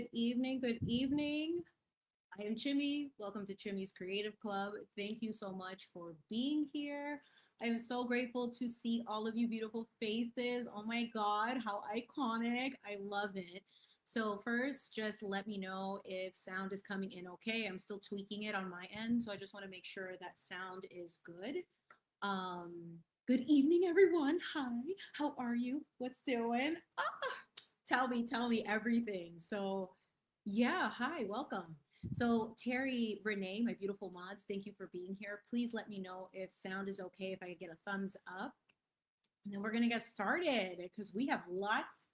Good evening. Good evening. I am Chimi. Welcome to Chimi's Creative Club. Thank you so much for being here. I am so grateful to see all of you beautiful faces. Oh my God, how iconic. I love it. So, first, just let me know if sound is coming in okay. I'm still tweaking it on my end. So, I just want to make sure that sound is good. Um, Good evening, everyone. Hi, how are you? What's doing? Tell me everything. So, yeah, hi, welcome. So, Terry, Renee, my beautiful mods, thank you for being here. Please let me know if sound is okay, if I get a thumbs up. And then we're going to get started because we have lots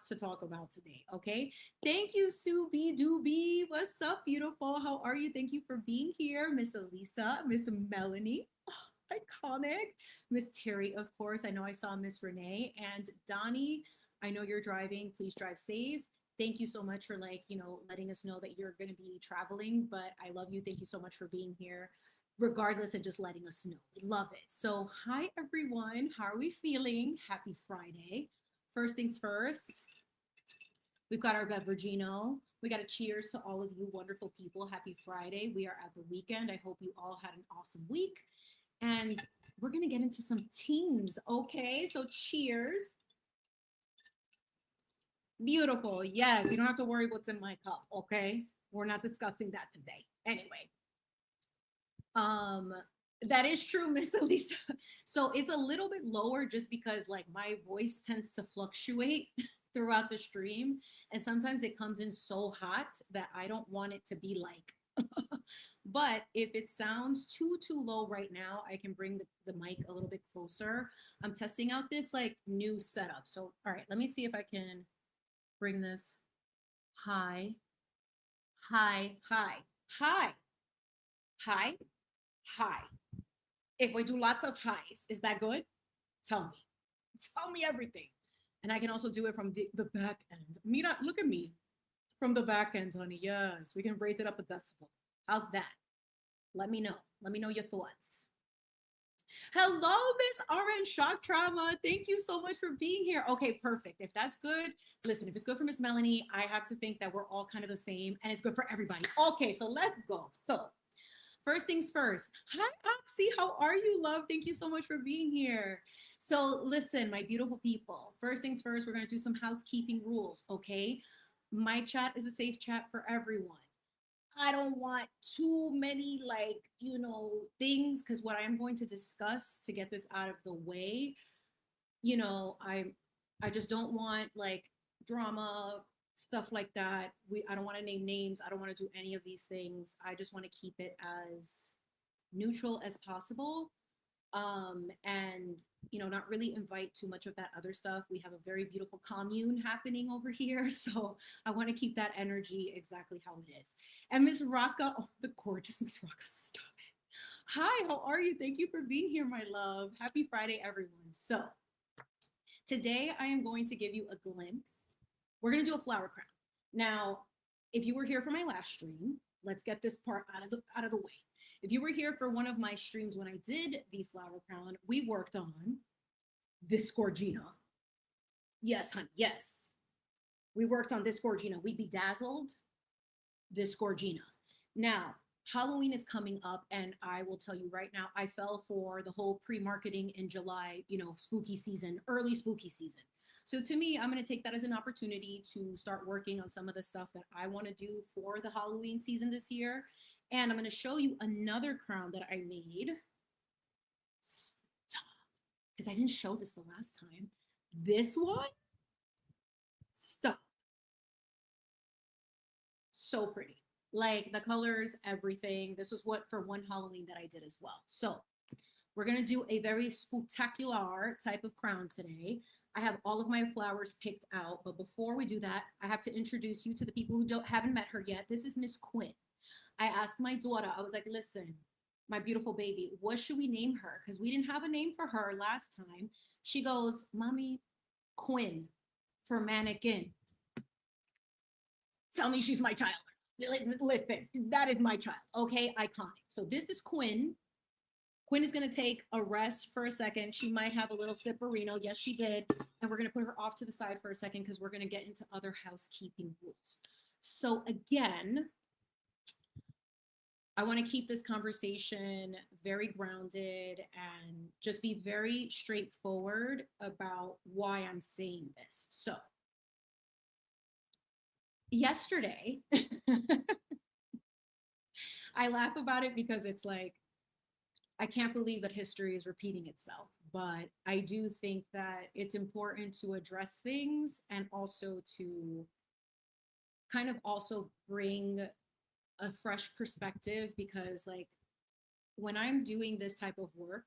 to talk about today. Okay. Thank you, Subi Doobie. What's up, beautiful? How are you? Thank you for being here, Miss Elisa, Miss Melanie. Oh, iconic. Miss Terry, of course. I know I saw Miss Renee and Donnie. I know you're driving. Please drive safe. Thank you so much for letting us know that you're going to be traveling, but I love you. Thank you so much for being here regardless and just letting us know. We love it. So, hi everyone. How are we feeling? Happy Friday. First things first, we've got our beveragino. We got to cheers to all of you wonderful people. Happy Friday. We are at the weekend. I hope you all had an awesome week. And we're going to get into some teams, okay? So cheers. Beautiful. Yes, you don't have to worry what's in my cup, okay? We're not discussing that today. Anyway, um, that is true, Miss Elisa. So it's a little bit lower just because like my voice tends to fluctuate throughout the stream. And sometimes it comes in so hot that I don't want it to be like, but if it sounds too low right now, I can bring the mic a little bit closer. I'm testing out this like new setup. So, all right, let me see if I can bring this high, high, high, high, high, high. If we do lots of highs, is that good? Tell me. Tell me everything. And I can also do it from the back end. Mira, look at me. From the back end, honey. Yes, we can raise it up a decibel. How's that? Let me know. Let me know your thoughts. Hello, Miss Orange Shock Trauma. Thank you so much for being here. Okay, perfect. If that's good, listen, if it's good for Miss Melanie, I have to think that we're all kind of the same and it's good for everybody. Okay, so let's go. So, first things first. Hi, Oxy. How are you, love? Thank you so much for being here. So, listen, my beautiful people. First things first, we're going to do some housekeeping rules, okay? My chat is a safe chat for everyone. I don't want too many things because what I'm going to discuss to get this out of the way, you know, I just don't want like drama stuff like that. I don't want to name names. I don't want to do any of these things. I just want to keep it as neutral as possible, and not really invite too much of that other stuff. We have a very beautiful commune happening over here, so I want to keep that energy exactly how it is. And Miss Raka, oh, the gorgeous Miss Raka, stop it. Hi, how are you? Thank you for being here, my love. Happy Friday, everyone. So today I am going to give you a glimpse. We're going to do a flower crown. Now, if you were here for my last stream, let's get this part out of the way. If you were here for one of my streams when I did the flower crown, we worked on this Gorgina. Yes, honey, yes. We worked on this Gorgina. We bedazzled this Gorgina. Now, Halloween is coming up, and I will tell you right now, I fell for the whole pre-marketing in July, spooky season, early spooky season. So to me, I'm going to take that as an opportunity to start working on some of the stuff that I want to do for the Halloween season this year. And I'm going to show you another crown that I made. Stop. Because I didn't show this the last time. This one, stop. So pretty. Like the colors, everything. This was what for one Halloween that I did as well. So we're going to do a very spectacular type of crown today. I have all of my flowers picked out. But before we do that, I have to introduce you to the people who haven't met her yet. This is Miss Quinn. I asked my daughter, I was like, listen, my beautiful baby, what should we name her? Because we didn't have a name for her last time. She goes, Mommy, Quinn for mannequin. Tell me she's my child. Listen, that is my child. Okay, iconic. So this is Quinn. Quinn is going to take a rest for a second. She might have a little sipperino. Yes, she did. And we're going to put her off to the side for a second because we're going to get into other housekeeping rules. So again, I want to keep this conversation very grounded and just be very straightforward about why I'm saying this. So yesterday, I laugh about it because it's like, I can't believe that history is repeating itself, but I do think that it's important to address things and also to kind of also bring a fresh perspective because like when I'm doing this type of work,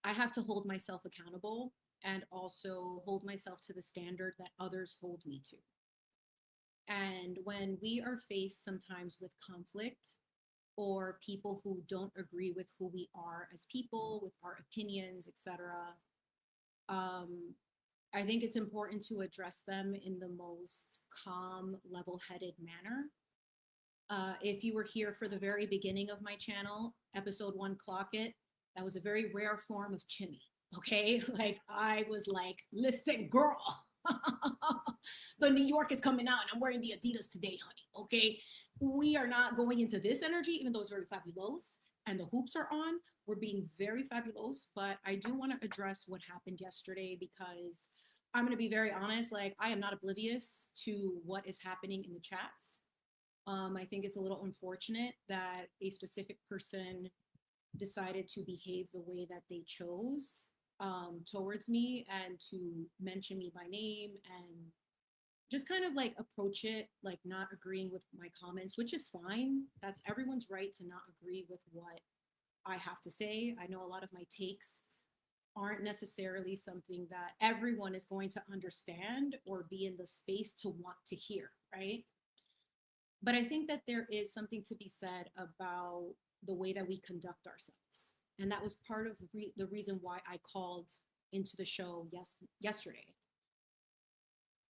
I have to hold myself accountable and also hold myself to the standard that others hold me to. And when we are faced sometimes with conflict or people who don't agree with who we are as people, with our opinions, etc., um, I think it's important to address them in the most calm, level-headed manner. If you were here for the very beginning of my channel, episode 1, Clock It, that was a very rare form of Chimi. Okay, like I was like, listen, girl, the New York is coming out, and I'm wearing the Adidas today, honey. Okay, we are not going into this energy, even though it's very fabulous and the hoops are on. We're being very fabulous, but I do want to address what happened yesterday because I'm going to be very honest. Like, I am not oblivious to what is happening in the chats. I think it's a little unfortunate that a specific person decided to behave the way that they chose towards me and to mention me by name and just kind of like approach it like not agreeing with my comments, which is fine. That's everyone's right to not agree with what I have to say. I know a lot of my takes aren't necessarily something that everyone is going to understand or be in the space to want to hear, right? But I think that there is something to be said about the way that we conduct ourselves. And that was part of the reason why I called into the show yesterday.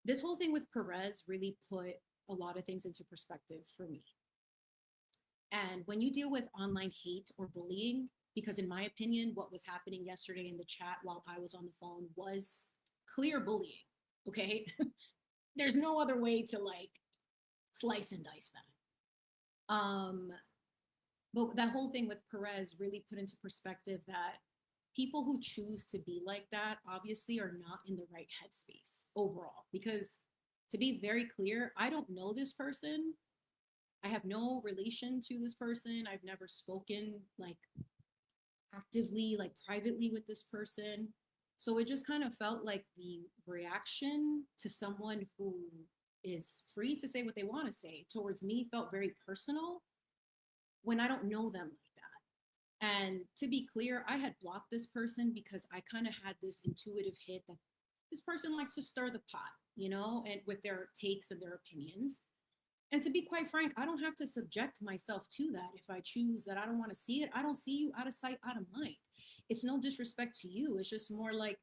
This whole thing with Perez really put a lot of things into perspective for me. And when you deal with online hate or bullying, because in my opinion, what was happening yesterday in the chat while I was on the phone was clear bullying, okay? There's no other way to like slice and dice that. But that whole thing with Perez really put into perspective that people who choose to be like that obviously are not in the right headspace overall. Because to be very clear, I don't know this person. I have no relation to this person. I've never spoken like actively, like privately with this person. So it just kind of felt like the reaction to someone who is free to say what they want to say towards me felt very personal when I don't know them like that. And to be clear, I had blocked this person because I kind of had this intuitive hit that this person likes to stir the pot, you know, and with their takes and their opinions. And to be quite frank, I don't have to subject myself to that. If I choose that I don't want to see it, I don't see you, out of sight, out of mind. It's no disrespect to you. It's just more like,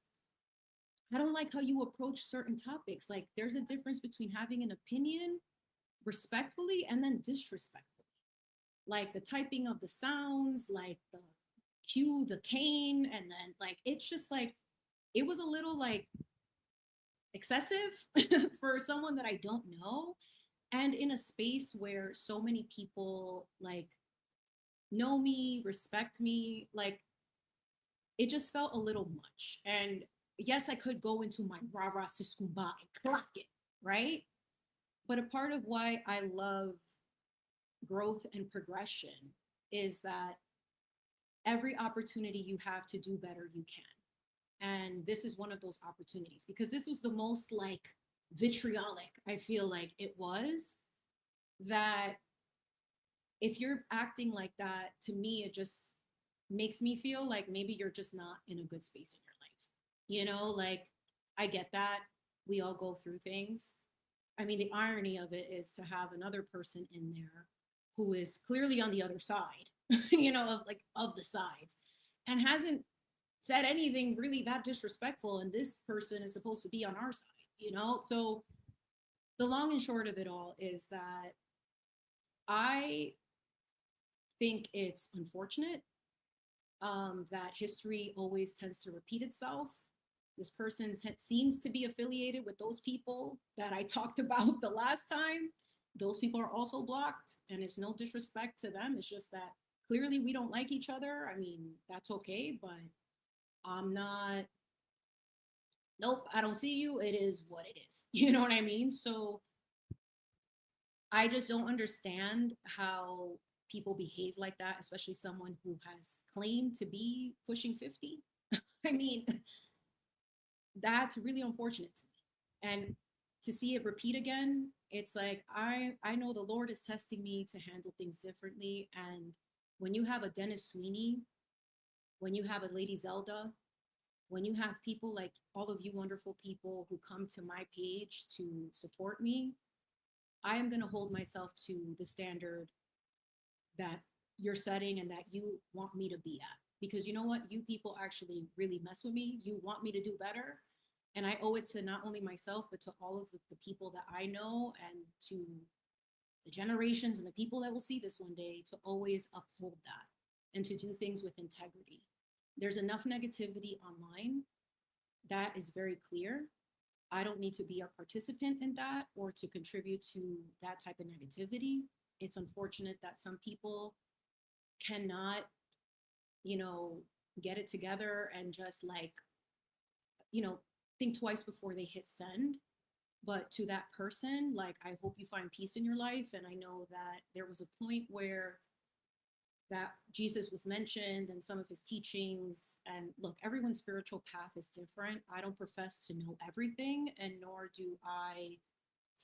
I don't like how you approach certain topics. Like there's a difference between having an opinion respectfully and then disrespectfully. Like the typing of the sounds, like the cue, the cane, and then like, it's just like, it was a little like excessive for someone that I don't know. And in a space where so many people like know me, respect me, like it just felt a little much. And yes, I could go into my rah-rah siskumba and clock it, right? But a part of why I love growth and progression is that every opportunity you have to do better, you can. And this is one of those opportunities because this was the most like vitriolic, I feel like it was, that if you're acting like that, to me, it just makes me feel like maybe you're just not in a good space in your life. You know, like I get that. We all go through things. I mean, the irony of it is to have another person in there who is clearly on the other side, you know, of the sides and hasn't said anything really that disrespectful. And this person is supposed to be on our side, you know? So the long and short of it all is that I think it's unfortunate that history always tends to repeat itself. This person seems to be affiliated with those people that I talked about the last time. Those people are also blocked, and it's no disrespect to them. It's just that clearly we don't like each other. I mean, that's okay, but I'm not, nope, I don't see you. It is what it is. You know what I mean? So I just don't understand how people behave like that, especially someone who has claimed to be pushing 50. I mean, that's really unfortunate to me. And to see it repeat again, it's like I know the Lord is testing me to handle things differently. And when you have a Dennis Sweeney, when you have a Lady Zelda, when you have people like all of you wonderful people who come to my page to support me, I am going to hold myself to the standard that you're setting and that you want me to be at. Because you know what? You people actually really mess with me. You want me to do better. And I owe it to not only myself, but to all of the people that I know and to the generations and the people that will see this one day to always uphold that and to do things with integrity. There's enough negativity online. That is very clear. I don't need to be a participant in that or to contribute to that type of negativity. It's unfortunate that some people cannot, you know, get it together and just like, you know, think twice before they hit send. But to that person, like, I hope you find peace in your life. And I know that there was a point where that Jesus was mentioned and some of his teachings. And look, everyone's spiritual path is different. I don't profess to know everything, and nor do I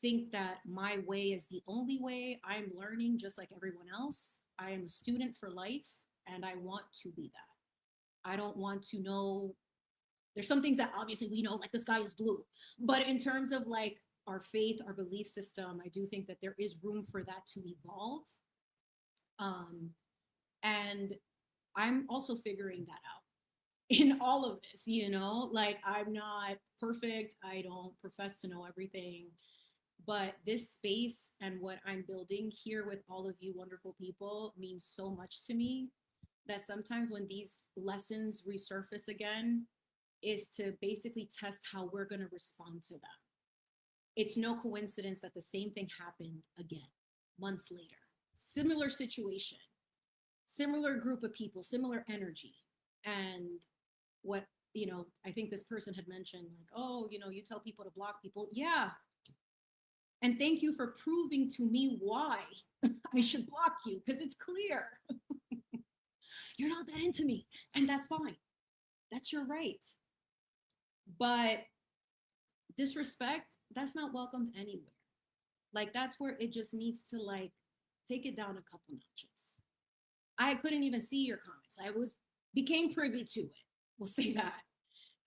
think that my way is the only way. I'm learning just like everyone else. I am a student for life, and I want to be that. I don't want to know. There's some things that obviously we know, like the sky is blue. But in terms of like our faith, our belief system, I do think that there is room for that to evolve. Um, and I'm also figuring that out in all of this, you know, like I'm not perfect. I don't profess to know everything, but this space and what I'm building here with all of you wonderful people means so much to me that sometimes when these lessons resurface again is to basically test how we're going to respond to them. It's no coincidence that the same thing happened again months later. Similar situation, similar group of people, similar energy. And what, you know, I think this person had mentioned, like, oh, you know, you tell people to block people. Yeah. And thank you for proving to me why I should block you, because it's clear. You're not that into me. And that's fine. That's your right. But disrespect, that's not welcomed anywhere. Like, that's where it just needs to, like, take it down a couple notches. I couldn't even see your comments. I became privy to it. We'll say that.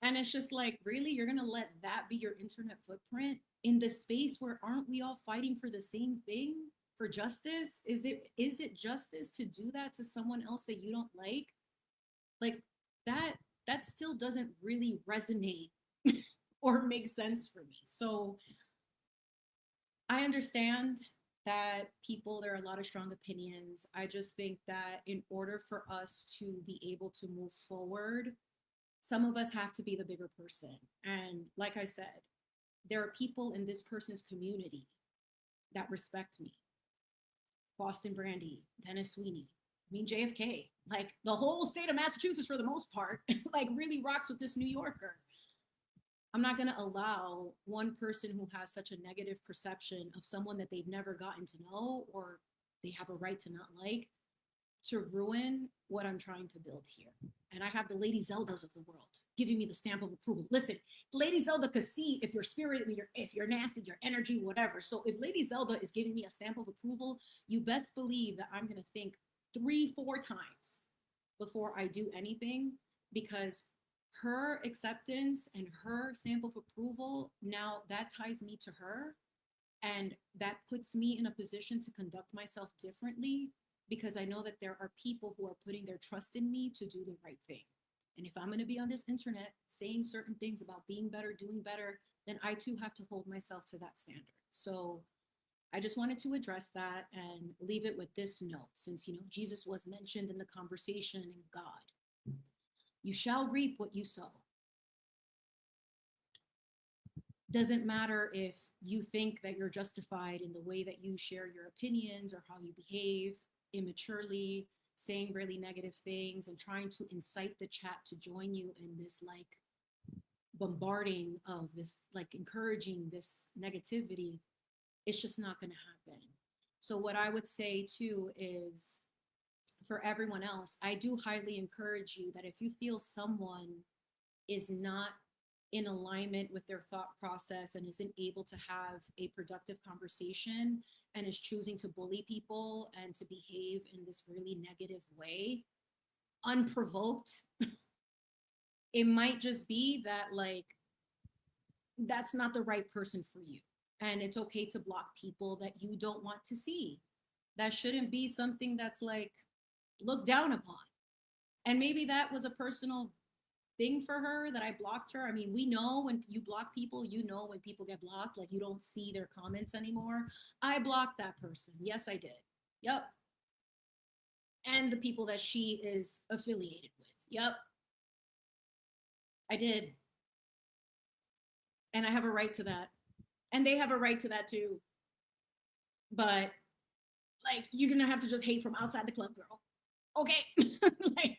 And it's just like, really, you're gonna let that be your internet footprint in the space where aren't we all fighting for the same thing, for justice? Is it justice to do that to someone else that you don't like? Like that still doesn't really resonate or make sense for me. So I understand that people, there are a lot of strong opinions. I just think that in order for us to be able to move forward, some of us have to be the bigger person. And like I said, there are people in this person's community that respect me. Boston Brandy, Dennis Sweeney, I mean, JFK, like the whole state of Massachusetts for the most part, like really rocks with this New Yorker. I'm not going to allow one person who has such a negative perception of someone that they've never gotten to know or they have a right to not like to ruin what I'm trying to build here. And I have the Lady Zeldas of the world giving me the stamp of approval. Listen, Lady Zelda could see if you're spirit, if you're nasty, your energy, whatever. So if Lady Zelda is giving me a stamp of approval, you best believe that I'm going to think 3-4 times before I do anything, because her acceptance and her stamp of approval, now that ties me to her. And that puts me in a position to conduct myself differently, because I know that there are people who are putting their trust in me to do the right thing. And if I'm going to be on this internet saying certain things about being better, doing better, then I too have to hold myself to that standard. So I just wanted to address that and leave it with this note, since, you know, Jesus was mentioned in the conversation and God. You shall reap what you sow. Doesn't matter if you think that you're justified in the way that you share your opinions or how you behave immaturely, saying really negative things and trying to incite the chat to join you in this like bombarding of this, like encouraging this negativity. It's just not going to happen. So, what I would say too is for everyone else, I do highly encourage you that if you feel someone is not in alignment with their thought process and isn't able to have a productive conversation and is choosing to bully people and to behave in this really negative way, unprovoked, it might just be that, like, that's not the right person for you. And it's okay to block people that you don't want to see. That shouldn't be something that's like looked down upon. And maybe that was a personal thing for her that I blocked her. I mean, we know when you block people, you know when people get blocked, like you don't see their comments anymore. I blocked that person. Yes, I did. Yep. And the people that she is affiliated with. Yep. I did. And I have a right to that. And they have a right to that too. But like, you're gonna have to just hate from outside the club, girl. Okay. Like,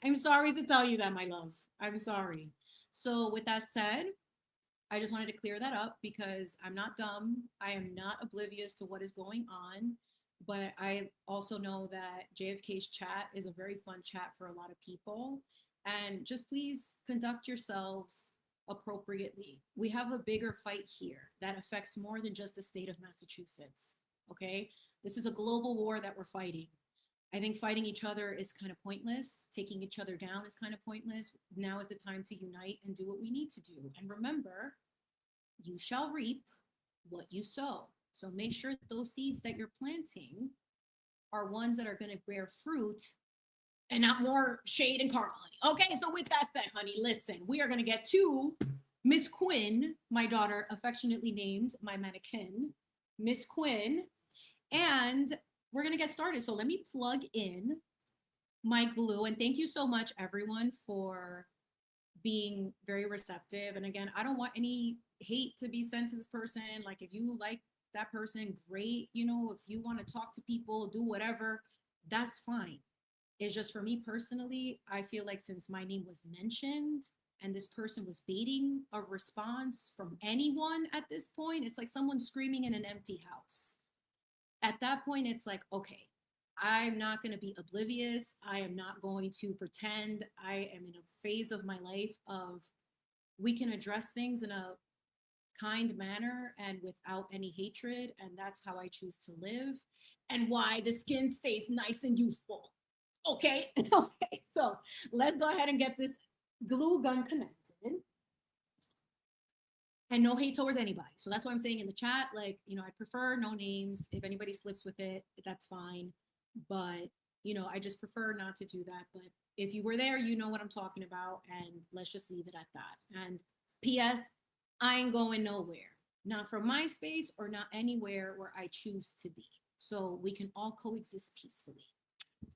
I'm sorry to tell you that, my love. I'm sorry. So, with that said, I just wanted to clear that up because I'm not dumb. I am not oblivious to what is going on. But I also know that JFK's chat is a very fun chat for a lot of people. And just please conduct yourselves appropriately. We have a bigger fight here that affects more than just the state of Massachusetts. Okay? This is a global war that we're fighting. I think fighting each other is kind of pointless. Taking each other down is kind of pointless. Now is the time to unite and do what we need to do. And remember, you shall reap what you sow. So make sure that those seeds that you're planting are ones that are going to bear fruit and not more shade and karma, honey. Okay, so with that said, honey, listen, we are going to get to Miss Quinn, my daughter, affectionately named my mannequin, Miss Quinn, and we're going to get started. So let me plug in my glue. And thank you so much, everyone, for being very receptive. And again, I don't want any hate to be sent to this person. Like, if you like that person, great. You know, if you want to talk to people, do whatever, that's fine. It's just for me personally, I feel like since my name was mentioned and this person was baiting a response from anyone at this point, it's like someone screaming in an empty house. At that point, it's like, okay, I'm not going to be oblivious. I am not going to pretend. I am in a phase of my life of we can address things in a kind manner and without any hatred. And that's how I choose to live and why the skin stays nice and youthful. Okay. Okay. So let's go ahead and get this glue gun connected. And no hate towards anybody. So that's why I'm saying in the chat, like, you know, I prefer no names. If anybody slips with it, that's fine. But, you know, I just prefer not to do that. But if you were there, you know what I'm talking about. And let's just leave it at that. And P.S., I ain't going nowhere. Not from my space or not anywhere where I choose to be. So we can all coexist peacefully.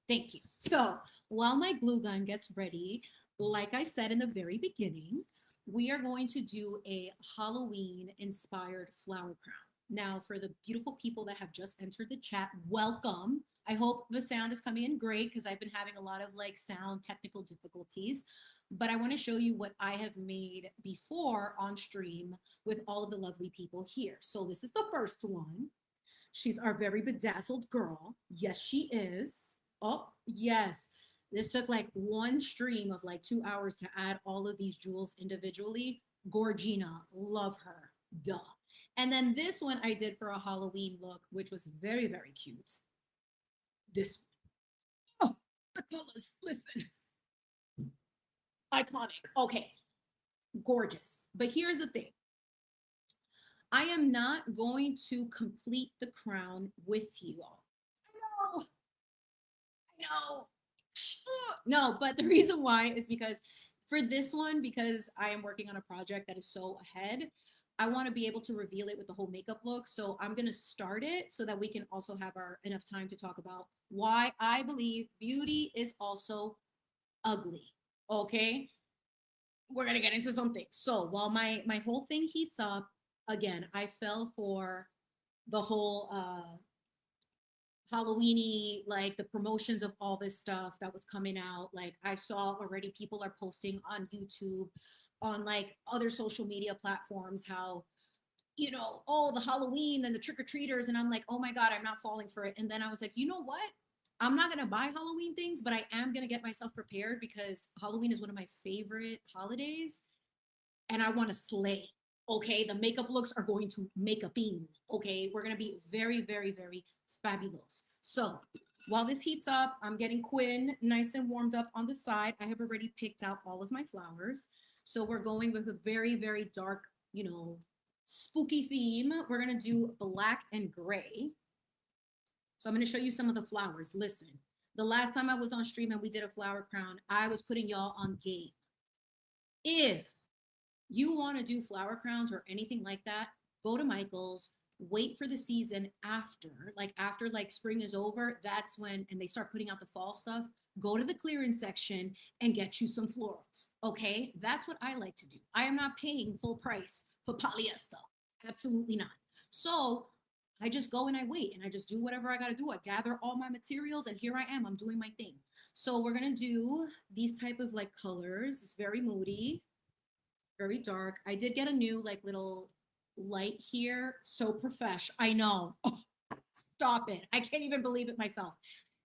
Thank you. So while my glue gun gets ready, like I said in the very beginning, we are going to do a Halloween inspired flower crown. Now, for the beautiful people that have just entered the chat, welcome. I hope the sound is coming in great because I've been having a lot of like sound technical difficulties. But I want to show you what I have made before on stream with all of the lovely people here. So this is the first one. She's our very bedazzled girl. Yes, she is. Oh, yes. This took like one stream of like 2 hours to add all of these jewels individually. Gorgina, love her. Duh. And then this one I did for a Halloween look, which was very, very cute. This one. Oh, the colors. Listen. Iconic. Okay. Gorgeous. But here's the thing. I am not going to complete the crown with you all. I know. I know. No, but the reason why is because for this one, because I am working on a project that is so ahead, I want to be able to reveal it with the whole makeup look. So I'm going to start it so that we can also have enough time to talk about why I believe beauty is also ugly. Okay, we're gonna get into something. So while my whole thing heats up, again, I fell for the whole Halloweeny, like the promotions of all this stuff that was coming out. Like I saw already people are posting on YouTube, on like other social media platforms, how, you know, oh, the Halloween and the trick-or-treaters. And I'm like, oh my God, I'm not falling for it. And then I was like, you know what? I'm not gonna buy Halloween things, but I am gonna get myself prepared because Halloween is one of my favorite holidays and I want to slay. Okay, the makeup looks are going to make a beam. Okay, we're gonna be very, very, very fabulous. So while this heats up, I'm getting Quinn nice and warmed up on the side. I have already picked out all of my flowers. So we're going with a very, very dark, you know, spooky theme. We're gonna do black and gray. So I'm gonna show you some of the flowers. Listen, the last time I was on stream and we did a flower crown, I was putting y'all on game. If you want to do flower crowns or anything like that, go to Michael's, wait for the season after like spring is over. That's when, and they start putting out the fall stuff. Go to the clearance section and get you some florals. Okay. That's what I like to do. I am not paying full price for polyester. Absolutely not. So I just go and I wait and I just do whatever I got to do. I gather all my materials and here I am. I'm doing my thing. So we're going to do these type of like colors. It's very moody, very dark. I did get a new like little light here. So profesh. I know. Oh, stop it. I can't even believe it myself.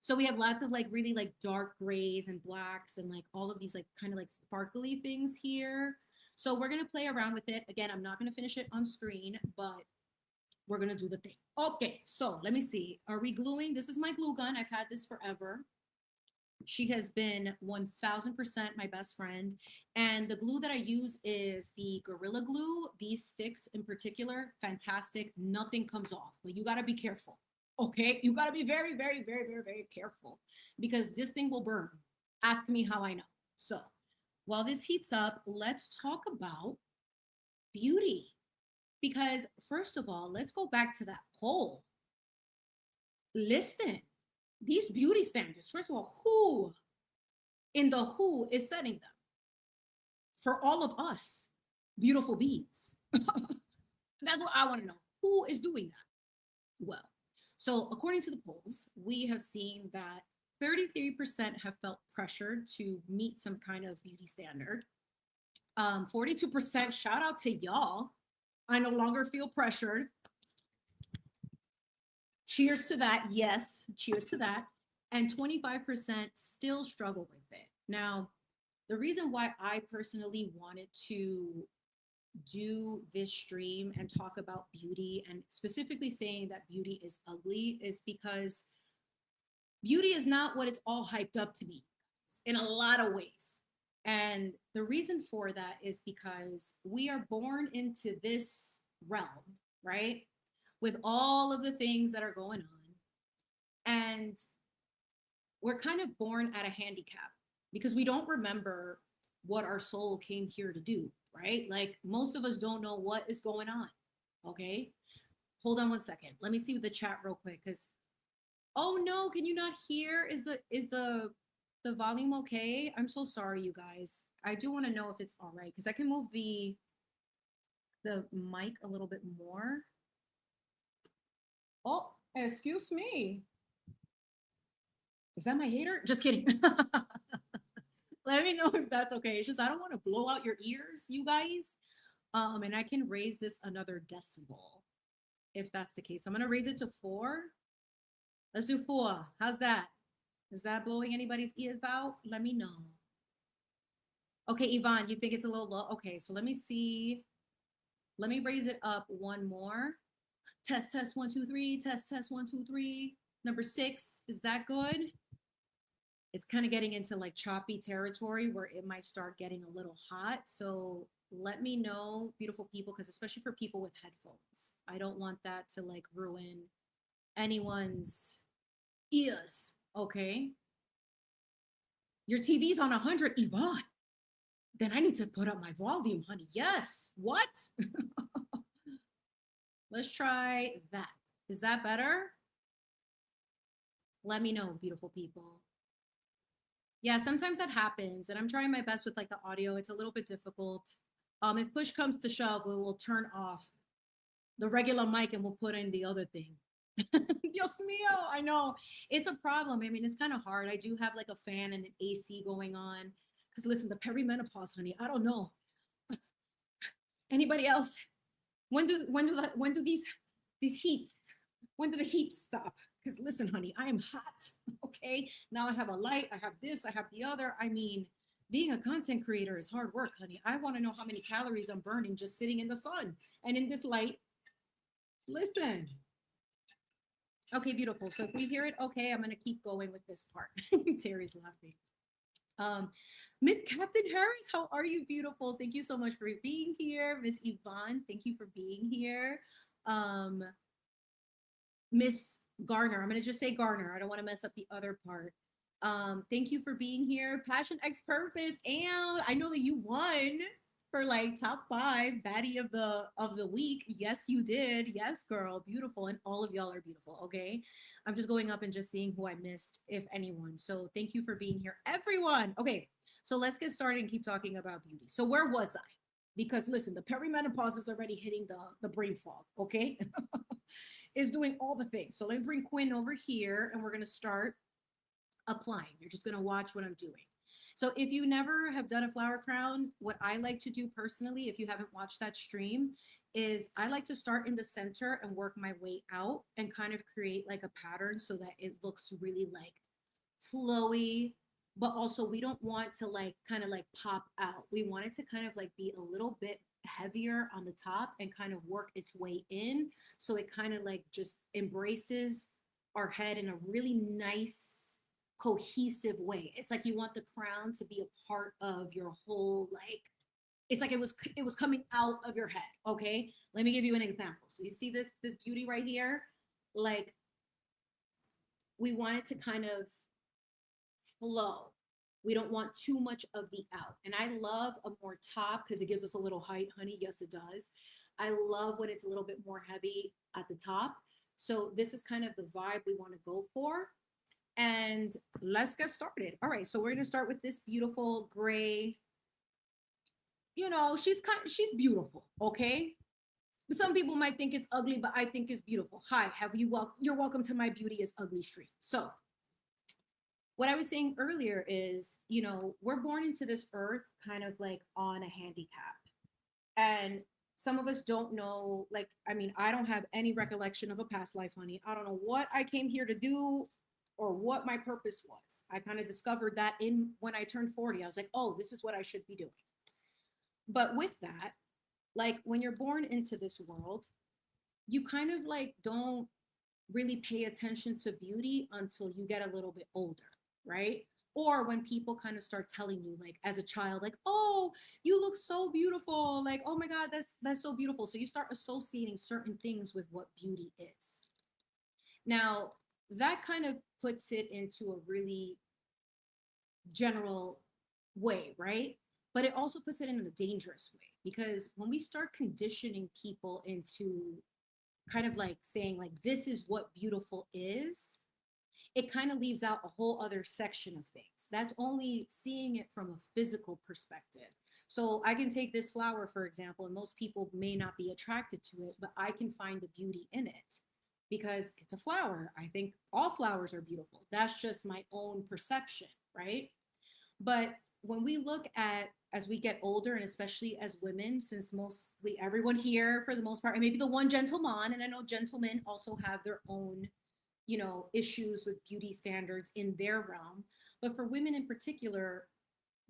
So we have lots of like really like dark grays and blacks and like all of these like kind of like sparkly things here. So we're going to play around with it. Again, I'm not going to finish it on screen, but we're going to do the thing. Okay, so let me see. Are we gluing? This is my glue gun. I've had this forever. She has been 1000% my best friend. And the glue that I use is the Gorilla Glue. These sticks in particular, fantastic. Nothing comes off, but you got to be careful. Okay, you got to be very, very, very, very, very careful because this thing will burn. Ask me how I know. So while this heats up, let's talk about beauty. Because first of all, let's go back to that poll. Listen, these beauty standards, first of all, who in the who is setting them? For all of us, beautiful beings. That's what I want to know. Who is doing that? Well, so according to the polls, we have seen that 33% have felt pressured to meet some kind of beauty standard. 42%, shout out to y'all. I no longer feel pressured. Cheers to that. Yes, cheers to that. And 25% still struggle with it. Now, the reason why I personally wanted to do this stream and talk about beauty and specifically saying that beauty is ugly is because beauty is not what it's all hyped up to be in a lot of ways. And the reason for that is because we are born into this realm, right? With all of the things that are going on. And we're kind of born at a handicap because we don't remember what our soul came here to do, right? Like most of us don't know what is going on. Okay. Hold on 1 second. Let me see the chat real quick because oh no, can you not hear? Is the volume okay? I'm so sorry, you guys. I do want to know if it's all right because I can move the mic a little bit more. Oh, excuse me. Is that my hater? Just kidding. Let me know if that's okay. It's just I don't want to blow out your ears, you guys. And I can raise this another decibel if that's the case. I'm gonna raise it to 4. Let's do 4. How's that? Is that blowing anybody's ears out? Let me know. Okay, Yvonne, you think it's a little low? Okay, so let me see. Let me raise it up one more. Test, test, 1, 2, 3. Test, test, 1, 2, 3. Number 6. Is that good? It's kind of getting into like choppy territory where it might start getting a little hot. So let me know, beautiful people, because especially for people with headphones, I don't want that to like ruin anyone's ears. Okay. Your TV's on 100, Yvonne. Then I need to put up my volume, honey. Yes. What? Let's try that. Is that better? Let me know, beautiful people. Yeah, sometimes that happens, and I'm trying my best with like the audio. It's a little bit difficult. If push comes to shove, we will turn off the regular mic and we'll put in the other thing. Dios mío, I know it's a problem. I mean, it's kind of hard. I do have like a fan and an AC going on. Because listen, the perimenopause, honey. I don't know anybody else. When do these heats? When do the heat stop? Because listen, honey, I am hot. Okay, now I have a light. I have this. I have the other. I mean, being a content creator is hard work, honey. I want to know how many calories I'm burning just sitting in the sun and in this light. Listen. Okay, beautiful. So if we hear it, okay, I'm gonna keep going with this part. Terry's laughing. Um, Miss Captain Harris, how are you, beautiful? Thank you so much for being here. Miss Yvonne, thank you for being here. Um, Miss Garner, I'm gonna just say Garner. I don't want to mess up the other part. Thank you for being here. Passion X Purpose, and I know that you won for like top 5 baddie of the week. Yes, you did. Yes, girl, beautiful, and all of y'all are beautiful. Okay, I'm just going up and just seeing who I missed, if anyone. So thank you for being here, everyone. Okay, so let's get started and keep talking about beauty. So where was I? Because listen, the perimenopause is already hitting the brain fog. Okay. Is doing all the things. So let me bring Quinn over here and we're going to start applying. You're just going to watch what I'm doing. So if you never have done a flower crown, what I like to do personally, if you haven't watched that stream, is I like to start in the center and work my way out and kind of create like a pattern so that it looks really like flowy, but also we don't want to like kind of like pop out. We want it to kind of like be a little bit heavier on the top and kind of work its way in, so it kind of like just embraces our head in a really nice cohesive way. It's like you want the crown to be a part of your whole, like it's like it was coming out of your head. Okay, let me give you an example. So you see this beauty right here, like we want it to kind of flow. We don't want too much of the out. And I love a more top because it gives us a little height, honey. Yes, it does. I love when it's a little bit more heavy at the top. So this is kind of the vibe we want to go for. And let's get started. All right, so we're gonna start with this beautiful gray. You know, she's beautiful, okay? Some people might think it's ugly, but I think it's beautiful. Hi, you're welcome to my beauty is ugly stream. So what I was saying earlier is, we're born into this earth kind of like on a handicap. And some of us don't know, like, I mean, I don't have any recollection of a past life, honey. I don't know what I came here to do or what my purpose was. I kind of discovered that in when I turned 40. I was like, oh, this is what I should be doing. But with that, like when you're born into this world, you kind of like don't really pay attention to beauty until you get a little bit older, right? Or when people kind of start telling you, like as a child, like, oh, you look so beautiful, like, oh my God, that's so beautiful. So you start associating certain things with what beauty is. Now that kind of puts it into a really general way, right? But it also puts it in a dangerous way, because when we start conditioning people into kind of like saying like this is what beautiful is, it kind of leaves out a whole other section of things. That's only seeing it from a physical perspective. So I can take this flower, for example, and most people may not be attracted to it, but I can find the beauty in it because it's a flower. I think all flowers are beautiful. That's just my own perception, right? But when we look at as we get older, and especially as women, since mostly everyone here for the most part, and maybe the one gentleman, and I know gentlemen also have their own, issues with beauty standards in their realm. But for women in particular,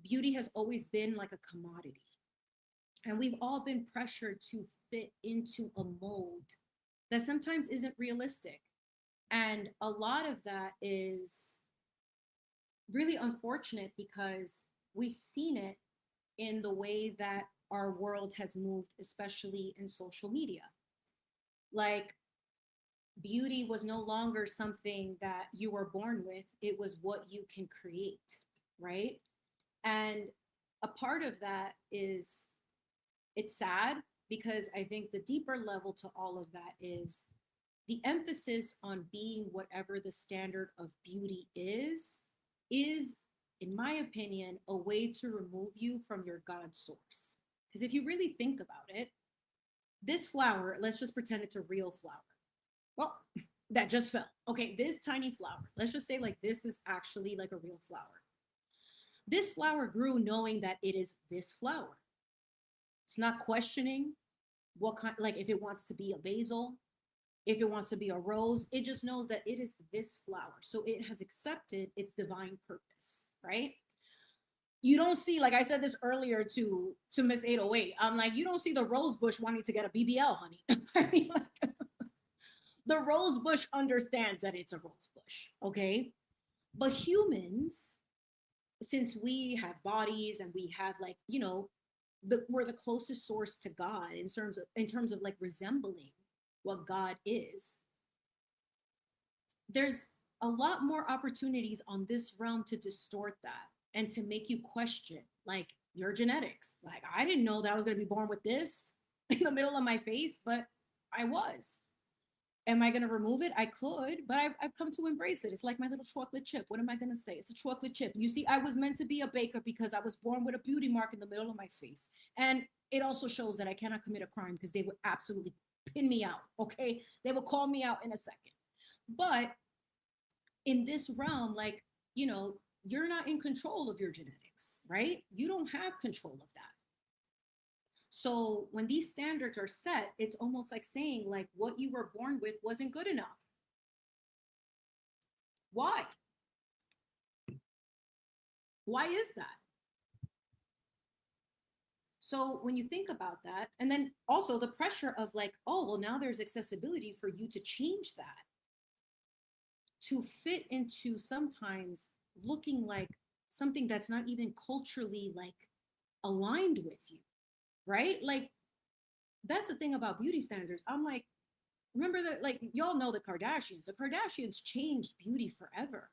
beauty has always been like a commodity. And we've all been pressured to fit into a mold that sometimes isn't realistic. And a lot of that is really unfortunate because we've seen it in the way that our world has moved, especially in social media. Like, beauty was no longer something that you were born with, it was what you can create, right? And a part of that is it's sad because I think the deeper level to all of that is the emphasis on being whatever the standard of beauty is in my opinion, a way to remove you from your God source. Because if you really think about it, this flower, let's just pretend it's a real flower. Well, that just fell. Okay, this tiny flower, let's just say like this is actually like a real flower. This flower grew knowing that it is this flower. It's not questioning what kind, like if it wants to be a basil, if it wants to be a rose, it just knows that it is this flower. So it has accepted its divine purpose, right? You don't see, like I said this earlier to Miss 808. I'm like, you don't see the rose bush wanting to get a BBL, honey. I mean, like, the rose bush understands that it's a rose bush, okay? But humans, since we have bodies and we have like, you know, we're the closest source to God in terms of like resembling what God is. There's a lot more opportunities on this realm to distort that and to make you question like your genetics. Like I didn't know that I was going to be born with this in the middle of my face, but I was. Am I going to remove it? I could, but I've come to embrace it. It's like my little chocolate chip. What am I going to say? It's a chocolate chip. You see, I was meant to be a baker because I was born with a beauty mark in the middle of my face. And it also shows that I cannot commit a crime because they would absolutely pin me out. Okay. They will call me out in a second. But in this realm, like, you know, you're not in control of your genetics, right? You don't have control of that. So when these standards are set, it's almost like saying like what you were born with wasn't good enough. Why? Why is that? So when you think about that, and then also the pressure of like, oh, well, now there's accessibility for you to change that to fit into sometimes looking like something that's not even culturally like aligned with you, right? Like that's the thing about beauty standards. I'm like, remember that, like, y'all know the Kardashians. The Kardashians changed beauty forever.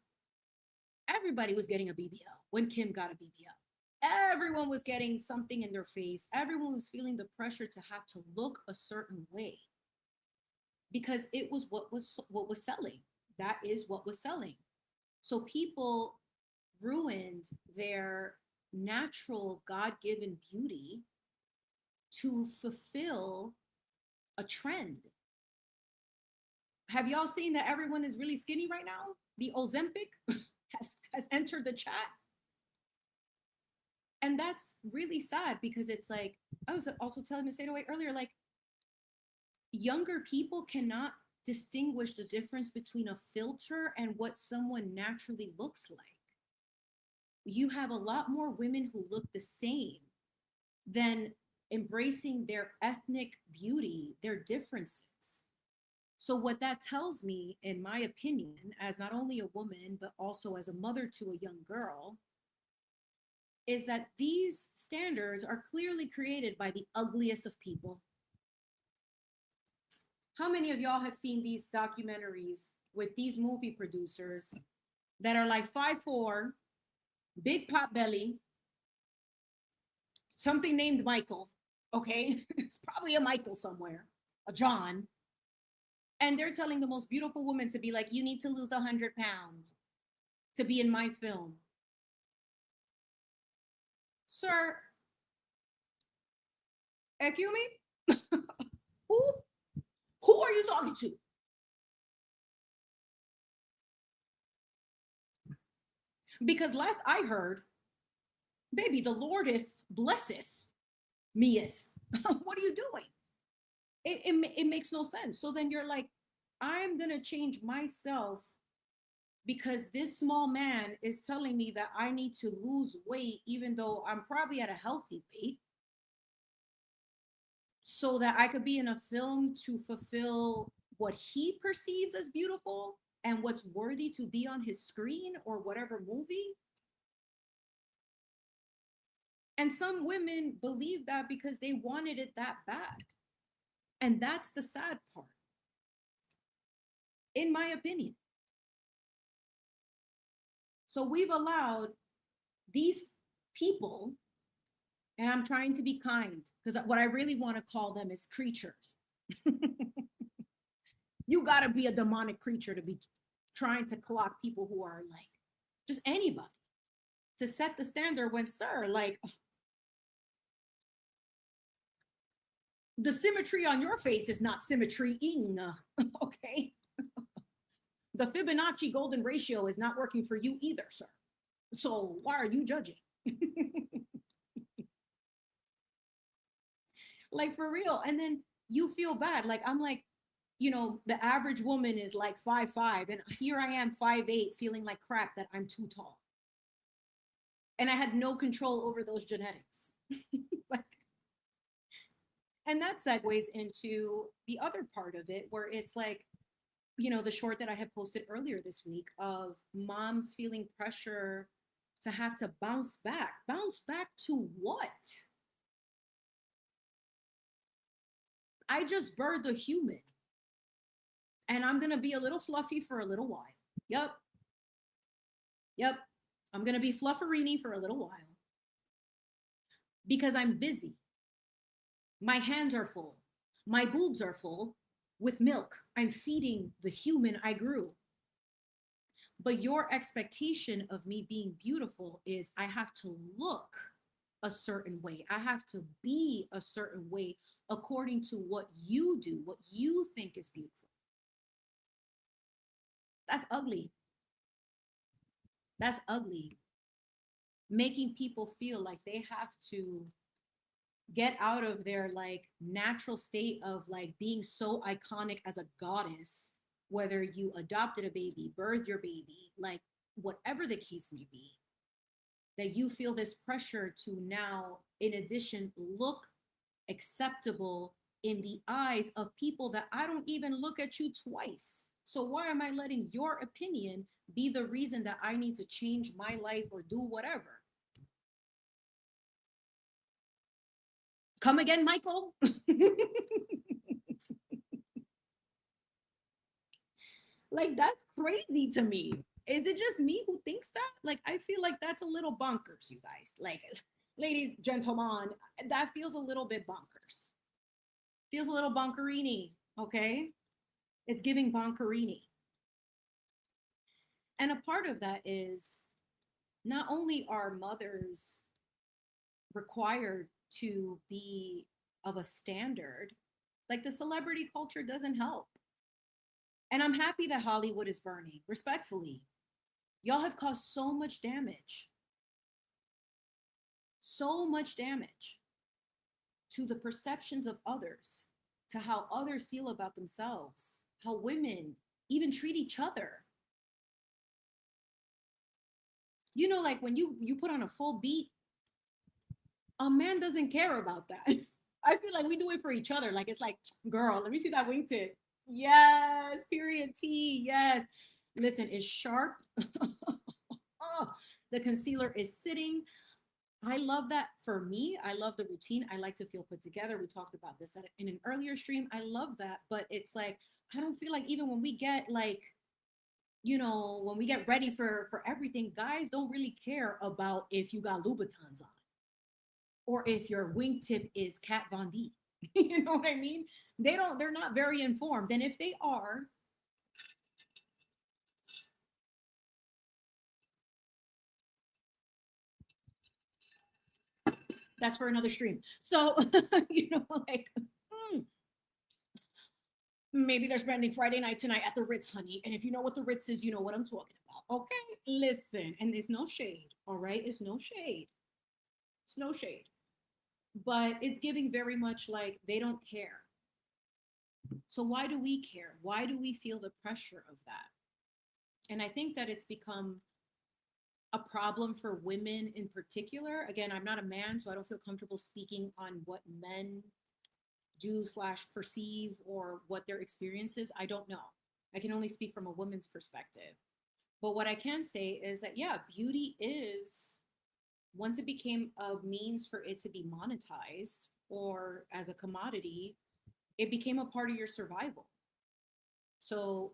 Everybody was getting a BBL when Kim got a BBL. Everyone was getting something in their face. Everyone was feeling the pressure to have to look a certain way because it was what was selling. That is what was selling. So people ruined their natural God-given beauty to fulfill a trend. Have y'all seen that everyone is really skinny right now? The Ozempic has entered the chat. And that's really sad because it's like, I was also telling Miss 808 earlier, like younger people cannot distinguish the difference between a filter and what someone naturally looks like. You have a lot more women who look the same than embracing their ethnic beauty, their differences. So what that tells me, in my opinion, as not only a woman, but also as a mother to a young girl, is that these standards are clearly created by the ugliest of people. How many of y'all have seen these documentaries with these movie producers that are like 5'4", big pot belly, something named Michael, okay? It's probably a Michael somewhere, a John. And they're telling the most beautiful woman to be like, you need to lose 100 pounds to be in my film. Sir, Ekumi, who are you talking to? Because last I heard, baby, the Lordeth blesseth meeth. What are you doing? It makes no sense. So then you're like, I'm going to change myself because this small man is telling me that I need to lose weight, even though I'm probably at a healthy weight, so that I could be in a film to fulfill what he perceives as beautiful and what's worthy to be on his screen or whatever movie. And some women believe that because they wanted it that bad. And that's the sad part, in my opinion. So we've allowed these people, and I'm trying to be kind, because what I really want to call them is creatures. You got to be a demonic creature to be trying to clock people who are like just anybody. to set the standard when, sir, like, the symmetry on your face is not symmetry-ing. Okay. The Fibonacci golden ratio is not working for you either, sir. So why are you judging? Like, for real. And then you feel bad. Like, I'm like, the average woman is like 5'5", and here I am 5'8", feeling like crap that I'm too tall. And I had no control over those genetics. Like, and that segues into the other part of it, where it's like, the short that I had posted earlier this week of moms feeling pressure to have to bounce back. Bounce back to what? I just birthed a human, and I'm going to be a little fluffy for a little while. Yep. Yep. I'm going to be flufferini for a little while because I'm busy. My hands are full. My boobs are full with milk. I'm feeding the human I grew. But your expectation of me being beautiful is I have to look a certain way. I have to be a certain way according to what you do, what you think is beautiful. That's ugly. That's ugly. Making people feel like they have to get out of their like natural state of like being so iconic as a goddess, whether you adopted a baby, birthed your baby, like whatever the case may be, that you feel this pressure to now, in addition, look acceptable in the eyes of people that I don't even look at you twice. So why am I letting your opinion be the reason that I need to change my life or do whatever? Come again, Michael? Like, that's crazy to me. Is it just me who thinks that? Like, I feel like that's a little bonkers, you guys. Like, ladies, gentlemen, that feels a little bit bonkers. Feels a little bonkerini, okay? It's giving bonkerini. And a part of that is not only are mothers required to be of a standard, like the celebrity culture doesn't help. And I'm happy that Hollywood is burning, respectfully. Y'all have caused so much damage. So much damage to the perceptions of others, to how others feel about themselves, how women even treat each other. Like when you put on a full beat, a man doesn't care about that. I feel like we do it for each other. Like, it's like, girl, let me see that wingtip. Yes, period T. Yes. Listen, it's sharp. Oh, the concealer is sitting. I love that. For me, I love the routine. I like to feel put together. We talked about this in an earlier stream. I love that. But it's like, I don't feel like even when we get like, when we get ready for everything, guys don't really care about if you got Louboutins on or if your wingtip is Kat Von D. You know what I mean? They're not very informed. And if they are, that's for another stream. So, like, maybe they're spending Friday night tonight at the Ritz, honey. And if you know what the Ritz is, you know what I'm talking about. Okay, listen. And there's no shade, all right? It's no shade. It's no shade. But it's giving very much like they don't care. So why do we care? Why do we feel the pressure of that? And I think that it's become a problem for women in particular. Again, I'm not a man, so I don't feel comfortable speaking on what men do / perceive or what their experience is. I don't know. I can only speak from a woman's perspective. But what I can say is that, yeah, beauty is, once it became a means for it to be monetized or as a commodity, it became a part of your survival. So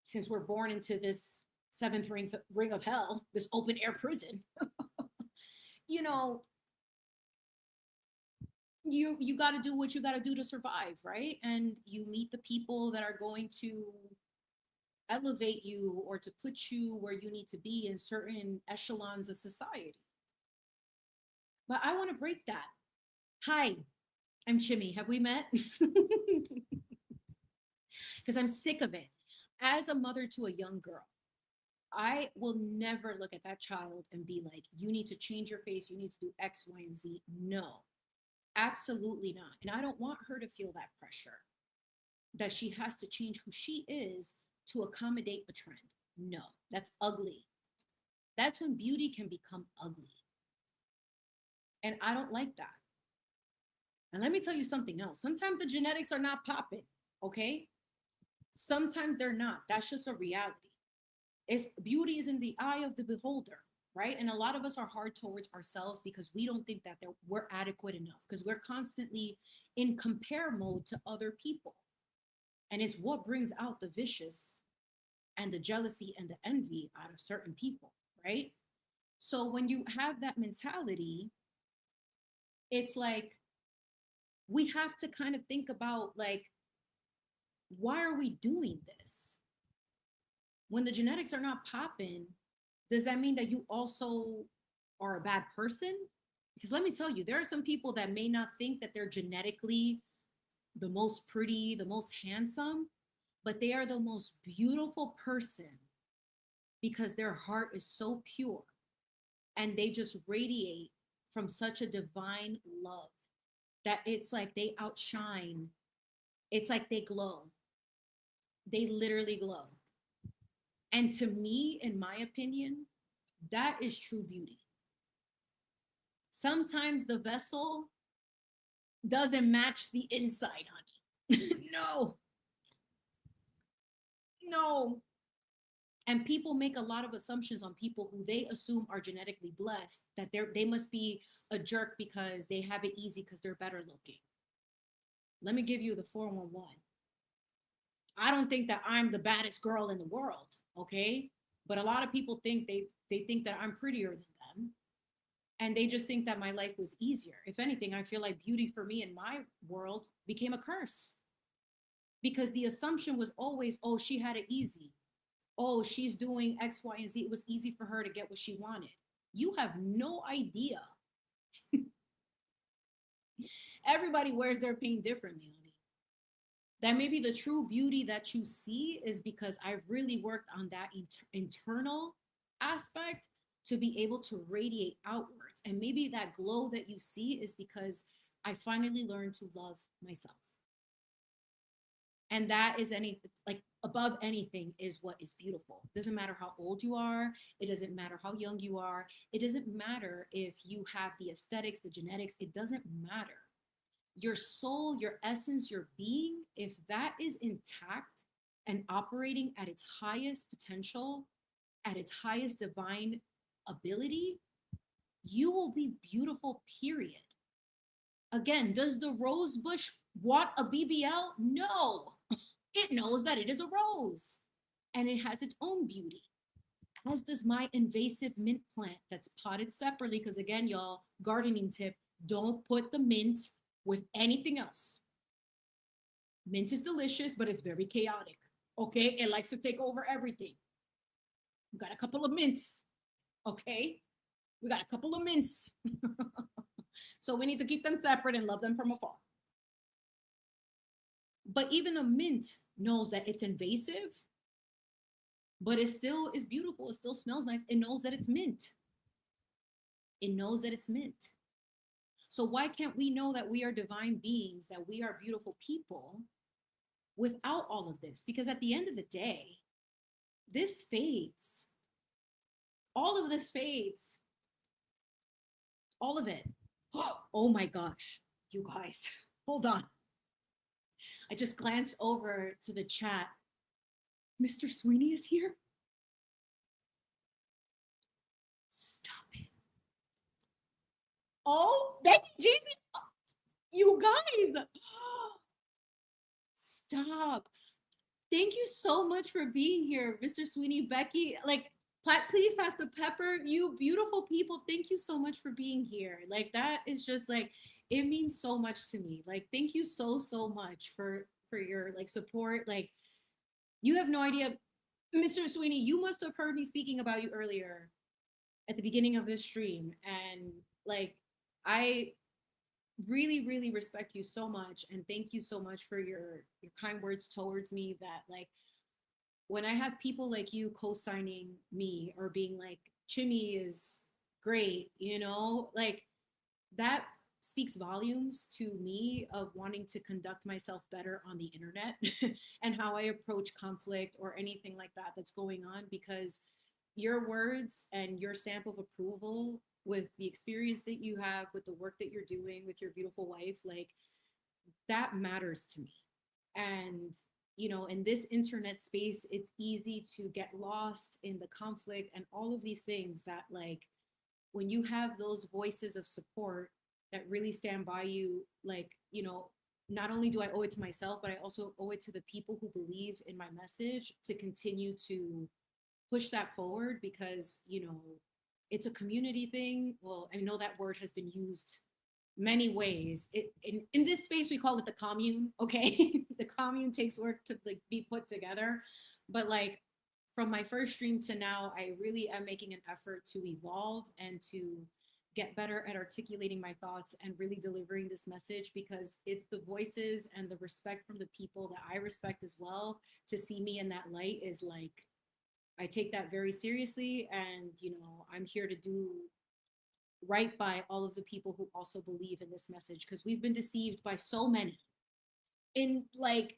since we're born into this seventh ring of hell, this open air prison, you know, you got to do what you got to do to survive, right? And you meet the people that are going to elevate you or to put you where you need to be in certain echelons of society. But I want to break that. Hi, I'm Chimi. Have we met? Because I'm sick of it. As a mother to a young girl, I will never look at that child and be like, you need to change your face, you need to do X, Y, and Z. No, absolutely not. And I don't want her to feel that pressure that she has to change who she is to accommodate a trend. No, that's ugly. That's when beauty can become ugly. And I don't like that. And let me tell you something else. Sometimes the genetics are not popping, okay? Sometimes they're not. That's just a reality. It's beauty is in the eye of the beholder, right? And a lot of us are hard towards ourselves because we don't think that we're adequate enough because we're constantly in compare mode to other people. And it's what brings out the vicious and the jealousy and the envy out of certain people, right? So when you have that mentality, it's like we have to kind of think about like, why are we doing this? When the genetics are not popping, does that mean that you also are a bad person? Because let me tell you, there are some people that may not think that they're genetically the most pretty, the most handsome, but they are the most beautiful person because their heart is so pure and they just radiate from such a divine love that it's like they outshine. It's like they glow. They literally glow. And to me, in my opinion, that is true beauty. Sometimes the vessel doesn't match the inside, honey. No, no. And people make a lot of assumptions on people who they assume are genetically blessed that they must be a jerk because they have it easy because they're better looking. Let me give you the 411. I don't think that I'm the baddest girl in the world, okay? But a lot of people think they think that I'm prettier than them. And they just think that my life was easier. If anything, I feel like beauty for me in my world became a curse because the assumption was always, oh, she had it easy. Oh, she's doing X, Y, and Z. It was easy for her to get what she wanted. You have no idea. Everybody wears their pain differently, honey. That maybe the true beauty that you see is because I've really worked on that internal aspect to be able to radiate outwards. And maybe that glow that you see is because I finally learned to love myself. And that is like above anything is what is beautiful. It doesn't matter how old you are. It doesn't matter how young you are. It doesn't matter if you have the aesthetics, the genetics. It doesn't matter. Your soul, your essence, your being, if that is intact and operating at its highest potential, at its highest divine ability, you will be beautiful, period. Again, does the rose bush want a BBL? No. It knows that it is a rose and it has its own beauty, as does my invasive mint plant that's potted separately. Because again, y'all, gardening tip, don't put the mint with anything else. Mint is delicious, but it's very chaotic. Okay, it likes to take over everything. We got a couple of mints. Okay, we got a couple of mints. So we need to keep them separate and love them from afar. But even a mint knows that it's invasive, but it still is beautiful. It still smells nice. It knows that it's mint. It knows that it's mint. So why can't we know that we are divine beings, that we are beautiful people without all of this? Because at the end of the day, this fades. All of this fades. All of it. Oh my gosh, you guys, hold on. I just glanced over to the chat. Mr. Sweeney is here. Stop it. Oh, Becky, Jesus, you guys. Stop. Thank you so much for being here, Mr. Sweeney, Becky. Like, please pass the pepper. You beautiful people, thank you so much for being here. Like, that is just like, it means so much to me. Like, thank you so much for your like support. Like, you have no idea. Mr. Sweeney, you must have heard me speaking about you earlier at the beginning of this stream. And like, I really, really respect you so much. And thank you so much for your kind words towards me that like, when I have people like you co-signing me or being like, Chimi is great, you know, like that speaks volumes to me of wanting to conduct myself better on the internet and how I approach conflict or anything like that that's going on, because your words and your stamp of approval with the experience that you have, with the work that you're doing with your beautiful wife, like that matters to me. And you know, in this internet space, it's easy to get lost in the conflict and all of these things that like when you have those voices of support that really stand by you, like, you know, not only do I owe it to myself, but I also owe it to the people who believe in my message to continue to push that forward, because, you know, it's a community thing. Well, I know that word has been used many ways. In this space we call it the commune, okay? The commune takes work to like be put together, but like from my first stream to now, I really am making an effort to evolve and to get better at articulating my thoughts and really delivering this message, because it's the voices and the respect from the people that I respect as well. To see me in that light is like, I take that very seriously. And, you know, I'm here to do right by all of the people who also believe in this message, because we've been deceived by so many. In like,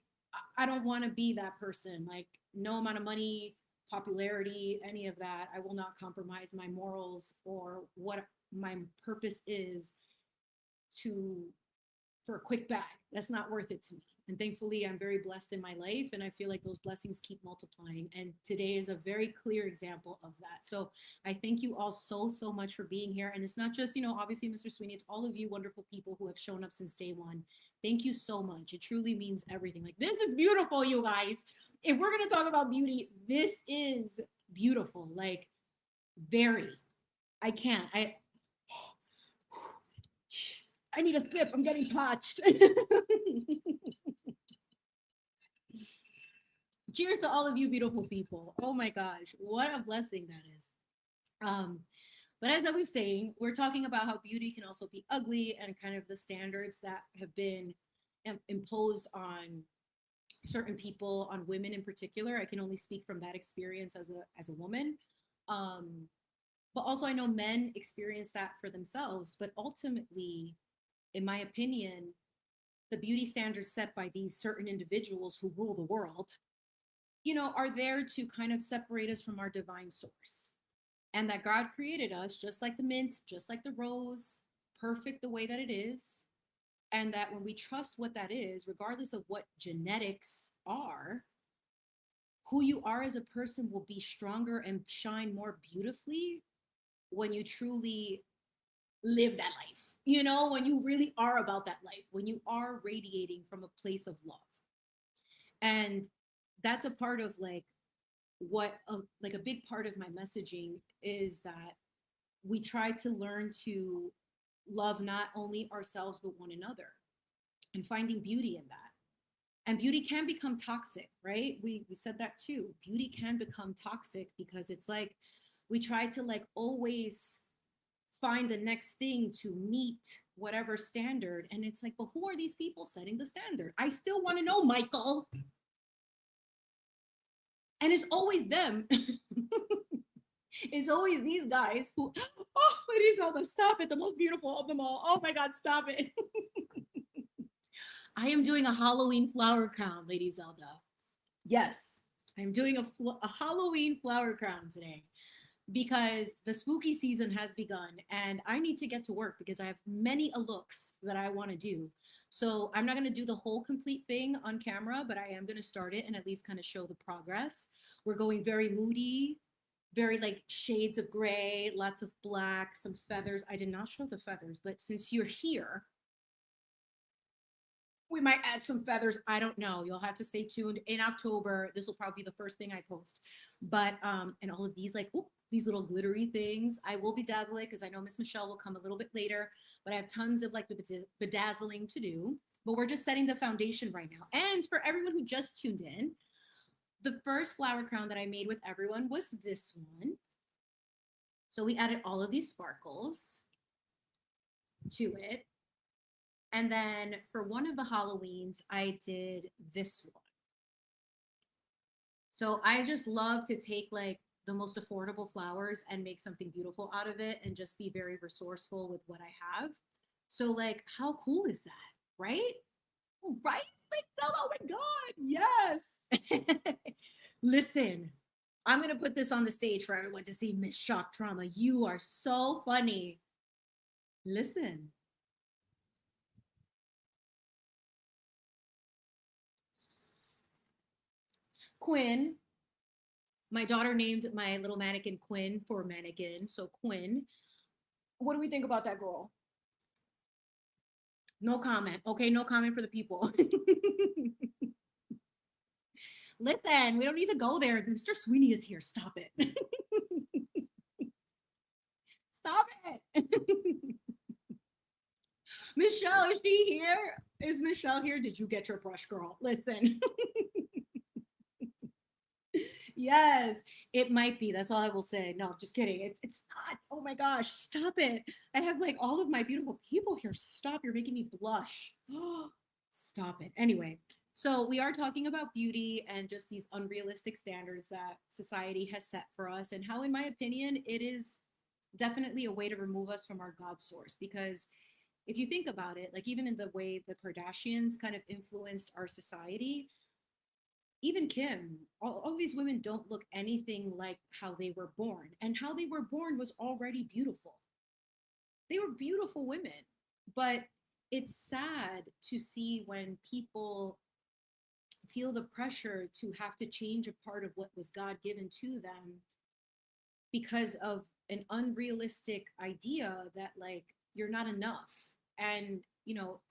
I don't want to be that person. Like, no amount of money, popularity, any of that, I will not compromise my morals or what my purpose is to for a quick bag. That's not worth it to me. And thankfully, I'm very blessed in my life, and I feel like those blessings keep multiplying. And today is a very clear example of that. So I thank you all so, so much for being here. And it's not just, you know, obviously, Mr. Sweeney, it's all of you wonderful people who have shown up since day one. Thank you so much. It truly means everything. Like, this is beautiful, you guys. If we're going to talk about beauty, this is beautiful. Like, very. I can't. I need a sip. I'm getting parched. Cheers to all of you beautiful people. Oh my gosh, what a blessing that is. Um, but as I was saying, we're talking about how beauty can also be ugly and kind of the standards that have been imposed on certain people, on women in particular. I can only speak from that experience as a woman. Um, but also I know men experience that for themselves. But ultimately, in my opinion, the beauty standards set by these certain individuals who rule the world, you know, are there to kind of separate us from our divine source. And that God created us just like the mint, just like the rose, perfect the way that it is. And that when we trust what that is, regardless of what genetics are, who you are as a person will be stronger and shine more beautifully when you truly live that life. You know, when you really are about that life, when you are radiating from a place of love. And that's a part of like like a big part of my messaging is that we try to learn to love not only ourselves but one another, and finding beauty in that. And beauty can become toxic, right? We said that too. Beauty can become toxic because it's like we try to like always find the next thing to meet whatever standard. And it's like, but who are these people setting the standard? I still want to know, Michael. And it's always them. It's always these guys who, oh, Lady Zelda, stop it. The most beautiful of them all. Oh my God, stop it. I am doing a Halloween flower crown, Lady Zelda. Yes, I'm doing a Halloween flower crown today because the spooky season has begun and I need to get to work because I have many looks that I want to do. So I'm not going to do the whole complete thing on camera, but I am going to start it and at least kind of show the progress. We're going very moody, very like shades of gray, lots of black, some feathers. I did not show the feathers, but since you're here, we might add some feathers. I don't know. You'll have to stay tuned. In October, this will probably be the first thing I post. But and all of these like these little glittery things, I will bedazzle it because I know Miss Michelle will come a little bit later. But I have tons of like bedazzling to do. But we're just setting the foundation right now. And for everyone who just tuned in, The first flower crown that I made with everyone was this one. So we added all of these sparkles to it. And then for one of the Halloweens, I did this one. So I just love to take like the most affordable flowers and make something beautiful out of it and just be very resourceful with what I have. So like how cool is that? Right? Right? Like oh my God. Yes. Listen, I'm gonna put this on the stage for everyone to see. Miss Shock Trauma. You are so funny. Listen. Quinn, my daughter named my little mannequin Quinn for mannequin. So Quinn, what do we think about that girl? No comment. Okay, no comment for the people. Listen, we don't need to go there. Mr. Sweeney is here. Stop it. Stop it. Michelle, is she here? Is Michelle here? Did you get your brush, girl? Listen. Yes, it might be. That's all I will say. No, just kidding. It's not. Oh my gosh, stop it. I have like all of my beautiful people here. Stop. You're making me blush. Stop it. Anyway, so we are talking about beauty and just these unrealistic standards that society has set for us, and how, in my opinion, it is definitely a way to remove us from our God source. Because if you think about it, like even in the way the Kardashians kind of influenced our society, even Kim, all these women don't look anything like how they were born. And how they were born was already beautiful. They were beautiful women. But it's sad to see when people feel the pressure to have to change a part of what was God given to them because of an unrealistic idea that, like, you're not enough. And,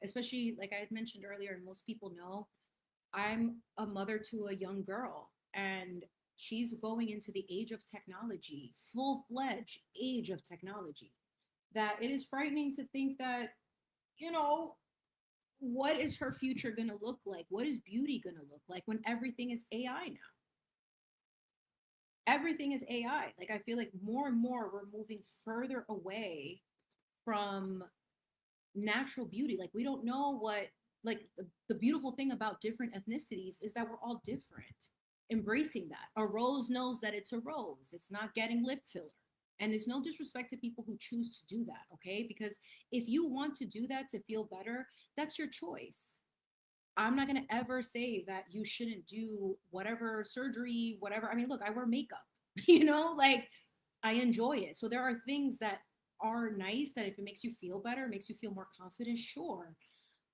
especially like I had mentioned earlier, and most people know, I'm a mother to a young girl, and she's going into the age of technology, full fledged age of technology. That it is frightening to think that, you know, what is her future going to look like? What is beauty going to look like when everything is AI now? Everything is AI. Like, I feel like more and more we're moving further away from natural beauty. Like, we don't know what, like, the beautiful thing about different ethnicities is that we're all different. Embracing that. A rose knows that it's a rose, it's not getting lip filler. And it's no disrespect to people who choose to do that, okay? Because if you want to do that to feel better, that's your choice. I'm not going to ever say that you shouldn't do whatever surgery, whatever. I mean, look, I wear makeup, like I enjoy it. So there are things that are nice that if it makes you feel better, makes you feel more confident, sure.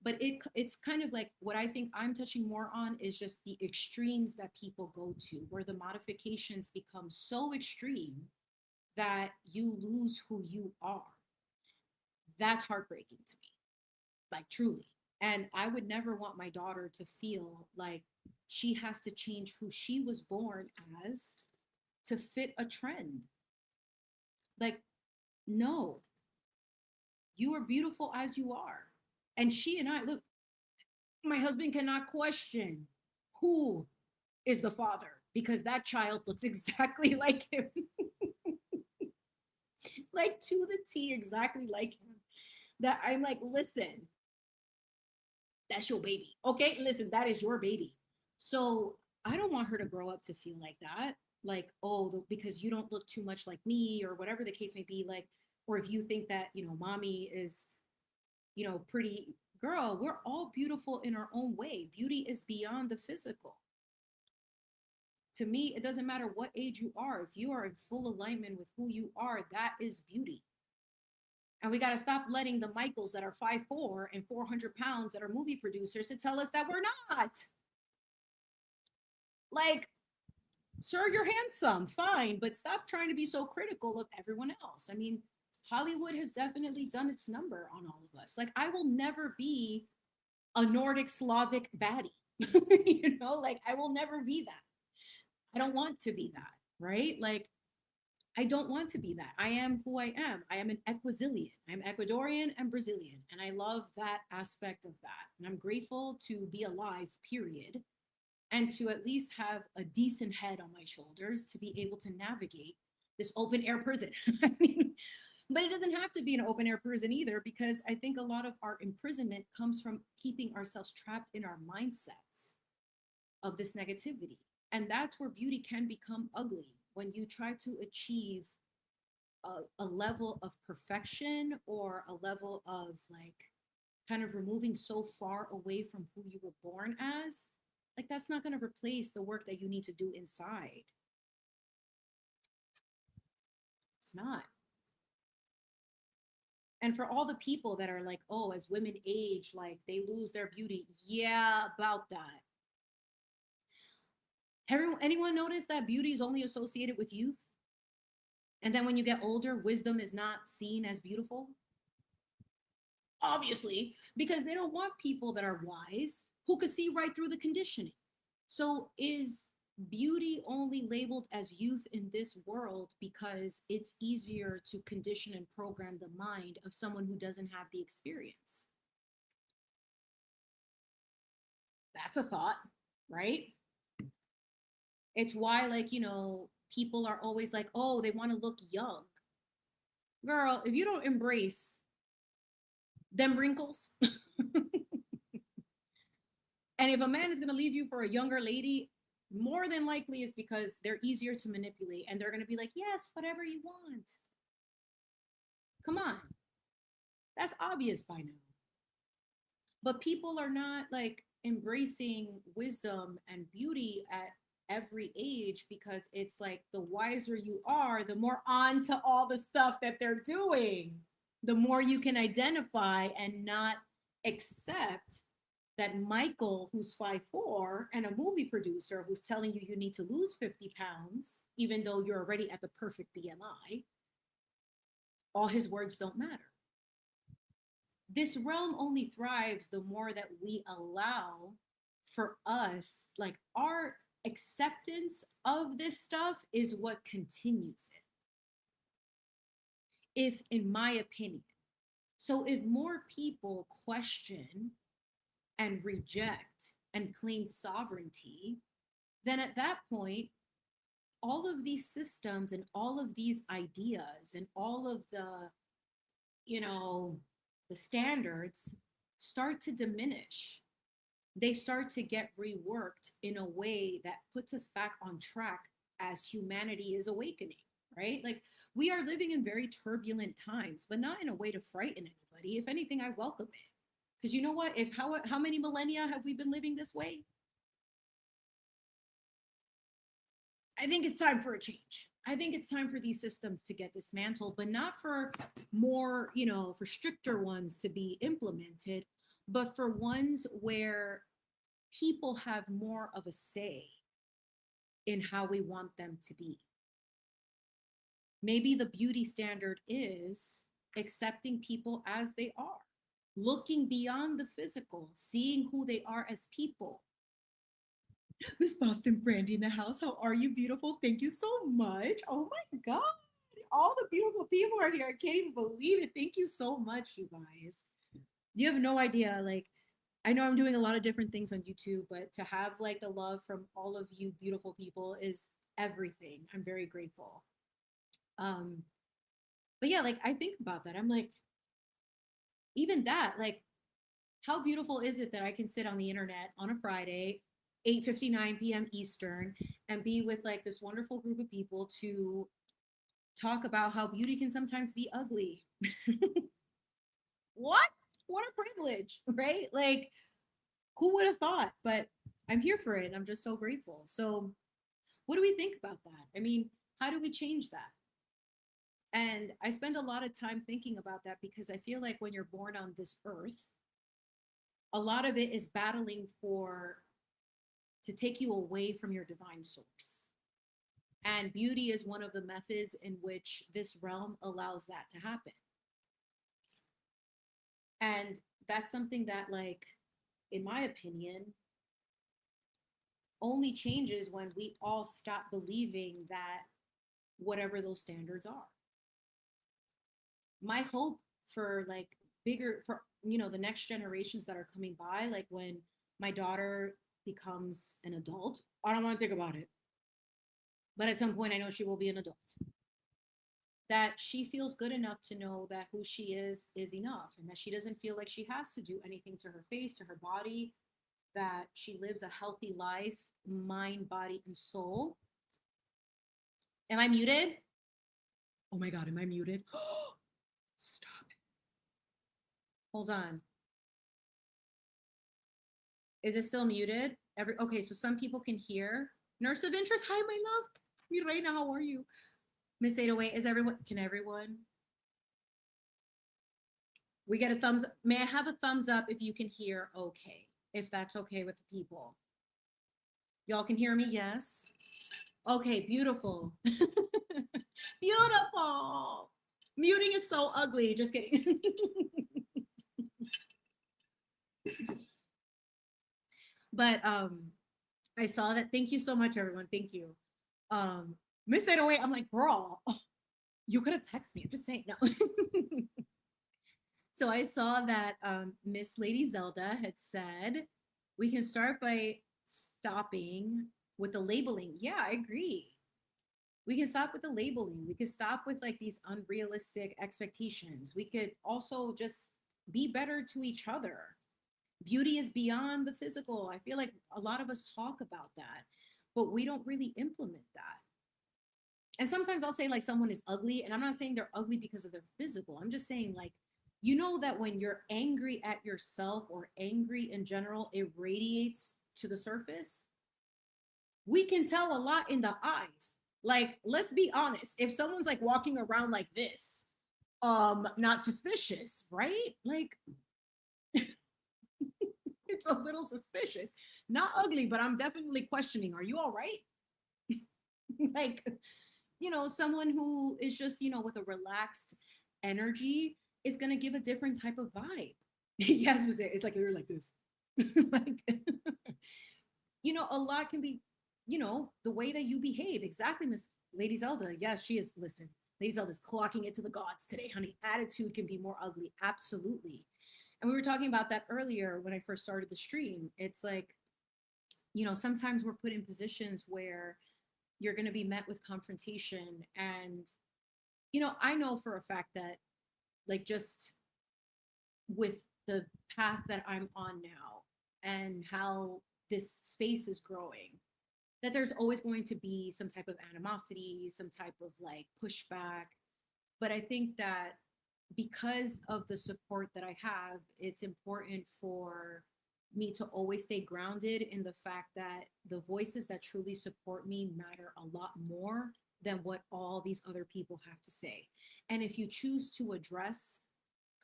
But it's kind of like what I think I'm touching more on is just the extremes that people go to, where the modifications become so extreme that you lose who you are. That's heartbreaking to me, like truly. And I would never want my daughter to feel like she has to change who she was born as to fit a trend. Like, no, you are beautiful as you are. And she and I, look, my husband cannot question who is the father because that child looks exactly like him. Like to the T, exactly like him. That I'm like, listen, that's your baby. Okay, listen, that is your baby. So I don't want her to grow up to feel like that. Like, oh, because you don't look too much like me, or whatever the case may be. Like, or if you think that, mommy is, pretty. Girl, we're all beautiful in our own way. Beauty is beyond the physical. To me, it doesn't matter what age you are. If you are in full alignment with who you are, that is beauty. And we got to stop letting the Michaels that are 5'4" and 400 pounds that are movie producers to tell us that we're not. Like, sir, you're handsome, fine, but stop trying to be so critical of everyone else. I mean, Hollywood has definitely done its number on all of us. Like, I will never be a Nordic Slavic baddie. Like, I will never be that. I don't want to be that, right? Like, I don't want to be that. I am who I am. I am an Equazilian. I'm Ecuadorian and Brazilian. And I love that aspect of that. And I'm grateful to be alive, period. and to at least have a decent head on my shoulders to be able to navigate this open air prison. I mean, but it doesn't have to be an open air prison either, because I think a lot of our imprisonment comes from keeping ourselves trapped in our mindsets of this negativity. And that's where beauty can become ugly, when you try to achieve a level of perfection, or a level of like kind of removing so far away from who you were born as. Like, that's not going to replace the work that you need to do inside. It's not. And for all the people that are like, oh, as women age, like they lose their beauty. Yeah, about that. Anyone notice that beauty is only associated with youth? And then when you get older, wisdom is not seen as beautiful? Obviously, because they don't want people that are wise who could see right through the conditioning. So is beauty only labeled as youth in this world because it's easier to condition and program the mind of someone who doesn't have the experience? That's a thought, right? It's why, like, people are always like, oh, they want to look young. Girl, if you don't embrace them wrinkles, and if a man is going to leave you for a younger lady, more than likely is because they're easier to manipulate, and they're going to be like, yes, whatever you want. Come on. That's obvious by now. But people are not like embracing wisdom and beauty at every age, because it's like the wiser you are, the more on to all the stuff that they're doing, the more you can identify and not accept that Michael, who's 5'4", and a movie producer who's telling you you need to lose 50 pounds, even though you're already at the perfect BMI, all his words don't matter. This realm only thrives the more that we allow for us, like our acceptance of this stuff is what continues it. If, in my opinion, so if more people question and reject and claim sovereignty, then at that point, all of these systems and all of these ideas and all of the standards start to diminish. They start to get reworked in a way that puts us back on track as humanity is awakening, right? Like, we are living in very turbulent times, but not in a way to frighten anybody. If anything, I welcome it. Because you know what? How many millennia have we been living this way? I think it's time for a change. I think it's time for these systems to get dismantled, but not for more, for stricter ones to be implemented, but for ones where people have more of a say in how we want them to be. Maybe the beauty standard is accepting people as they are, looking beyond the physical, seeing who they are as people. Miss Boston Brandy in the house. How are you, beautiful? Thank you so much. Oh my God. All the beautiful people are here. I can't even believe it. Thank you so much, you guys. You have no idea. Like, I know I'm doing a lot of different things on YouTube, but to have like the love from all of you beautiful people is everything. I'm very grateful. But yeah, like I think about that. I'm like, even that, like, how beautiful is it that I can sit on the internet on a Friday, 8:59 p.m. Eastern, and be with like this wonderful group of people to talk about how beauty can sometimes be ugly. What? What a privilege, right? Like, who would have thought? But I'm here for it. And I'm just so grateful. So, what do we think about that? I mean, how do we change that? And I spend a lot of time thinking about that, because I feel like when you're born on this earth, a lot of it is battling to take you away from your divine source. And beauty is one of the methods in which this realm allows that to happen. And that's something that, like, in my opinion, only changes when we all stop believing that whatever those standards are. My hope for the next generations that are coming by, like when my daughter becomes an adult. I don't want to think about it. But at some point, I know she will be an adult. That she feels good enough to know that who she is enough, and that she doesn't feel like she has to do anything to her face, to her body, that she lives a healthy life, mind, body, and soul. Am I muted? Oh my God, am I muted? Stop it. Hold on. Is it still muted? Okay, so some people can hear. Nurse of interest, hi, my love. Mi reina, how are you? Miss 808, is everyone, can everyone? We get a thumbs up. May I have a thumbs up if you can hear okay, if that's okay with the people? Y'all can hear me, yes? Okay, beautiful. Beautiful. Muting is so ugly, just kidding. But I saw that. Thank you so much, everyone. Thank you. Miss 808, I'm like, girl, oh, you could have texted me. I'm just saying, no. So I saw that Miss Lady Zelda had said, we can start by stopping with the labeling. Yeah, I agree. We can stop with the labeling. We can stop with like these unrealistic expectations. We could also just be better to each other. Beauty is beyond the physical. I feel like a lot of us talk about that, but we don't really implement that. And sometimes I'll say like someone is ugly, and I'm not saying they're ugly because of their physical. I'm just saying like, you know that when you're angry at yourself or angry in general, it radiates to the surface. We can tell a lot in the eyes. Like, let's be honest. If someone's like walking around like this, not suspicious, right? Like, it's a little suspicious. Not ugly, but I'm definitely questioning, are you all right? Like, you know, someone who is just, you know, with a relaxed energy is going to give a different type of vibe. Yes, it's like you're like this. Like, you know, a lot can be, you know, the way that you behave. Exactly, Miss Lady Zelda. Yes, she is. Listen, Lady Zelda's clocking it to the gods today, honey. Attitude can be more ugly. Absolutely. And we were talking about that earlier when I first started the stream. It's like, you know, sometimes we're put in positions where you're going to be met with confrontation. And, you know, I know for a fact that, like, just with the path that I'm on now and how this space is growing, that there's always going to be some type of animosity, some type of like pushback. But I think that because of the support that I have, it's important for me to always stay grounded in the fact that the voices that truly support me matter a lot more than what all these other people have to say. And if you choose to address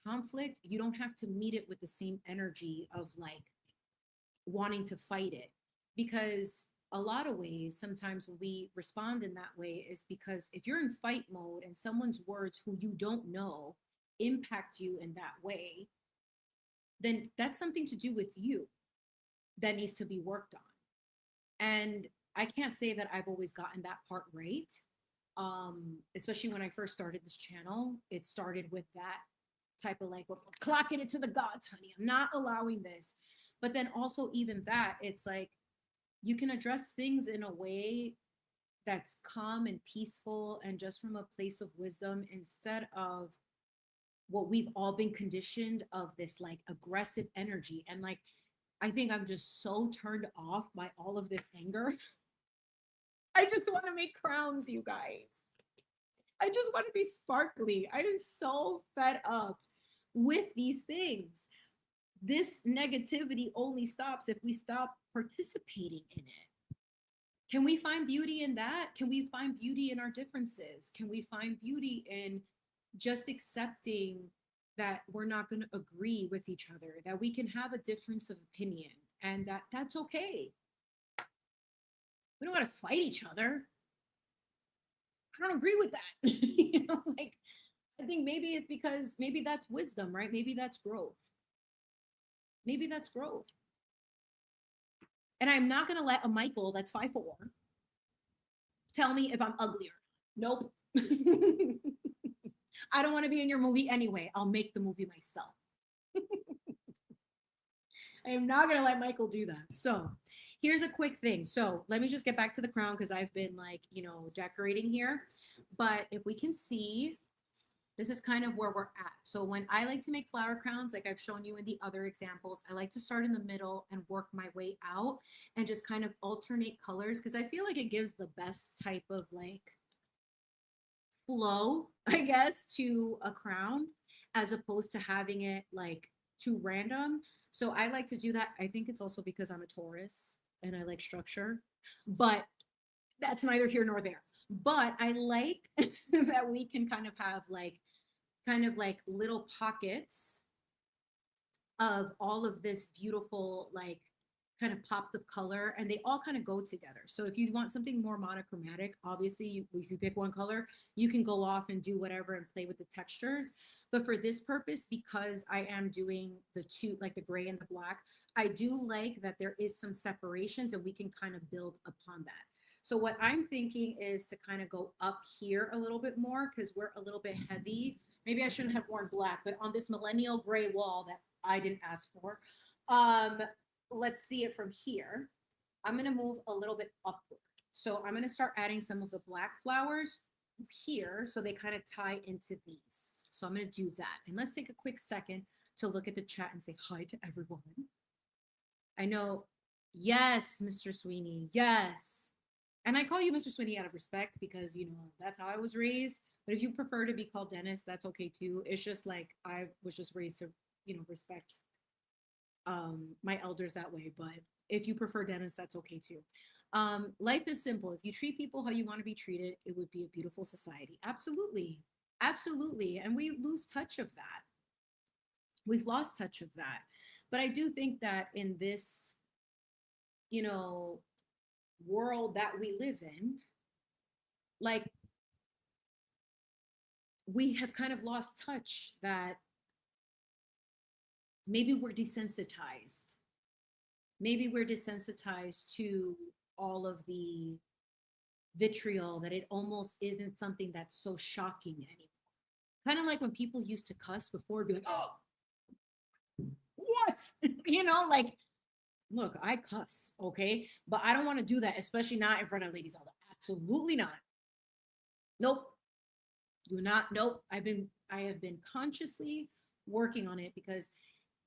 conflict, you don't have to meet it with the same energy of like wanting to fight it. Because a lot of ways, sometimes when we respond in that way, is because if you're in fight mode and someone's words who you don't know impact you in that way, then that's something to do with you that needs to be worked on. And I can't say that I've always gotten that part right. Especially when I first started this channel, it started with that type of like, well, clocking it to the gods, honey. I'm not allowing this. But then also, even that, it's like you can address things in a way that's calm and peaceful and just from a place of wisdom, instead of what we've all been conditioned of, this like aggressive energy. And like, I think I'm just so turned off by all of this anger. I just want to make crowns, you guys. I just want to be sparkly. I am so fed up with these things. This negativity only stops if we stop participating in it. Can we find beauty in that? Can we find beauty in our differences? Can we find beauty in just accepting that we're not going to agree with each other, that we can have a difference of opinion, and that that's okay? We don't got to fight each other. I don't agree with that. You know, like, I think maybe it's because maybe that's wisdom, right? Maybe that's growth. Maybe that's growth. And I'm not going to let a Michael that's 5'4" tell me if I'm ugly or not. Nope. I don't want to be in your movie anyway. I'll make the movie myself. I am not going to let Michael do that. So Here's a quick thing. So let me just get back to the crown because I've been like, you know, decorating here. But if we can see, this is kind of where we're at. So when I like to make flower crowns, like I've shown you in the other examples, I like to start in the middle and work my way out and just kind of alternate colors because I feel like it gives the best type of like flow, I guess, to a crown as opposed to having it like too random. So I like to do that. I think it's also because I'm a Taurus and I like structure, but that's neither here nor there. But I like that we can kind of like little pockets of all of this beautiful like kind of pops of color and they all kind of go together. So if you want something more monochromatic, obviously if you pick one color, you can go off and do whatever and play with the textures. But for this purpose, because I am doing the two, like the gray and the black, I do like that there is some separations and we can kind of build upon that. So what I'm thinking is to kind of go up here a little bit more because we're a little bit heavy. Maybe I shouldn't have worn black, but on this millennial gray wall that I didn't ask for, um, let's see it from here. I'm going to move a little bit upward. So I'm going to start adding some of the black flowers here so they kind of tie into these. So I'm going to do that. And let's take a quick second to look at the chat and say hi to everyone. I know, yes, Mr. Sweeney, yes. And I call you Mr. Sweeney out of respect because, you know, that's how I was raised. But if you prefer to be called Dennis, that's okay too. It's just like I was just raised to, you know, respect my elders that way. But if you prefer Dennis, that's okay too. Life is simple. If you treat people how you want to be treated, it would be a beautiful society. Absolutely. Absolutely. And we lose touch of that. We've lost touch of that. But I do think that in this, you know, world that we live in, like we have kind of lost touch that maybe we're desensitized. Maybe we're desensitized to all of the vitriol that it almost isn't something that's so shocking anymore. Kind of like when people used to cuss before, be like, oh, what? You know, like, look, I cuss, okay? But I don't want to do that, especially not in front of Lady Zelda. Absolutely not. Nope. Do not. Nope. I have been consciously working on it because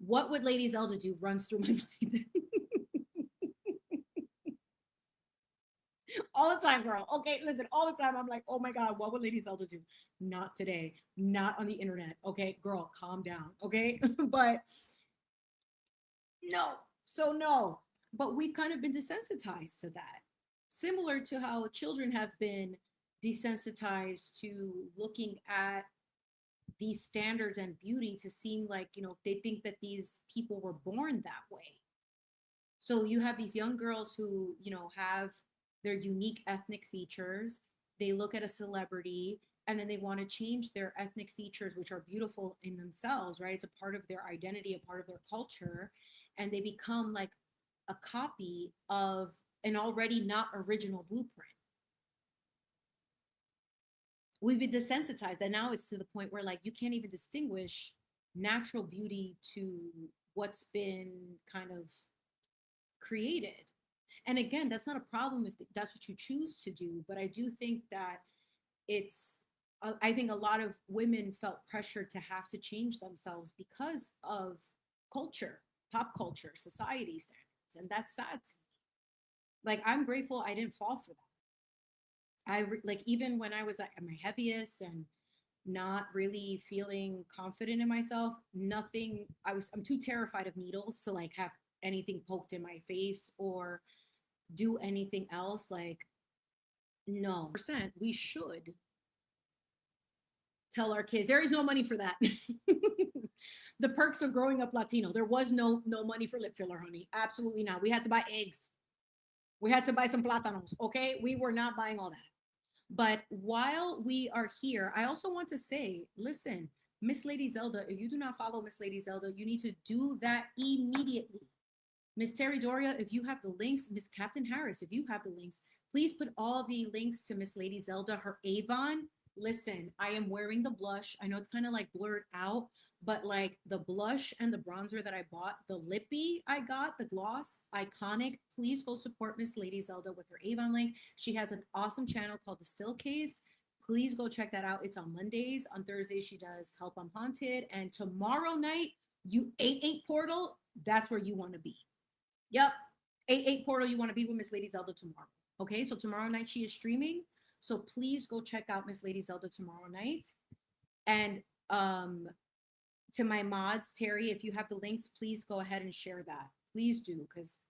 what would Lady Zelda do runs through my mind. All the time, girl. Okay, listen, all the time I'm like, oh my God, what would Lady Zelda do? Not today. Not on the internet. Okay, girl, calm down. Okay. But no. So no. But we've kind of been desensitized to that. Similar to how children have been desensitized to looking at these standards and beauty to seem like, you know, they think that these people were born that way. So you have these young girls who, you know, have their unique ethnic features. They look at a celebrity and then they want to change their ethnic features, which are beautiful in themselves, right? It's a part of their identity, a part of their culture. And they become like a copy of an already not original blueprint. We've been desensitized and now it's to the point where like you can't even distinguish natural beauty to what's been kind of created. And again, that's not a problem if that's what you choose to do, but I do think that it's I think a lot of women felt pressure to have to change themselves because of culture, pop culture, society standards, and that's sad to me. Like I'm grateful I didn't fall for that. Like even when I was at my heaviest and not really feeling confident in myself, nothing I'm too terrified of needles to like have anything poked in my face or do anything else. Like no percent we should tell our kids there is no money for that. The perks of growing up Latino, there was no money for lip filler, honey. Absolutely not. We had to buy eggs, we had to buy some plátanos. Okay, we were not buying all that. But while we are here, I also want to say, listen, Miss Lady Zelda, if you do not follow Miss Lady Zelda, you need to do that immediately. Miss Terry Doria, if you have the links, Miss Captain Harris, if you have the links, please put all the links to Miss Lady Zelda, her Avon. Listen, I am wearing the blush. I know it's kind of like blurred out, but like the blush and the bronzer that I bought, the lippy I got, the gloss, iconic. Please go support Miss Lady Zelda with her Avon link. She has an awesome channel called The Still Case. Please go check that out. It's on Mondays. On Thursdays, she does Help I'm Haunted. And tomorrow night, you 8-8 portal, that's where you want to be. Yep. 8-8 portal, you want to be with Miss Lady Zelda tomorrow. Okay, so tomorrow night she is streaming. So please go check out Miss Lady Zelda tomorrow night. And to my mods, Terry, if you have the links, please go ahead and share that. Please do, because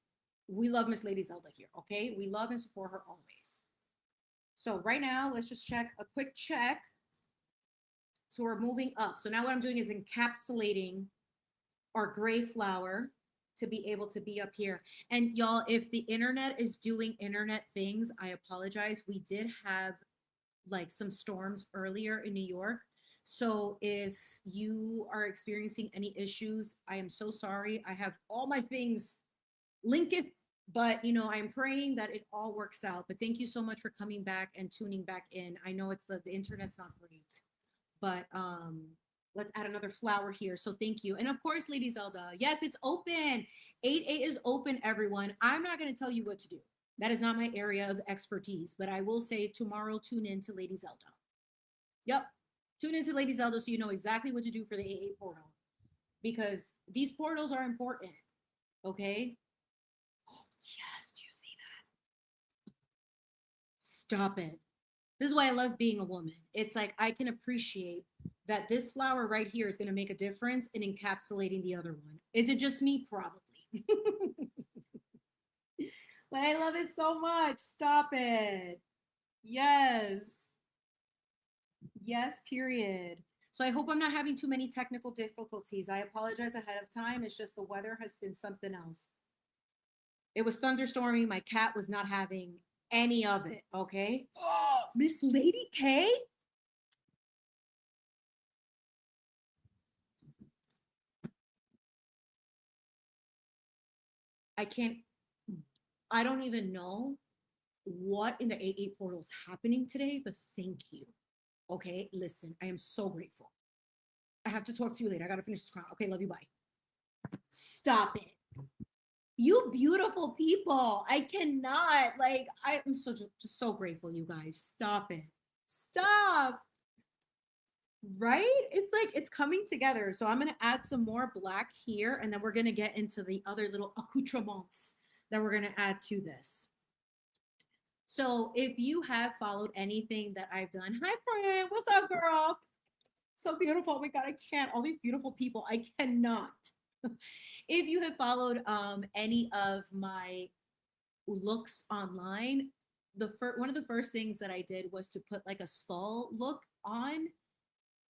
we love Miss Lady Zelda here. Okay, we love and support her always. So right now, let's just check a quick check. So we're moving up. So now what I'm doing is encapsulating our gray flower to be able to be up here. And y'all, if the internet is doing internet things, I apologize. We did have like some storms earlier in New York. So if you are experiencing any issues, I am so sorry. I have all my things linked, but you know, I'm praying that it all works out. But thank you so much for coming back and tuning back in. I know it's the internet's not great, but let's add another flower here. So thank you. And of course, Lady Zelda, yes, it's open. 8-8 is open, everyone. I'm not going to tell you what to do. That is not my area of expertise, but I will say tomorrow, tune in to Lady Zelda. Yep. Tune into Lady Zelda so you know exactly what to do for the 8-8 portal, because these portals are important. Okay. Oh, yes. Do you see that? Stop it. This is why I love being a woman. It's like I can appreciate that this flower right here is going to make a difference in encapsulating the other one. Is it just me? Probably. But I love it so much. Stop it. Yes. Yes, period. So I hope I'm not having too many technical difficulties. I apologize ahead of time. It's just the weather has been something else. It was thunderstorming. My cat was not having any of it. Okay. Miss Lady K? I can't, I don't even know what in the 8-8 portal is happening today, but thank you. Okay, listen, I am so grateful. I have to talk to you later. I gotta finish this crown. Okay, love you. Bye. Stop it. You beautiful people. I cannot. Like, I'm so just so grateful, you guys. Stop it. Stop. Right? It's like it's coming together. So I'm gonna add some more black here, and then we're gonna get into the other little accoutrements that we're gonna add to this. So if you have followed anything that I've done, hi friend, what's up, girl? So beautiful. Oh my God, I can't. All these beautiful people, I cannot. If you have followed any of my looks online, one of the first things that I did was to put like a skull look on.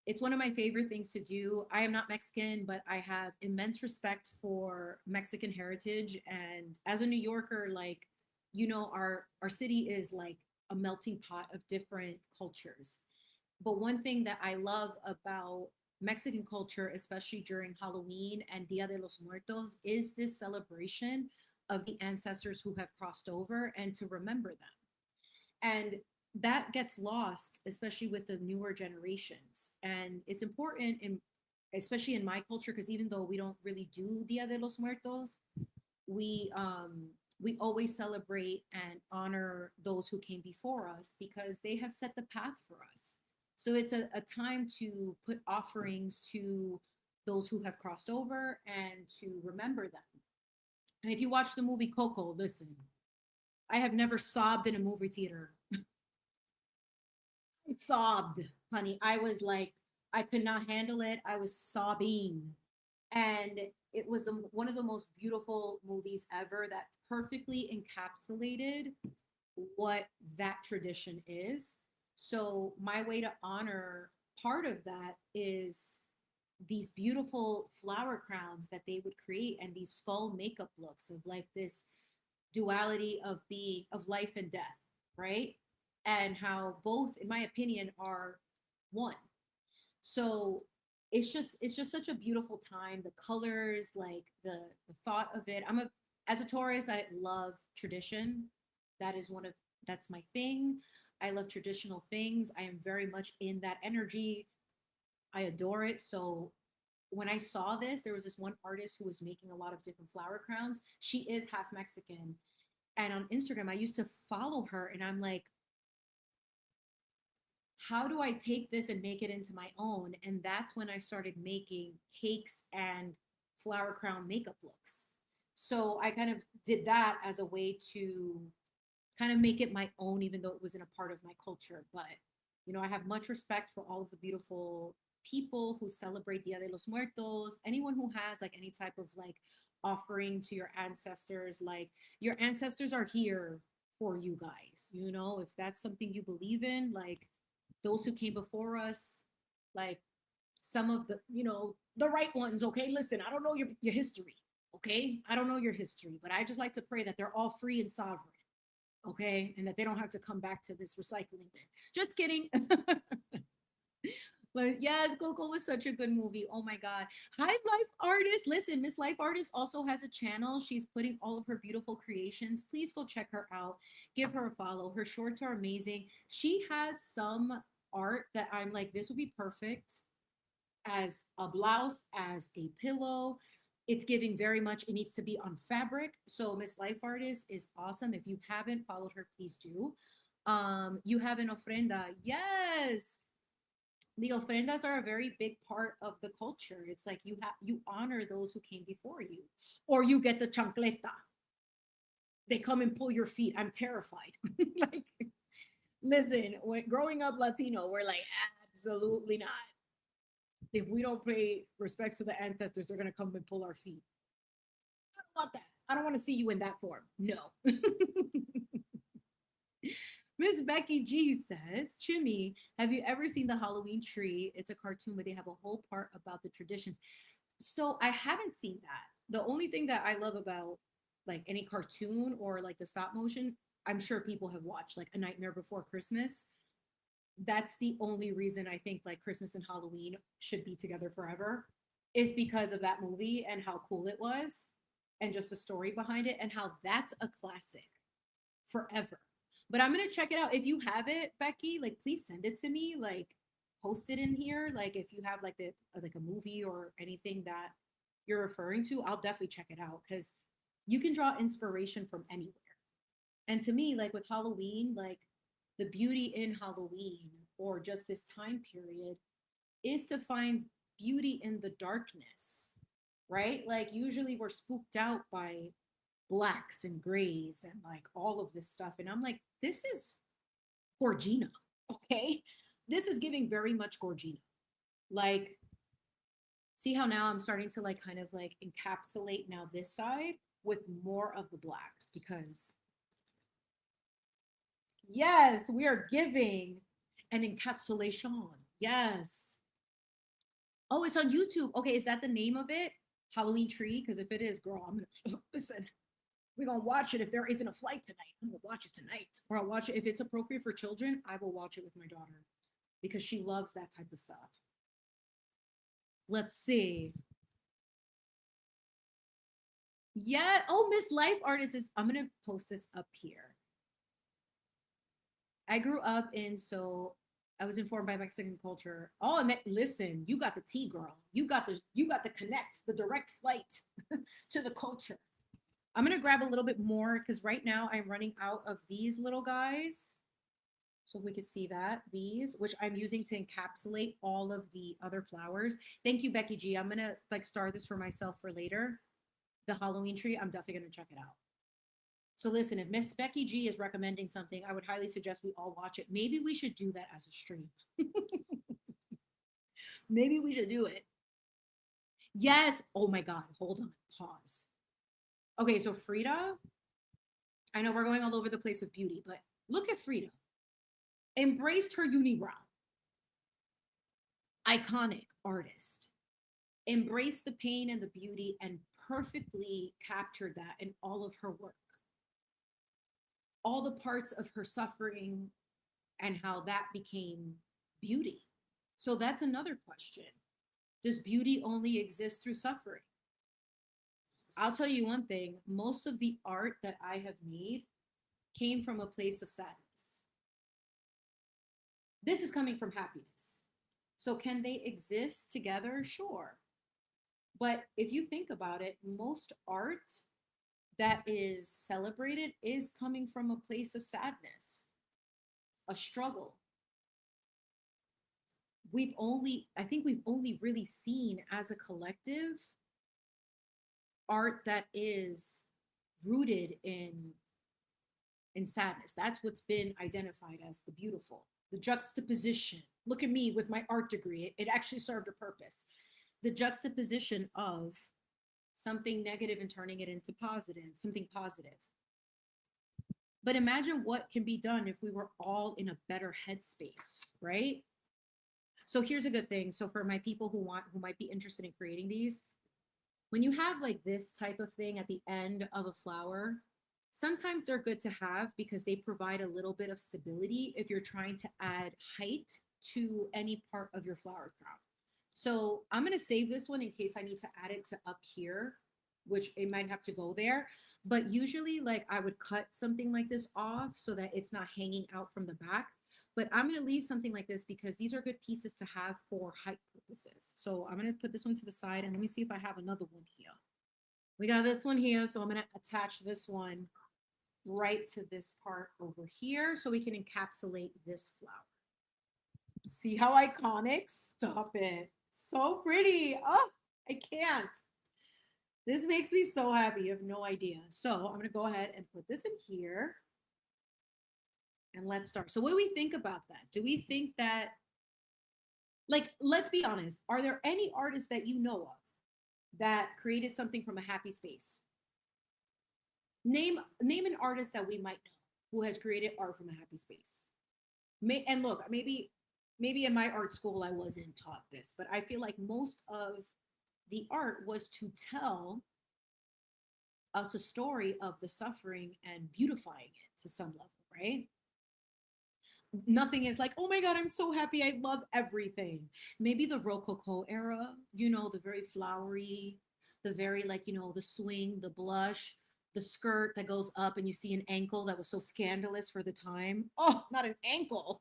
It's one of my favorite things to do. I am not Mexican, but I have immense respect for Mexican heritage. And as a New Yorker, like, you know, our city is like a melting pot of different cultures. But one thing that I love about Mexican culture, especially during Halloween and Dia de los Muertos, is this celebration of the ancestors who have crossed over and to remember them. And that gets lost, especially with the newer generations. And it's important, especially in my culture, because even though we don't really do Dia de los Muertos, we always celebrate and honor those who came before us because they have set the path for us. So it's a time to put offerings to those who have crossed over and to remember them. And if you watch the movie Coco, listen, I have never sobbed in a movie theater. I sobbed, honey. I was like, I could not handle it. I was sobbing. And it was one of the most beautiful movies ever that perfectly encapsulated what that tradition is. So my way to honor part of that is these beautiful flower crowns that they would create and these skull makeup looks of like this duality of being of life and death, right? And how both, in my opinion, are one. So it's just such a beautiful time. The colors, like the thought of it. As a Taurus, I love tradition. That is that's my thing. I love traditional things. I am very much in that energy. I adore it. So when I saw this, there was this one artist who was making a lot of different flower crowns. She is half Mexican. And on Instagram, I used to follow her and I'm like, how do I take this and make it into my own? And that's when I started making cakes and flower crown makeup looks. So I kind of did that as a way to kind of make it my own, even though it wasn't a part of my culture. But, you know, I have much respect for all of the beautiful people who celebrate Dia de los Muertos, anyone who has like any type of like offering to your ancestors. Like your ancestors are here for you guys, you know, if that's something you believe in, like those who came before us, like some of the, you know, the right ones. Okay, listen, I don't know your history. Okay, I don't know your history, but I just like to pray that they're all free and sovereign. Okay, and that they don't have to come back to this recycling bin. Just kidding. But yes, Coco was such a good movie. Oh my God. Hi, Life Artist. Listen, Miss Life Artist also has a channel. She's putting all of her beautiful creations. Please go check her out. Give her a follow. Her shorts are amazing. She has some art that I'm like, this would be perfect as a blouse, as a pillow. It's giving very much, it needs to be on fabric. So Miss Life Artist is awesome. If you haven't followed her, please do. You have an ofrenda. Yes, the ofrendas are a very big part of the culture. It's like you honor those who came before you, or you get the chancleta. They come and pull your feet. I'm terrified. Like, listen, when growing up Latino, we're like, absolutely not. If we don't pay respects to the ancestors, they're gonna come and pull our feet. I don't want that. I don't want to see you in that form. No. Miss Becky G says, Chimi, have you ever seen the Halloween tree? It's a cartoon, but they have a whole part about the traditions. So I haven't seen that. The only thing that I love about like any cartoon or like the stop motion, I'm sure people have watched like A Nightmare Before Christmas. That's the only reason I think like Christmas and Halloween should be together forever is because of that movie and how cool it was and just the story behind it and how that's a classic forever. But I'm gonna check it out. If you have it, Becky, like please send it to me. Like post it in here. Like if you have like the like a movie or anything that you're referring to, I'll definitely check it out because you can draw inspiration from anywhere. And to me, like with Halloween, like the beauty in Halloween or just this time period is to find beauty in the darkness, right? Like usually we're spooked out by blacks and grays and like all of this stuff. And I'm like, this is Gorgina, okay? This is giving very much Gorgina. Like, see how now I'm starting to like kind of like encapsulate now this side with more of the black because yes, we are giving an encapsulation. Yes. Oh, it's on YouTube. Okay, is that the name of it? Halloween Tree? Because if it is, girl, I'm gonna listen. We're gonna watch it if there isn't a flight tonight. I'm gonna watch it tonight. Or I'll watch it if it's appropriate for children. I will watch it with my daughter because she loves that type of stuff. Let's see. Yeah. Oh, Miss Life Artist is. I'm gonna post this up here. I grew up in so I was informed by Mexican culture. Oh, and that, listen, you got the tea, girl. You got the connect, the direct flight to the culture. I'm gonna grab a little bit more because right now I'm running out of these little guys. So we could see that these, which I'm using to encapsulate all of the other flowers. Thank you, Becky G. I'm gonna like star this for myself for later. The Halloween tree. I'm definitely gonna check it out. So listen, if Miss Becky G is recommending something, I would highly suggest we all watch it. Maybe we should do that as a stream. Maybe we should do it. Yes. Oh my God. Hold on. Pause. Okay, so Frida, I know we're going all over the place with beauty, but look at Frida. Embraced her unibrow. Iconic artist. Embraced the pain and the beauty and perfectly captured that in all of her work. All the parts of her suffering and how that became beauty. So that's another question. Does beauty only exist through suffering? I'll tell you one thing, most of the art that I have made came from a place of sadness. This is coming from happiness. So can they exist together? Sure. But if you think about it, most art that is celebrated is coming from a place of sadness, a struggle. I think we've only really seen as a collective art that is rooted in sadness. That's what's been identified as the beautiful, the juxtaposition. Look at me with my art degree. It actually served a purpose. The juxtaposition of something negative and turning it into positive, something positive. But imagine what can be done if we were all in a better headspace, right? So here's a good thing. So for my people who might be interested in creating these, when you have like this type of thing at the end of a flower, sometimes they're good to have because they provide a little bit of stability if you're trying to add height to any part of your flower crown. So I'm going to save this one in case I need to add it to up here, which it might have to go there. But usually like I would cut something like this off so that it's not hanging out from the back. But I'm going to leave something like this because these are good pieces to have for height purposes. So I'm going to put this one to the side and let me see if I have another one here. We got this one here. So I'm going to attach this one right to this part over here so we can encapsulate this flower. See how iconic? Stop it. So pretty. Oh, I can't. This makes me so happy. You have no idea. So I'm going to go ahead and put this in here. And let's start. So what do we think about that? Do we think that, like, let's be honest, are there any artists that you know of that created something from a happy space? Name an artist that we might know who has created art from a happy space. And look, maybe in my art school I wasn't taught this, but I feel like most of the art was to tell us a story of the suffering and beautifying it to some level, right? Nothing is like, oh my God, I'm so happy. I love everything. Maybe the Rococo era, the very flowery, the very like, the swing, the blush, the skirt that goes up and you see an ankle that was so scandalous for the time. Oh, not an ankle.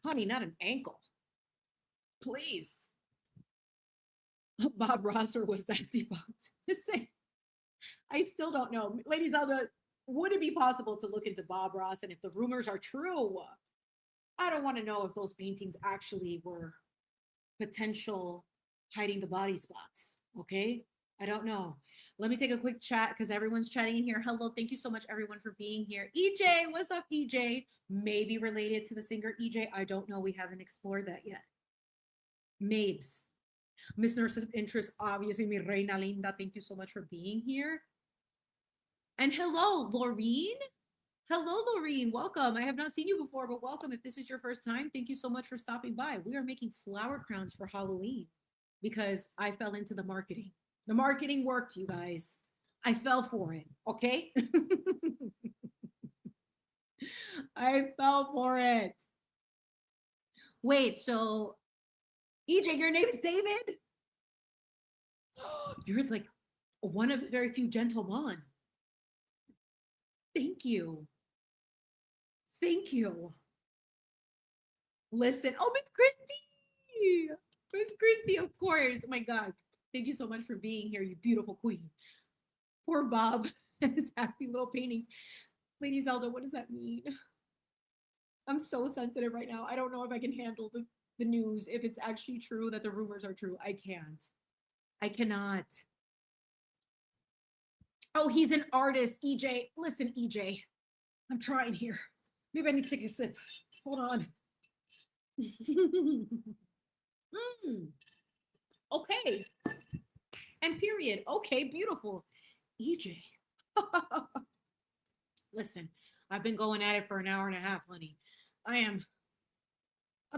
Honey, not an ankle. Please. Bob Ross, or was that debunked? I still don't know. Ladies, would it be possible to look into Bob Ross? And if the rumors are true, I don't want to know if those paintings actually were potential hiding the body spots. Okay. I don't know. Let me take a quick chat because everyone's chatting in here. Hello. Thank you so much, everyone, for being here. EJ, what's up, EJ? Maybe related to the singer EJ. I don't know. We haven't explored that yet. Mabes. Miss Nurse of Interest, obviously, mi reina linda. Thank you so much for being here. And hello, Laureen. Hello, Laureen. Welcome. I have not seen you before, but welcome. If this is your first time, thank you so much for stopping by. We are making flower crowns for Halloween because I fell into the marketing. The marketing worked, you guys. I fell for it. Okay. I fell for it. Wait, so EJ, your name is David? You're like one of the very few gentlemen. Thank you. Thank you. Listen. Oh, Miss Christy. Miss Christy, of course. Oh my God. Thank you so much for being here, you beautiful queen. Poor Bob and his happy little paintings. Lady Zelda, what does that mean? I'm so sensitive right now. I don't know if I can handle the news, if it's actually true that the rumors are true. I can't. I cannot. Oh, he's an artist, EJ. Listen, EJ, I'm trying here. Maybe I need to take a sip. Hold on. Okay. And period. Okay, beautiful. EJ. Listen, I've been going at it for an hour and a half, honey. I'm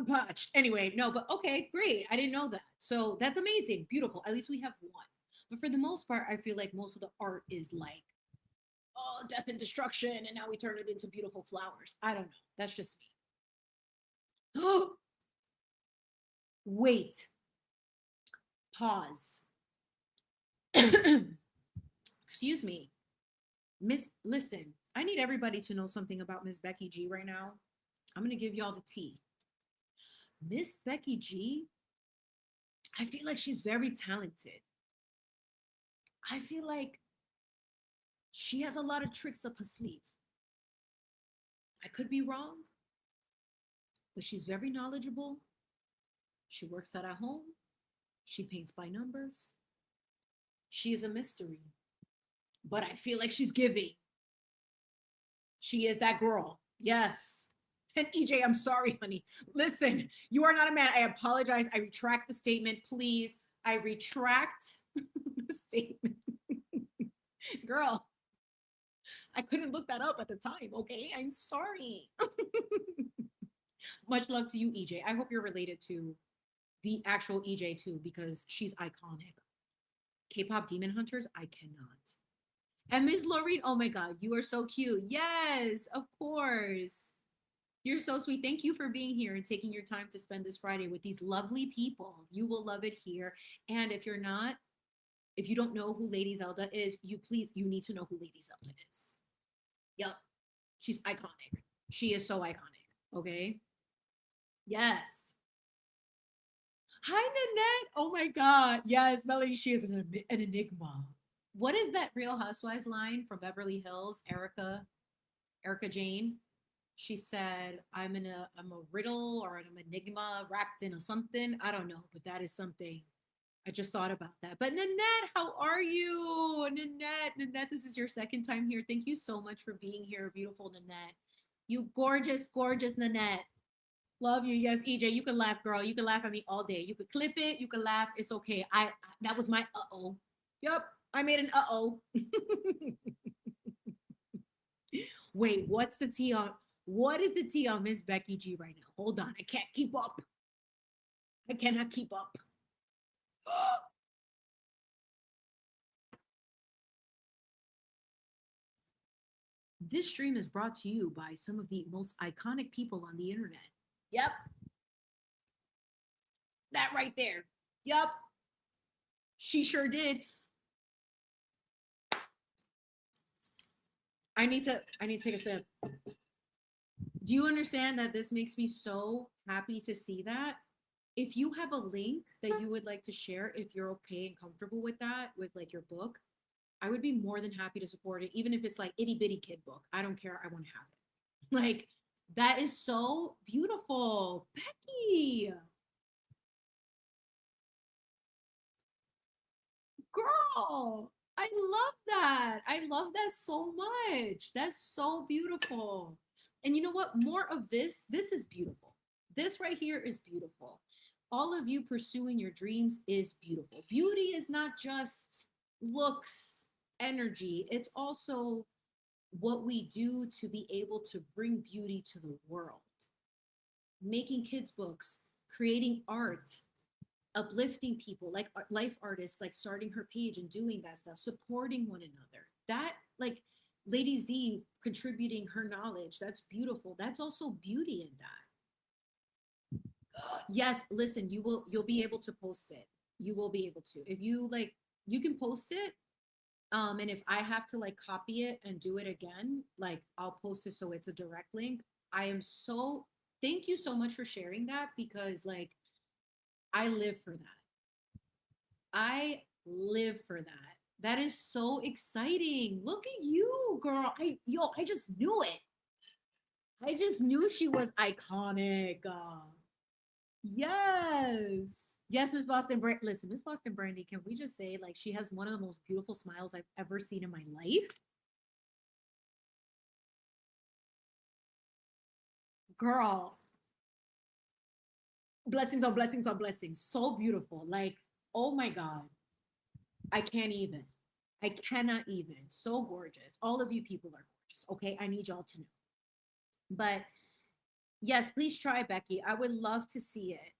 parched. Anyway, no, but okay, great. I didn't know that. So that's amazing. Beautiful. At least we have one. But for the most part, I feel like most of the art is like, oh, death and destruction. And now we turn it into beautiful flowers. I don't know. That's just me. Oh, wait. Pause. Excuse me. Listen, I need everybody to know something about Miss Becky G right now. I'm going to give y'all the tea. Miss Becky G, I feel like she's very talented. I feel like she has a lot of tricks up her sleeve. I could be wrong, but she's very knowledgeable. She works out at home. She paints by numbers. She is a mystery, but I feel like she's giving. She is that girl. Yes. And EJ, I'm sorry, honey. Listen, you are not a man. I apologize. I retract the statement, please. I retract the statement. Girl, I couldn't look that up at the time, okay? I'm sorry. Much love to you, EJ. I hope you're related to the actual EJ too, because she's iconic. K-pop Demon Hunters, I cannot. And Miss Laureen, oh my God, you are so cute. Yes, of course. You're so sweet. Thank you for being here and taking your time to spend this Friday with these lovely people. You will love it here. And if you're not, if you don't know who Lady Zelda is, you need to know who Lady Zelda is. Yep. She's iconic. She is so iconic. Okay. Yes. Hi, Nanette. Oh my God. Yes, Melody, she is an enigma. What is that Real Housewives line from Beverly Hills? Erica Jane. She said, I'm a riddle or an enigma wrapped in a something. I don't know, but that is something. I just thought about that. But Nanette, how are you? Nanette, this is your second time here. Thank you so much for being here, beautiful Nanette. You gorgeous, gorgeous Nanette. Love you. Yes, EJ, you can laugh, girl. You can laugh at me all day. You could clip it. You can laugh. It's okay. That was my uh-oh. Yep, I made an uh-oh. Wait, what's the tea on? What is the tea on Miss Becky G right now? Hold on, I can't keep up. I cannot keep up. This stream is brought to you by some of the most iconic people on the internet. Yep. That right there. Yep. She sure did. I need to take a sip. Do you understand that this makes me so happy to see that? If you have a link that you would like to share, if you're okay and comfortable with that, with like your book, I would be more than happy to support it, even if it's like itty bitty kid book. I don't care. I want to have it. Like, that is so beautiful. Becky, girl, I love that. I love that so much. That's so beautiful. And you know what? More of this is beautiful. This right here is beautiful. All of you pursuing your dreams is beautiful. Beauty is not just looks, energy, it's also what we do to be able to bring beauty to the world. Making kids' books, creating art, uplifting people like life artists, like starting her page and doing that stuff, supporting one another. That, like, Lady Z contributing her knowledge, that's beautiful. That's also beauty in that. Yes, listen, you'll be able to post it. You will be able to. If you like, you can post it. And if I have to like copy it and do it again, like I'll post it so it's a direct link. I am so Thank you so much for sharing that, because like I live for that. I live for that. That is so exciting. Look at you, girl. I just knew it. I just knew she was iconic. Yes. Yes, Miss Boston Brandy. Listen, Miss Boston Brandy, can we just say, like, she has one of the most beautiful smiles I've ever seen in my life? Girl, blessings on blessings on blessings. So beautiful. Like, oh my God. I can't even. I cannot even. So gorgeous. All of you people are gorgeous. Okay. I need y'all to know. But yes, please try, Becky. I would love to see it.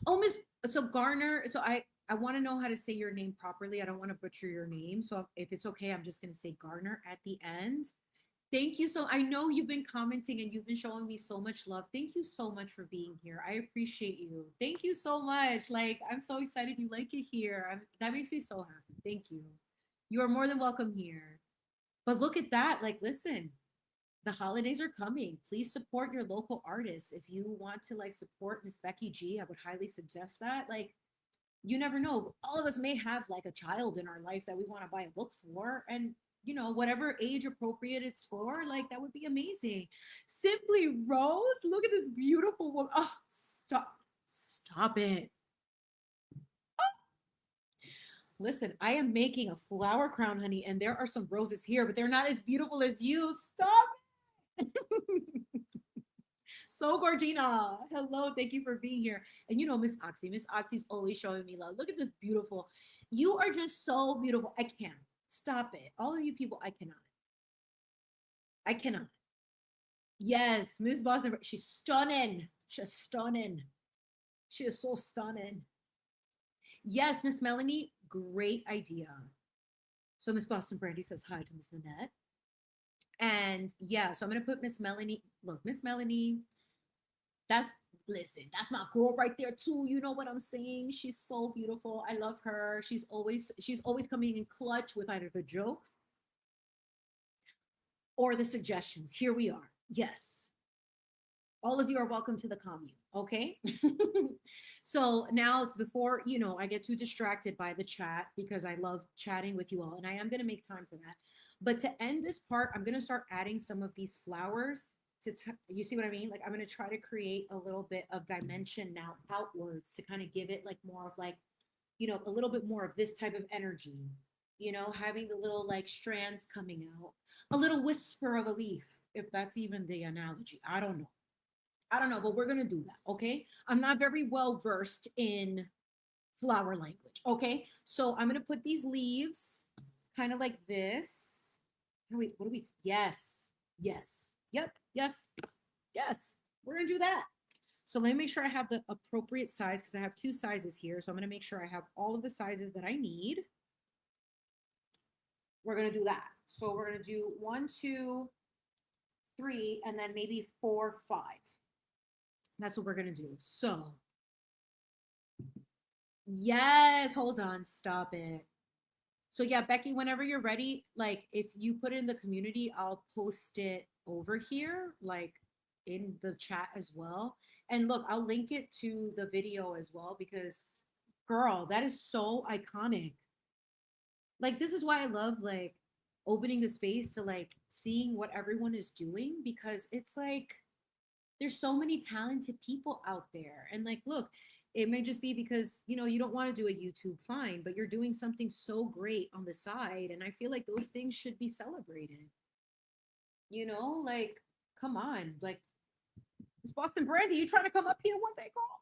Oh, Miss, so Garner, so I want to know how to say your name properly. I don't want to butcher your name. So if it's okay, I'm just going to say Garner at the end. Thank you. So I know you've been commenting and you've been showing me so much love. Thank you so much for being here. I appreciate you. Thank you so much. Like, I'm so excited you like it here. That makes me so happy. Thank you. You are more than welcome here. But look at that. Like, listen, the holidays are coming. Please support your local artists. If you want to like support Miss Becky G, I would highly suggest that. Like, you never know. All of us may have like a child in our life that we want to buy a book for. And, you know, whatever age appropriate it's for, like, that would be amazing. Simply Rose, look at this beautiful woman. Oh, stop. Stop it. Listen, I am making a flower crown, honey, and there are some roses here, but they're not as beautiful as you. Stop. So Gorgina, hello, thank you for being here. And you know, Miss Oxy's always showing me love. Look at this beautiful. You are just so beautiful. I can't stop it. All of you people, I cannot. I cannot. Yes, Miss Boston, she's stunning. She's stunning. She is so stunning. Yes, Miss Melanie, great idea. So Miss Boston Brandy says hi to Miss Annette. And yeah, so I'm gonna put Miss Melanie. Look, Miss Melanie, that's listen, that's my girl right there too. You know what I'm saying? She's so beautiful. I love her. She's always coming in clutch with either the jokes or the suggestions. Here we are. Yes. All of you are welcome to the commune, okay? So now, before I get too distracted by the chat, because I love chatting with you all, and I am going to make time for that. But to end this part, I'm going to start adding some of these flowers you see what I mean? Like, I'm going to try to create a little bit of dimension now outwards to kind of give it like more of like, a little bit more of this type of energy, having the little like strands coming out, a little whisper of a leaf, if that's even the analogy. I don't know. I don't know, but we're going to do that. Okay. I'm not very well versed in flower language. Okay. So I'm going to put these leaves kind of like this. Oh, wait, what do we? Yes. Yes. Yep. Yes. Yes. We're going to do that. So let me make sure I have the appropriate size, because I have two sizes here. So I'm going to make sure I have all of the sizes that I need. We're going to do that. So we're going to do 1, 2, 3, and then maybe 4, 5. That's what we're going to do. So yes, hold on, stop it. So yeah, Becky, whenever you're ready, like if you put it in the community, I'll post it over here, like in the chat as well. And look, I'll link it to the video as well, because girl, that is so iconic. Like, this is why I love like opening the space to like seeing what everyone is doing, because it's like there's so many talented people out there. And like, look, it may just be because, you don't want to do a YouTube, fine, but you're doing something so great on the side. And I feel like those things should be celebrated. Like, come on. Like, it's Boston Brandy. You trying to come up here one day, girl?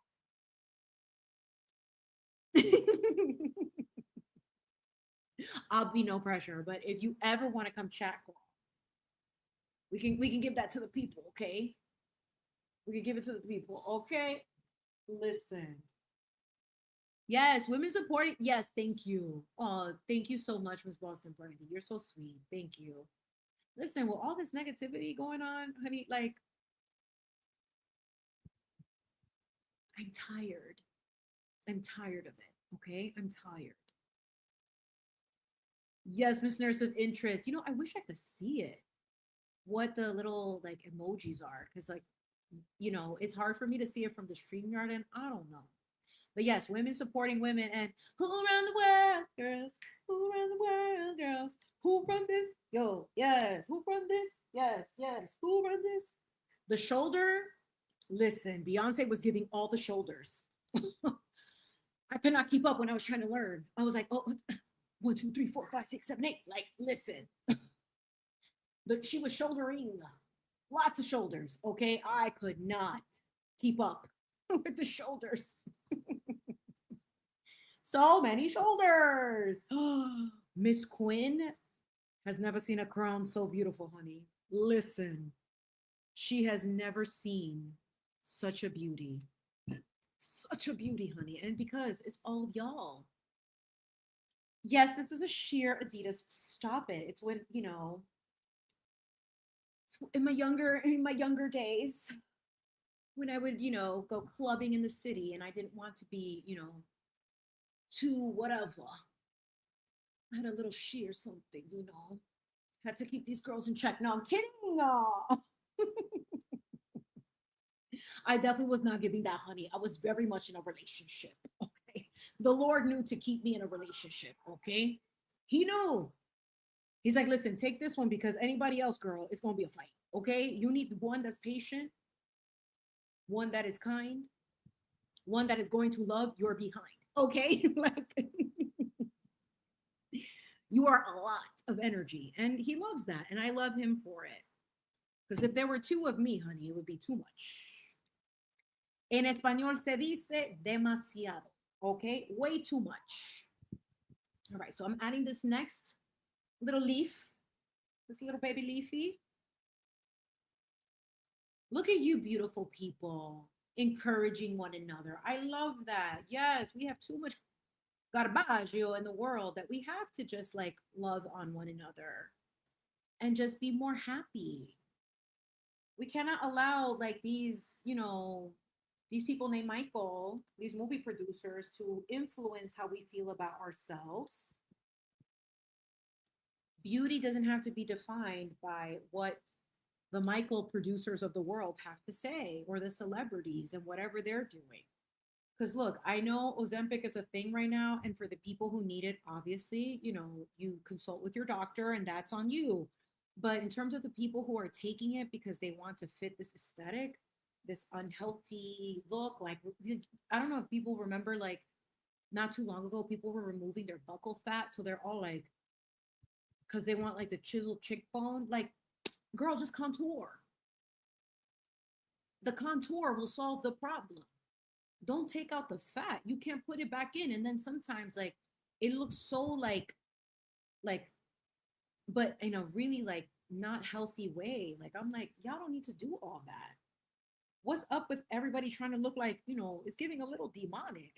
I'll be no pressure. But if you ever want to come chat, girl, we can give that to the people, okay? We can give it to the people, okay? Listen. Yes, women supporting. Yes, thank you. Oh, thank you so much, Miss Boston Brandy. You're so sweet. Thank you. Listen, with all this negativity going on, honey, like, I'm tired. I'm tired of it. Okay, I'm tired. Yes, Miss Nurse of Interest. I wish I could see it. What the little like emojis are, because like, it's hard for me to see it from the StreamYard, and I don't know. But yes, women supporting women, and who around the world, girls? Who around the world, girls? Who run this? Yo, yes. Who run this? Yes, yes. Who run this? The shoulder. Listen, Beyonce was giving all the shoulders. I could not keep up when I was trying to learn. I was like, oh, 1, 2, 3, 4, 5, 6, 7, 8. Like, listen, she was shouldering lots of shoulders. Okay, I could not keep up with the shoulders. So many shoulders. Miss Quinn has never seen a crown so beautiful, honey. Listen, she has never seen such a beauty. Such a beauty, honey. And because it's all of y'all. Yes, this is a sheer Adidas. Stop it. It's when, it's in my younger days, when I would, go clubbing in the city, and I didn't want to be, too whatever. I had a little sheer something. Had to keep these girls in check. No, I'm kidding. No. I definitely was not giving that, honey. I was very much in a relationship. Okay. The Lord knew to keep me in a relationship. Okay. He knew. He's like, listen, take this one because anybody else, girl, it's going to be a fight. Okay. You need one that's patient, one that is kind, one that is going to love your behind. Okay. Like, you are a lot of energy. And he loves that. And I love him for it. Because if there were two of me, honey, it would be too much. En español se dice demasiado. Okay. Way too much. All right. So I'm adding this next little leaf, this little baby leafy. Look at you, beautiful people, encouraging one another. I love that. Yes, we have too much garbaggio in the world that we have to just like love on one another and just be more happy. We cannot allow like these, these people named Michael, these movie producers to influence how we feel about ourselves. Beauty doesn't have to be defined by what the Michael producers of the world have to say or the celebrities and whatever they're doing. Because look, I know Ozempic is a thing right now. And for the people who need it, obviously, you consult with your doctor and that's on you. But in terms of the people who are taking it because they want to fit this aesthetic, this unhealthy look, like, I don't know if people remember, like, not too long ago, people were removing their buccal fat. So they're all like, because they want like the chiseled cheekbone. Like, girl, just contour. The contour will solve the problem. Don't take out the fat. You can't put it back in. And then sometimes like it looks so like, but in a really like not healthy way. Like I'm like, y'all don't need to do all that. What's up with everybody trying to look like, it's giving a little demonic,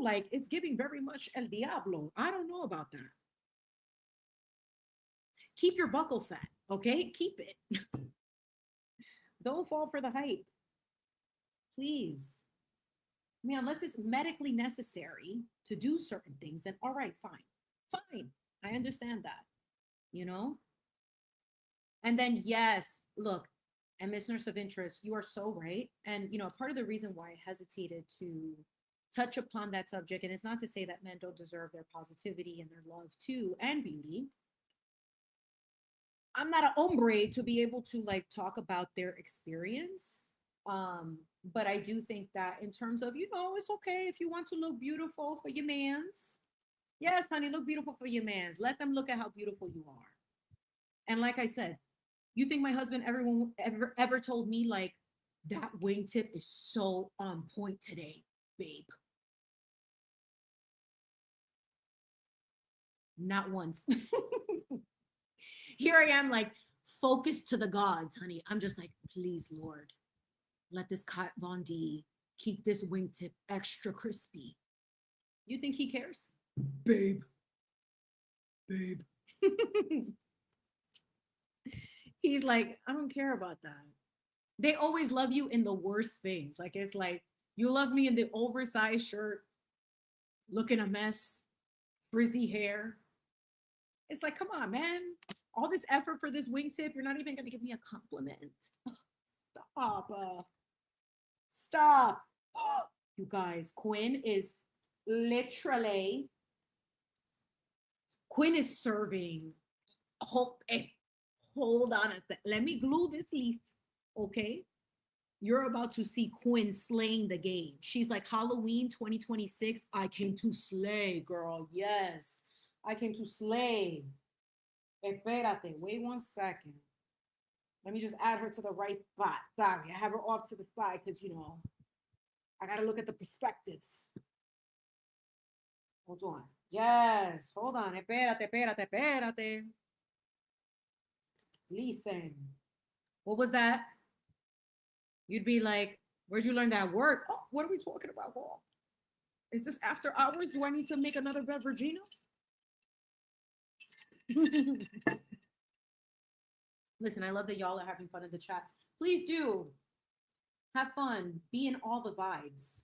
like it's giving very much el diablo. I don't know about that. Keep your buccal fat, okay? Keep it. Don't fall for the hype, please. I mean, unless it's medically necessary to do certain things, then all right, fine. Fine. I understand that, you know? And then, yes, look, and listeners of interest, you are so right. And, part of the reason why I hesitated to touch upon that subject, and it's not to say that men don't deserve their positivity and their love too, and beauty. I'm not an hombre to be able to like talk about their experience. But I do think that in terms of, it's okay if you want to look beautiful for your mans. Yes, honey, look beautiful for your mans. Let them look at how beautiful you are. And like I said, you think my husband ever told me like that wingtip is so on point today, babe? Not once. Here I am, like focused to the gods, honey. I'm just like, please, Lord, let this Kat Von D keep this wingtip extra crispy. You think he cares? Babe. Babe. He's like, I don't care about that. They always love you in the worst things. Like, it's like, you love me in the oversized shirt, looking a mess, frizzy hair. It's like, come on, man. All this effort for this wingtip, you're not even going to give me a compliment. Stop. Stop. You guys, Quinn is serving. Hold on a sec. Let me glue this leaf, okay? You're about to see Quinn slaying the game. She's like, Halloween 2026, I came to slay, girl. Yes, I came to slay. Espérate, wait 1 second. Let me just add her to the right spot. Sorry, I have her off to the side because, I got to look at the perspectives. Hold on. Yes, hold on. Espérate. Listen. What was that? You'd be like, where'd you learn that word? Oh, what are we talking about, girl? Is this after hours? Do I need to make another beveragino? Listen, I love that y'all are having fun in the chat. Please do. Have fun. Be in all the vibes.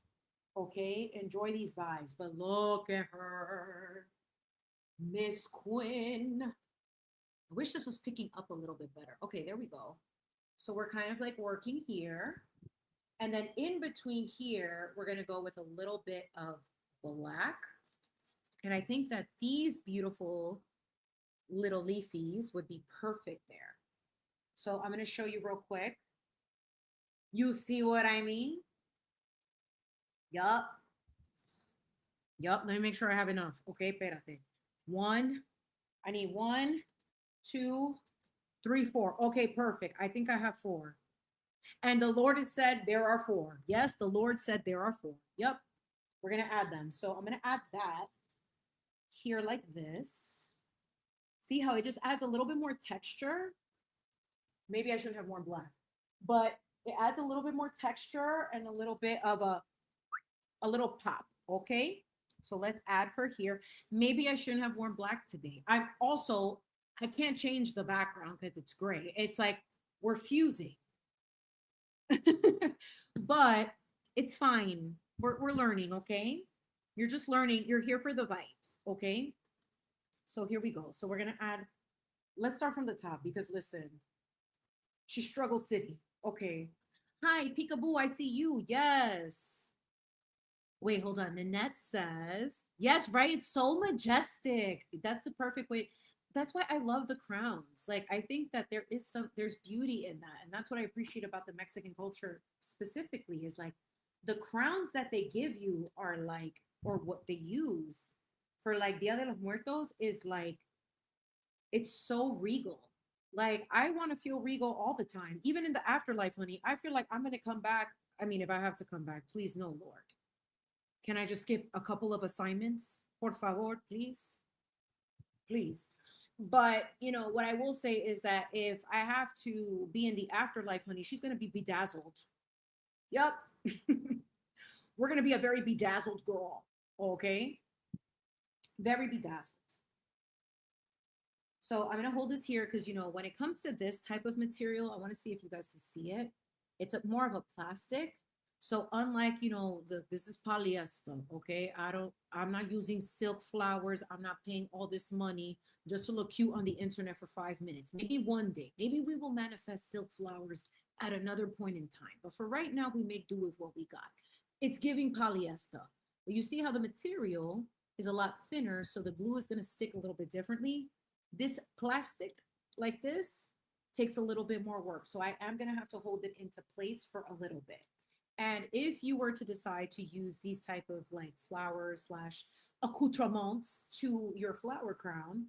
Okay? Enjoy these vibes. But look at her. Miss Quinn. I wish this was picking up a little bit better. Okay, there we go. So we're kind of like working here. And then in between here, we're going to go with a little bit of black. And I think that these beautiful little leafies would be perfect there. So I'm going to show you real quick. You see what I mean? Yup. Yup. Let me make sure I have enough. Okay, espérate. One. I need 1, 2, 3, 4. Okay, perfect. I think I have 4. And the Lord had said there are 4. Yes, the Lord said there are 4. Yep. We're going to add them. So I'm going to add that here like this. See how it just adds a little bit more texture? Maybe I shouldn't have worn black, but it adds a little bit more texture and a little bit of a little pop. Okay. So let's add her here. Maybe I shouldn't have worn black today. I can't change the background because it's gray. It's like we're fusing, but it's fine. We're learning. Okay. You're just learning. You're here for the vibes. Okay. So here we go. So we're going to add, let's start from the top because listen, she struggles city. Okay. Hi, Peekaboo. I see you. Yes. Wait, hold on. Nanette says, yes, right? It's so majestic. That's the perfect way. That's why I love the crowns. Like, I think that there's beauty in that. And that's what I appreciate about the Mexican culture specifically is like the crowns that they give you are like, or what they use for like Dia de los Muertos is like, it's so regal. Like, I want to feel regal all the time. Even in the afterlife, honey, I feel like I'm going to come back. I mean, if I have to come back, please, no, Lord. Can I just skip a couple of assignments? Por favor, please. Please. But, you know, what I will say is that if I have to be in the afterlife, honey, she's going to be bedazzled. Yep. We're going to be a very bedazzled girl. Okay. Very bedazzled. So I'm going to hold this here because, you know, when it comes to this type of material, I want to see if you guys can see it. It's more of a plastic. So unlike, you know, this is polyester, okay? I'm not using silk flowers. I'm not paying all this money just to look cute on the internet for 5 minutes. Maybe one day, maybe we will manifest silk flowers at another point in time. But for right now, we make do with what we got. It's giving polyester. But you see how the material is a lot thinner, so the glue is going to stick a little bit differently. This plastic like this takes a little bit more work. So I am going to have to hold it into place for a little bit. And if you were to decide to use these type of like flowers / accoutrements to your flower crown,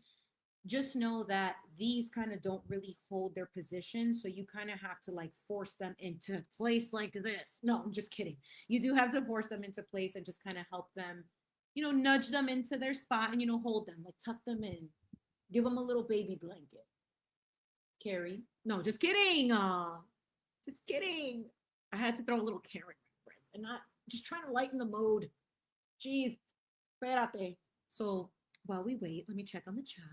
just know that these kind of don't really hold their position. So you kind of have to like force them into place like this. No, I'm just kidding. You do have to force them into place and just kind of help them, you know, nudge them into their spot and, you know, hold them, like tuck them in, give them a little baby blanket. Carrie. No, just kidding. Just kidding. I had to throw a little Karen reference and not just trying to lighten the mood. Jeez. Espérate. So while we wait, let me check on the chat.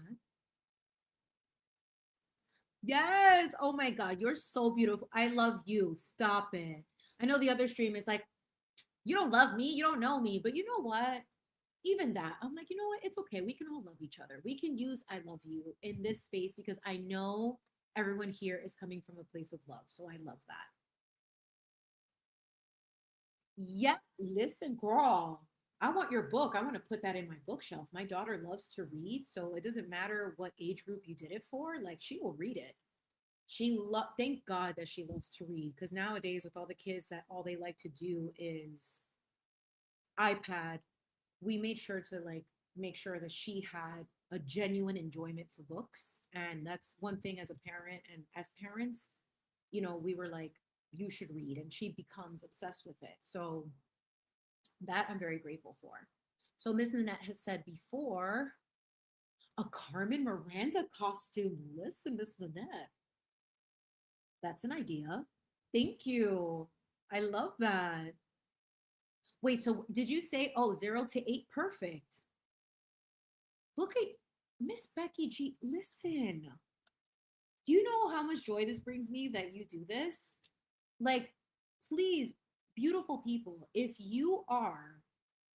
Yes. Oh my God. You're so beautiful. I love you. Stop it. I know the other stream is like, you don't love me. You don't know me. But you know what? Even that, I'm like, you know what? It's okay. We can all love each other. We can use I love you in this space because I know everyone here is coming from a place of love. So I love that. Yeah, listen, girl. I want your book. I want to put that in my bookshelf. My daughter loves to read, so it doesn't matter what age group you did it for. Like she will read it. Thank God that she loves to read because nowadays with all the kids that all they like to do is iPad, we made sure to like make sure that she had a genuine enjoyment for books. And that's one thing as a parent and as parents, you know, we were like, you should read. And she becomes obsessed with it. So that I'm very grateful for. So Miss Nanette has said before, a Carmen Miranda costume. Listen, Miss Nanette. That's an idea. Thank you. I love that. Wait, so did you say, oh, 0 to 8? Perfect. Look at Miss Becky G. Listen, do you know how much joy this brings me that you do this? Like, please, beautiful people, if you are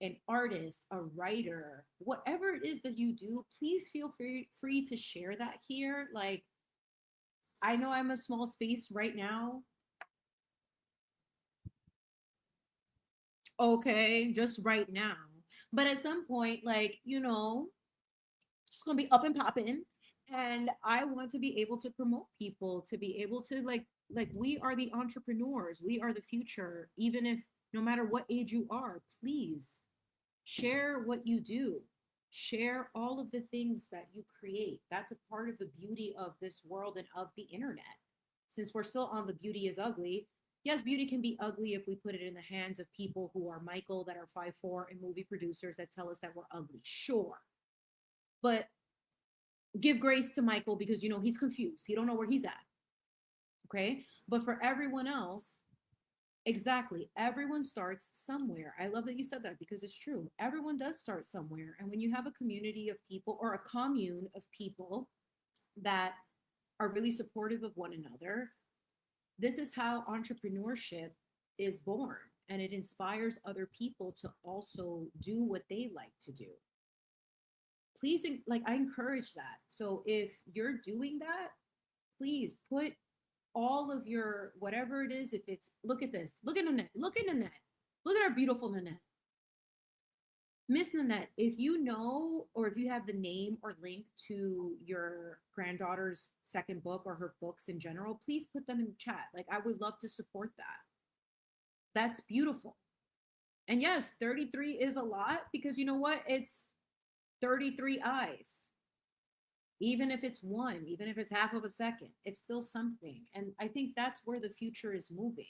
an artist, a writer, whatever it is that you do, please feel free to share that here. Like, I know I'm a small space right now. Okay, just right now. But at some point, like, it's gonna be up and popping. And I want to be able to promote people, to be able to like we are the entrepreneurs, we are the future. Even if no matter what age you are, please share what you do. Share all of the things that you create. That's a part of the beauty of this world and of the internet. Since we're still on the beauty is ugly, yes, beauty can be ugly if we put it in the hands of people who are Michael, that are 5'4", and movie producers that tell us that we're ugly. Sure. But give grace to Michael because he's confused. He don't know where he's at. Okay? But for everyone else, exactly. Everyone starts somewhere. I love that you said that because it's true. Everyone does start somewhere. And when you have a community of people or a commune of people that are really supportive of one another, this is how entrepreneurship is born. And it inspires other people to also do what they like to do. Please, like, I encourage that. So if you're doing that, please put all of your whatever it is. If it's, look at this, look at Nanette, look at Nanette, look at our beautiful Nanette. Miss Nanette, if you know or if you have the name or link to your granddaughter's second book or her books in general, please put them in the chat. Like, I would love to support that. That's beautiful. And yes, 33 is a lot because you know what? It's 33 eyes. Even if it's one, even if it's half of a second, it's still something. And I think that's where the future is moving.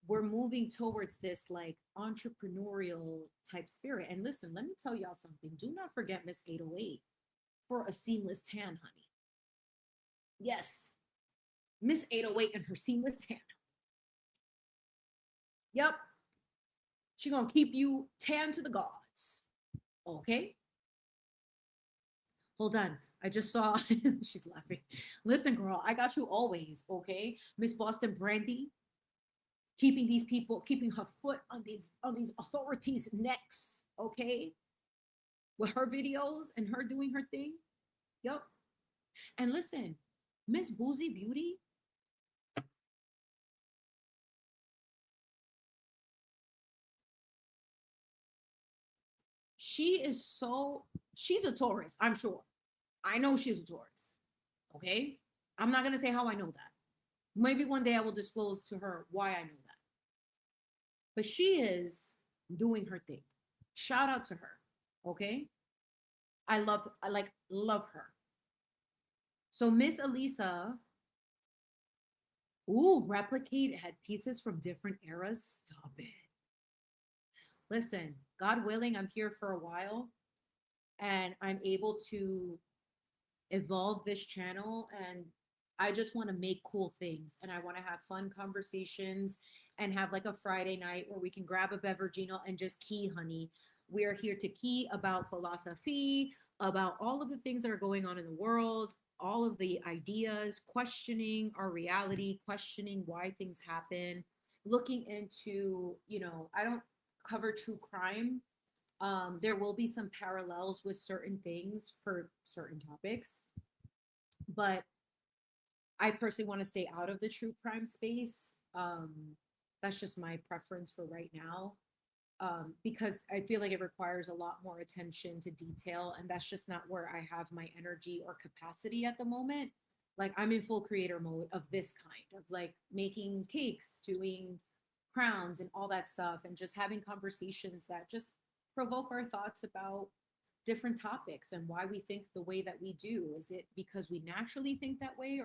We're moving towards this like entrepreneurial type spirit. And listen, let me tell y'all something. Do not forget Miss 808 for a seamless tan, honey. Yes, Miss 808 and her seamless tan. Yep. She gonna keep you tan to the gods. Okay. Hold on. I just saw she's laughing. Listen, girl, I got you always, okay? Miss Boston Brandy, keeping these people, keeping her foot on these authorities' necks, okay? With her videos and her doing her thing. Yep. And listen, Miss Boozy Beauty, she's a Taurus, I'm sure. I know she's a Taurus. Okay? I'm not gonna say how I know that. Maybe one day I will disclose to her why I know that. But she is doing her thing. Shout out to her. Okay? I love her. So Miss Elisa, ooh, replicate had pieces from different eras. Stop it. Listen, God willing, I'm here for a while and I'm able to evolve this channel, and I just want to make cool things and I want to have fun conversations and have like a Friday night where we can grab a beveragino and just key, honey. We're here to key about philosophy, about all of the things that are going on in the world, all of the ideas, questioning our reality, questioning why things happen, looking into, I don't cover true crime. There will be some parallels with certain things for certain topics, but I personally want to stay out of the true crime space. That's just my preference for right now, because I feel like it requires a lot more attention to detail, and that's just not where I have my energy or capacity at the moment. Like, I'm in full creator mode of this kind of like making cakes, doing crowns and all that stuff, and just having conversations that just provoke our thoughts about different topics and why we think the way that we do. Is it because we naturally think that way,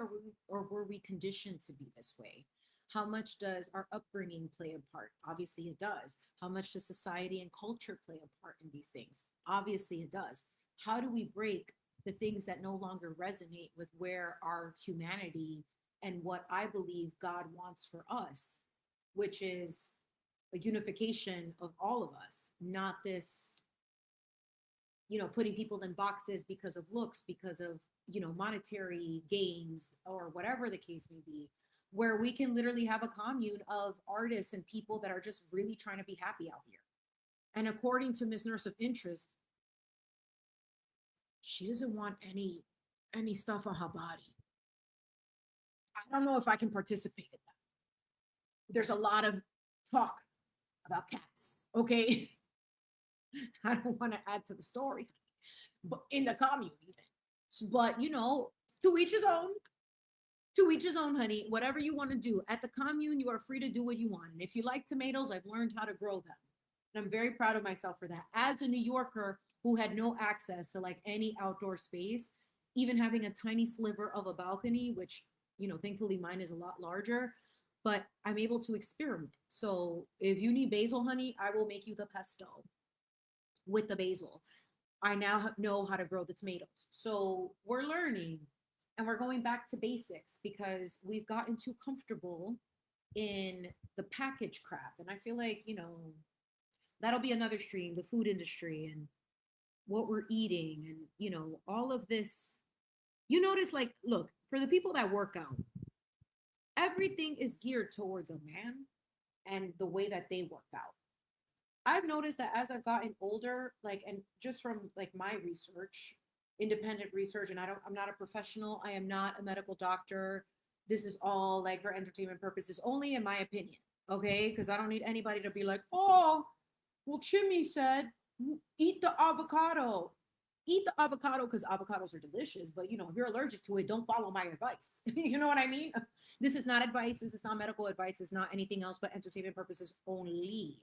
or were we conditioned to be this way? How much does our upbringing play a part? Obviously it does. How much does society and culture play a part in these things? Obviously it does. How do we break the things that no longer resonate with where our humanity and what I believe God wants for us, which is a unification of all of us, not this, putting people in boxes because of looks, because of, monetary gains or whatever the case may be, where we can literally have a commune of artists and people that are just really trying to be happy out here. And according to Miss Nurse of Interest, she doesn't want any stuff on her body. I don't know if I can participate in that. There's a lot of talk about cats, okay? I don't want to add to the story, but in the commune, even. But you know, to each his own. To each his own, honey. Whatever you want to do at the commune, you are free to do what you want. And if you like tomatoes, I've learned how to grow them, and I'm very proud of myself for that. As a New Yorker who had no access to like any outdoor space, even having a tiny sliver of a balcony, which thankfully mine is a lot larger, but I'm able to experiment. So if you need basil, honey, I will make you the pesto with the basil. I now know how to grow the tomatoes. So we're learning and we're going back to basics because we've gotten too comfortable in the package crap. And I feel like, that'll be another stream, the food industry and what we're eating and, all of this. You notice, like, look, for the people that work out, everything is geared towards a man and the way that they work out. I've noticed that as I've gotten older, like, and just from like my research, independent research, and I'm not a professional, I am not a medical doctor. This is all like for entertainment purposes, only in my opinion, okay? Because I don't need anybody to be like, oh, well, Chimi said, eat the avocado. Eat the avocado because avocados are delicious, but if you're allergic to it, don't follow my advice. You know what I mean? This is not advice. This is not medical advice. It's not anything else but entertainment purposes only.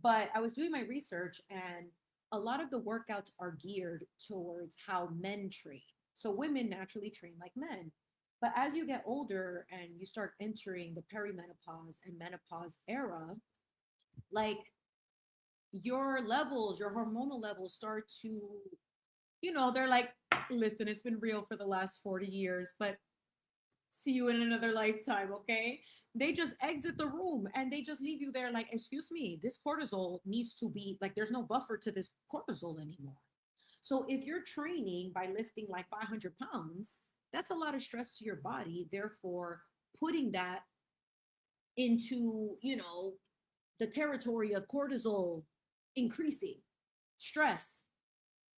But I was doing my research and a lot of the workouts are geared towards how men train. So women naturally train like men. But as you get older and you start entering the perimenopause and menopause era, like your levels, your hormonal levels start to, they're like, listen, it's been real for the last 40 years, but see you in another lifetime, okay? They just exit the room and they just leave you there like, excuse me, this cortisol needs to be like, there's no buffer to this cortisol anymore. So if you're training by lifting like 500 pounds, that's a lot of stress to your body. Therefore, putting that into, the territory of cortisol increasing, stress,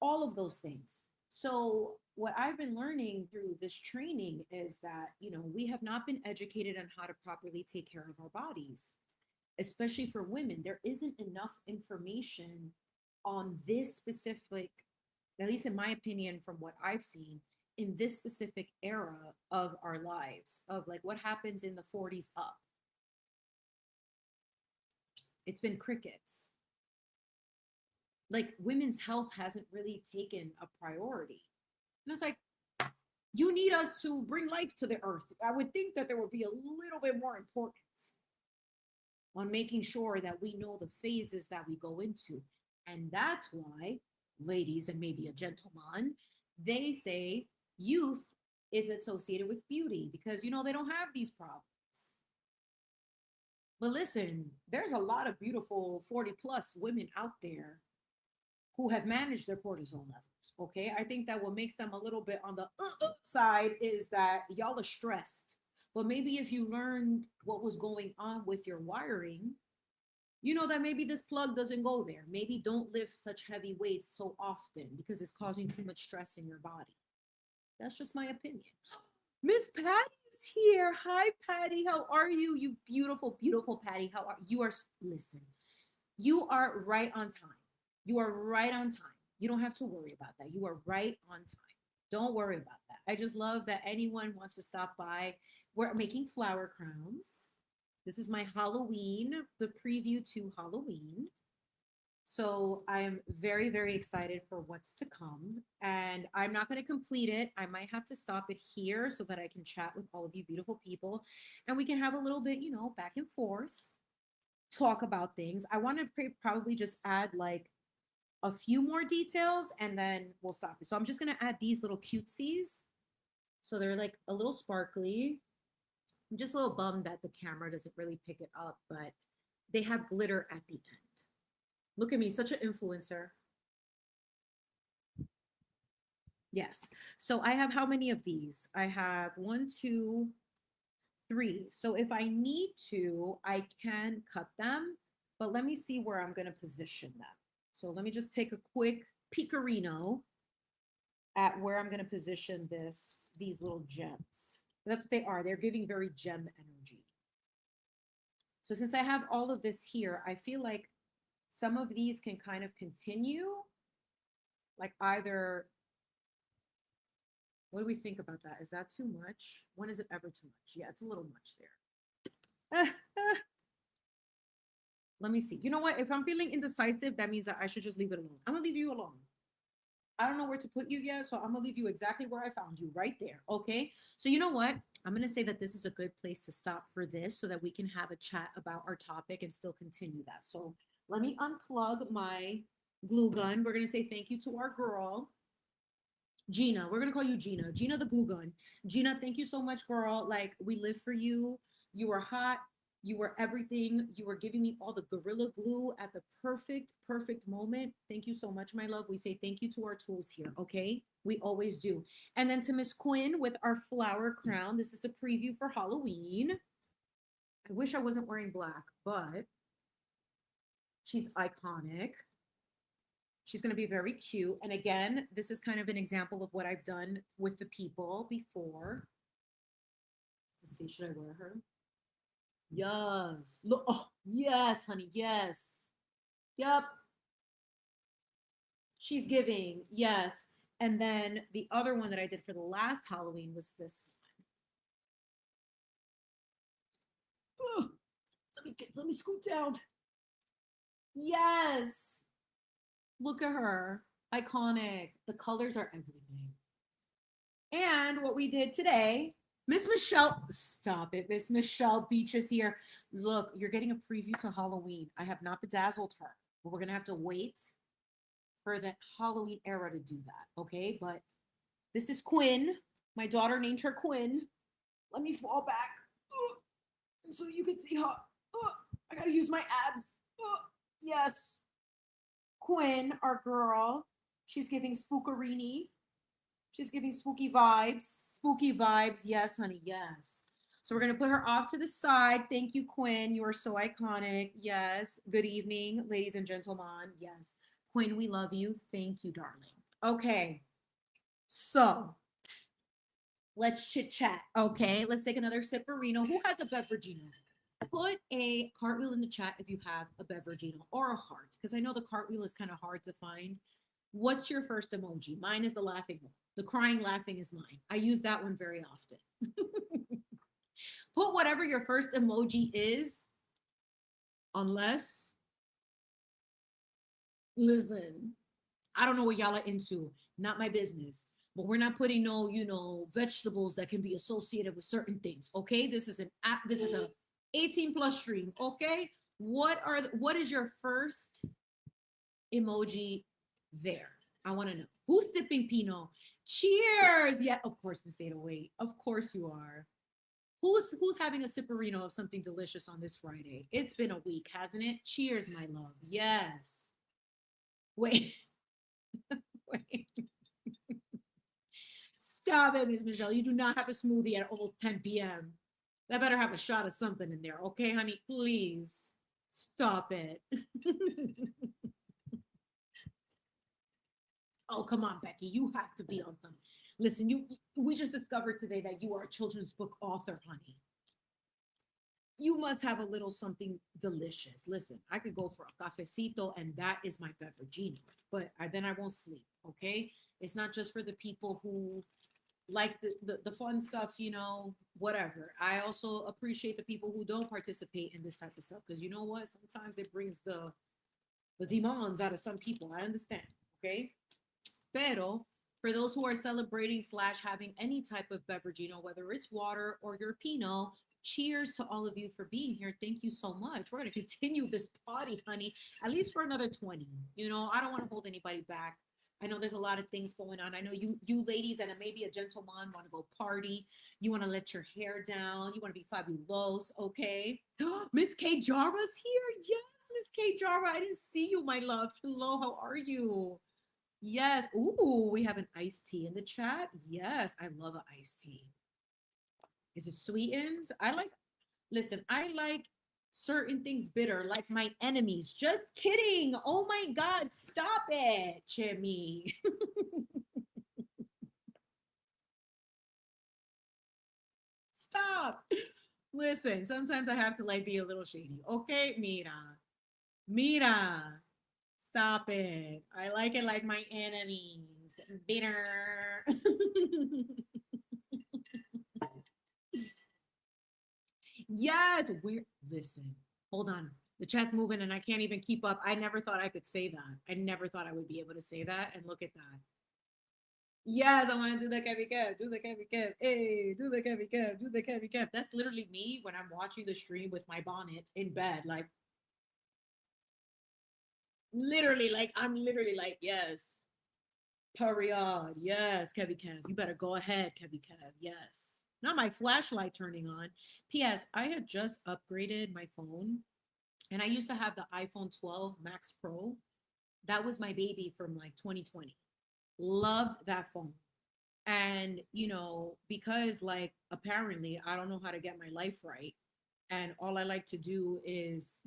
all of those things. So what I've been learning through this training is that, we have not been educated on how to properly take care of our bodies, especially for women. There isn't enough information on this specific, at least in my opinion, from what I've seen, in this specific era of our lives, of like what happens in the 40s up. It's been crickets. Like women's health hasn't really taken a priority. And it's like, you need us to bring life to the earth. I would think that there would be a little bit more importance on making sure that we know the phases that we go into. And that's why, ladies and maybe a gentleman, they say youth is associated with beauty because, they don't have these problems. But listen, there's a lot of beautiful 40 plus women out there who have managed their cortisol levels. Okay. I think that what makes them a little bit on the side is that y'all are stressed. But maybe if you learned what was going on with your wiring, that maybe this plug doesn't go there. Maybe don't lift such heavy weights so often because it's causing too much stress in your body. That's just my opinion. Miss Patty is here. Hi, Patty. How are you? You beautiful, beautiful Patty. How are you? Listen, you are right on time. You are right on time. You don't have to worry about that. You are right on time. Don't worry about that. I just love that anyone wants to stop by. We're making flower crowns. This is my Halloween, the preview to Halloween. So I'm very, very excited for what's to come. And I'm not going to complete it. I might have to stop it here so that I can chat with all of you beautiful people. And we can have a little bit, back and forth, talk about things. I want to probably just add like a few more details and then we'll stop it. So I'm just going to add these little cutesies. So they're like a little sparkly. I'm just a little bummed that the camera doesn't really pick it up, but they have glitter at the end. Look at me, such an influencer. Yes. So I have how many of these? I have 1, 2, 3. So if I need to, I can cut them. but let me see where I'm going to position them. So let me just take a quick peekarino at where I'm going to position these little gems. That's what they are. They're giving very gem energy. So since I have all of this here, I feel like some of these can kind of continue, like either, what do we think about that? Is that too much? When is it ever too much? Yeah, it's a little much there. Let me see. You know what? If I'm feeling indecisive, that means that I should just leave it alone. I'm gonna leave you alone. I don't know where to put you yet, so I'm gonna leave you exactly where I found you, right there. Okay. So you know what? I'm gonna say that this is a good place to stop for this, so that we can have a chat about our topic and still continue that. So let me unplug my glue gun. We're gonna say thank you to our girl, Gina. We're gonna call you Gina. Gina the glue gun. Gina, thank you so much, girl. Like, we live for you. You were hot. You were everything. You were giving me all the gorilla glue at the perfect moment. Thank you so much, my love. We say thank you to our tools here, okay? We always do. And then to Miss Quinn with our flower crown. This is a preview for Halloween. I wish I wasn't wearing black, but she's iconic. She's going to be very cute. And again, this is kind of an example of what I've done with the people before. Let's see, should I wear her? Yes. Look, oh, yes, honey, yes. Yep. She's giving, yes. And then the other one that I did for the last Halloween was this one. Ugh. Let me scoot down. Yes. Look at her. Iconic. The colors are everything. And what we did today, Miss Michelle, stop it. Miss Michelle Beach is here. Look, you're getting a preview to Halloween. I have not bedazzled her, but we're going to have to wait for the Halloween era to do that. Okay. But this is Quinn. My daughter named her Quinn. Let me fall back so you can see her. I got to use my abs. Yes. Quinn, our girl, she's giving spookerini. She's giving spooky vibes. Spooky vibes. Yes, honey. Yes. So we're going to put her off to the side. Thank you, Quinn. You are so iconic. Yes. Good evening, ladies and gentlemen. Yes. Quinn, we love you. Thank you, darling. Okay. So let's chit chat. Okay. Let's take another sipperino. Who has a beveragino? Put a cartwheel in the chat if you have a beveragino or a heart, because I know the cartwheel is kind of hard to find. What's your first emoji? Mine is the laughing one. The crying laughing is mine. I use that one very often. Put whatever your first emoji is, unless, listen, I don't know what y'all are into. Not my business. But we're not putting no, vegetables that can be associated with certain things. Okay, this is an app. This is a 18 plus stream. Okay, what is your first emoji there? I want to know who's sipping Pinot. Cheers! Yeah, of course, Miss Ada. Wait, of course you are. Who's having a sipperino of something delicious on this Friday? It's been a week, hasn't it? Cheers, my love. Yes. Wait. Wait. Stop it, Miss Michelle. You do not have a smoothie at almost 10 p.m. That better have a shot of something in there, okay, honey? Please stop it. Oh, come on, Becky. You have to be on some. Listen, we just discovered today that you are a children's book author, honey. You must have a little something delicious. Listen, I could go for a cafecito, and that is my beveragino, but then I won't sleep, okay? It's not just for the people who like the fun stuff, whatever. I also appreciate the people who don't participate in this type of stuff, because you know what? Sometimes it brings the demons out of some people. I understand, okay? Pero for those who are celebrating / having any type of beverage, whether it's water or your Pinot, cheers to all of you for being here. Thank you so much. We're going to continue this party, honey, at least for another 20. I don't want to hold anybody back. I know there's a lot of things going on. I know you ladies and maybe a gentleman want to go party. You want to let your hair down. You want to be fabulous, okay? Miss K Jara's here. Yes, Miss K Jara. I didn't see you, my love. Hello, how are you? Yes. Ooh, we have an iced tea in the chat. Yes, I love an iced tea. Is it sweetened? Listen, I like certain things bitter, like my enemies. Just kidding. Oh my God, stop it, Chimi. Stop. Listen, sometimes I have to like be a little shady. Okay, mira. Mira. Stop it. I like it like my enemies. Bitter. Yes, we're listen. Hold on. The chat's moving and I can't even keep up. I never thought I could say that. I never thought I would be able to say that. And look at that. Yes, I want to do the Kevy Kev, do the Kevy Kev, hey, do the Kevy Kev, do the Kevy Kev. That's literally me when I'm watching the stream with my bonnet in bed. Like, literally, like, I'm literally like, yes, period. Yes, Kevy Kev. You better go ahead, Kevy Kev. Yes. Not my flashlight turning on. P.S. I had just upgraded my phone and I used to have the iPhone 12 Max Pro. That was my baby from like 2020. Loved that phone. And, because like apparently I don't know how to get my life right. And all I like to do is,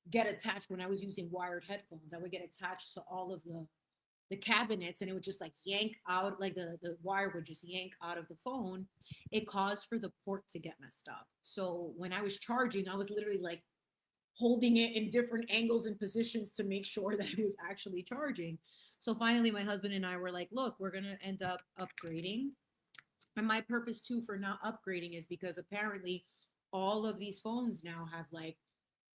get attached when I was using wired headphones. I would get attached to all of the cabinets and it would just like yank out, like the wire would just yank out of the phone. It caused for the port to get messed up. So when I was charging, I was literally like holding it in different angles and positions to make sure that it was actually charging. So finally, my husband and I were like, look, we're going to end up upgrading. And my purpose too for not upgrading is because apparently all of these phones now have like,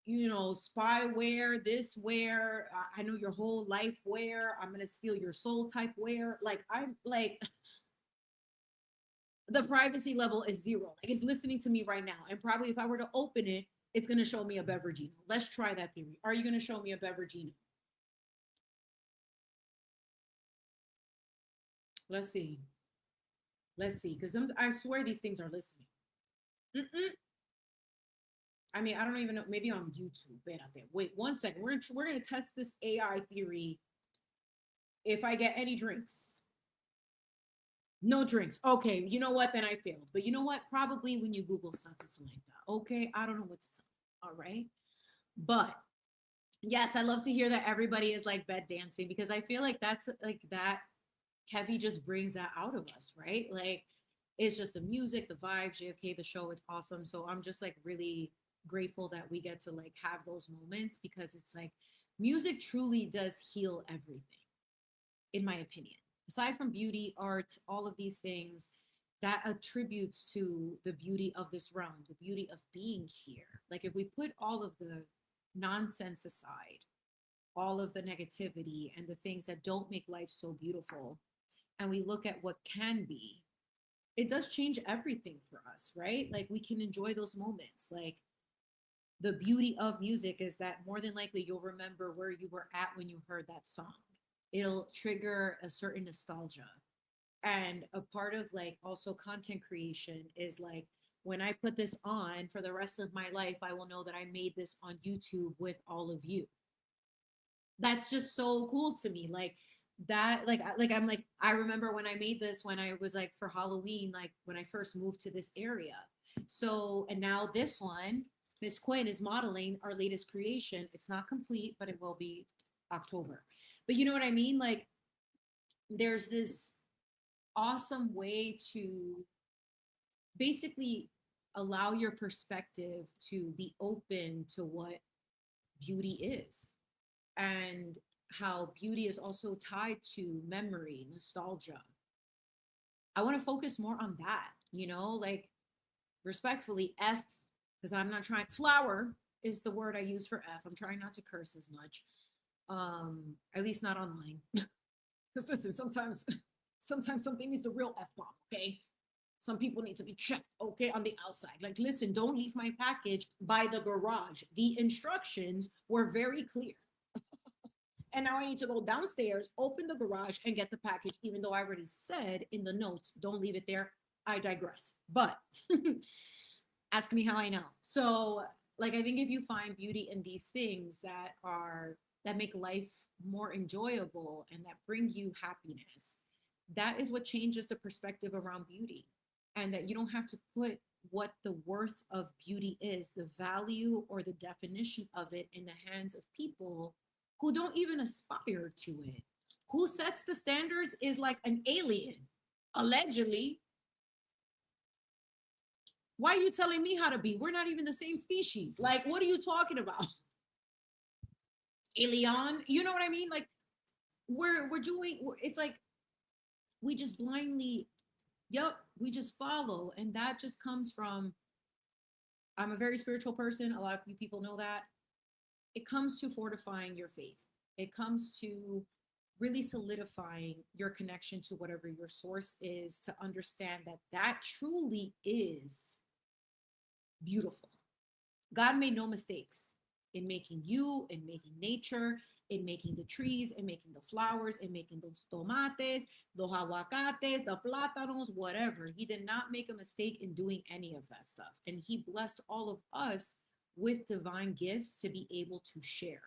spyware, this where I know your whole life where I'm going to steal your soul type where. Like, I'm like, the privacy level is zero. Like, it's listening to me right now. And probably if I were to open it, it's going to show me a beveragino. Let's try that theory. Are you going to show me a beveragino? Let's see. Let's see. Because I swear these things are listening. Mm-mm. I mean, I don't even know. Maybe on YouTube. Wait 1 second. We're gonna test this AI theory. If I get any drinks, no drinks. Okay, you know what? Then I failed. But you know what? Probably when you Google stuff, it's like that. Okay, I don't know what to tell you. All right, but yes, I love to hear that everybody is like bed dancing because I feel like that's like that. Kevy just brings that out of us, right? Like it's just the music, the vibe, JFK, the show, it's awesome. So I'm just like really grateful that we get to like have those moments because it's like music truly does heal everything, in my opinion. Aside from beauty, art, all of these things, that attributes to the beauty of this realm, the beauty of being here. Like if we put all of the nonsense aside, all of the negativity and the things that don't make life so beautiful, and we look at what can be, it does change everything for us, right? Like we can enjoy those moments. Like the beauty of music is that more than likely you'll remember where you were at when you heard that song. It'll trigger a certain nostalgia. And a part of like also content creation is like when I put this on for the rest of my life, I will know that I made this on YouTube with all of you. That's just so cool to me. Like that, like I'm like, I remember when I made this when I was like for Halloween, like when I first moved to this area. So, and now this one, Miss Quinn is modeling our latest creation. It's not complete, but it will be October. But you know what I mean? Like there's this awesome way to basically allow your perspective to be open to what beauty is and how beauty is also tied to memory, nostalgia. I want to focus more on that, like respectfully, F, because I'm not trying, flower is the word I use for F. I'm trying not to curse as much, at least not online. Because listen, sometimes something needs the real F bomb, okay? Some people need to be checked, okay, on the outside. Like, listen, don't leave my package by the garage. The instructions were very clear. And now I need to go downstairs, open the garage, and get the package, even though I already said in the notes, don't leave it there. I digress. But ask me how I know. So, like, I think if you find beauty in these things that make life more enjoyable and that bring you happiness, that is what changes the perspective around beauty. And that you don't have to put what the worth of beauty is, the value or the definition of it in the hands of people who don't even aspire to it. Who sets the standards is like an alien, allegedly. Why are you telling me how to be? We're not even the same species. Like, what are you talking about? Alien, you know what I mean? Like, we're doing. It's like we just blindly, yep, we just follow, and that just comes from. I'm a very spiritual person. A lot of you people know that. It comes to fortifying your faith. It comes to really solidifying your connection to whatever your source is, to understand that that truly is beautiful. God made no mistakes in making you, in making nature, in making the trees, in making the flowers, in making those tomates, los aguacates, the plátanos, whatever. He did not make a mistake in doing any of that stuff. And he blessed all of us with divine gifts to be able to share.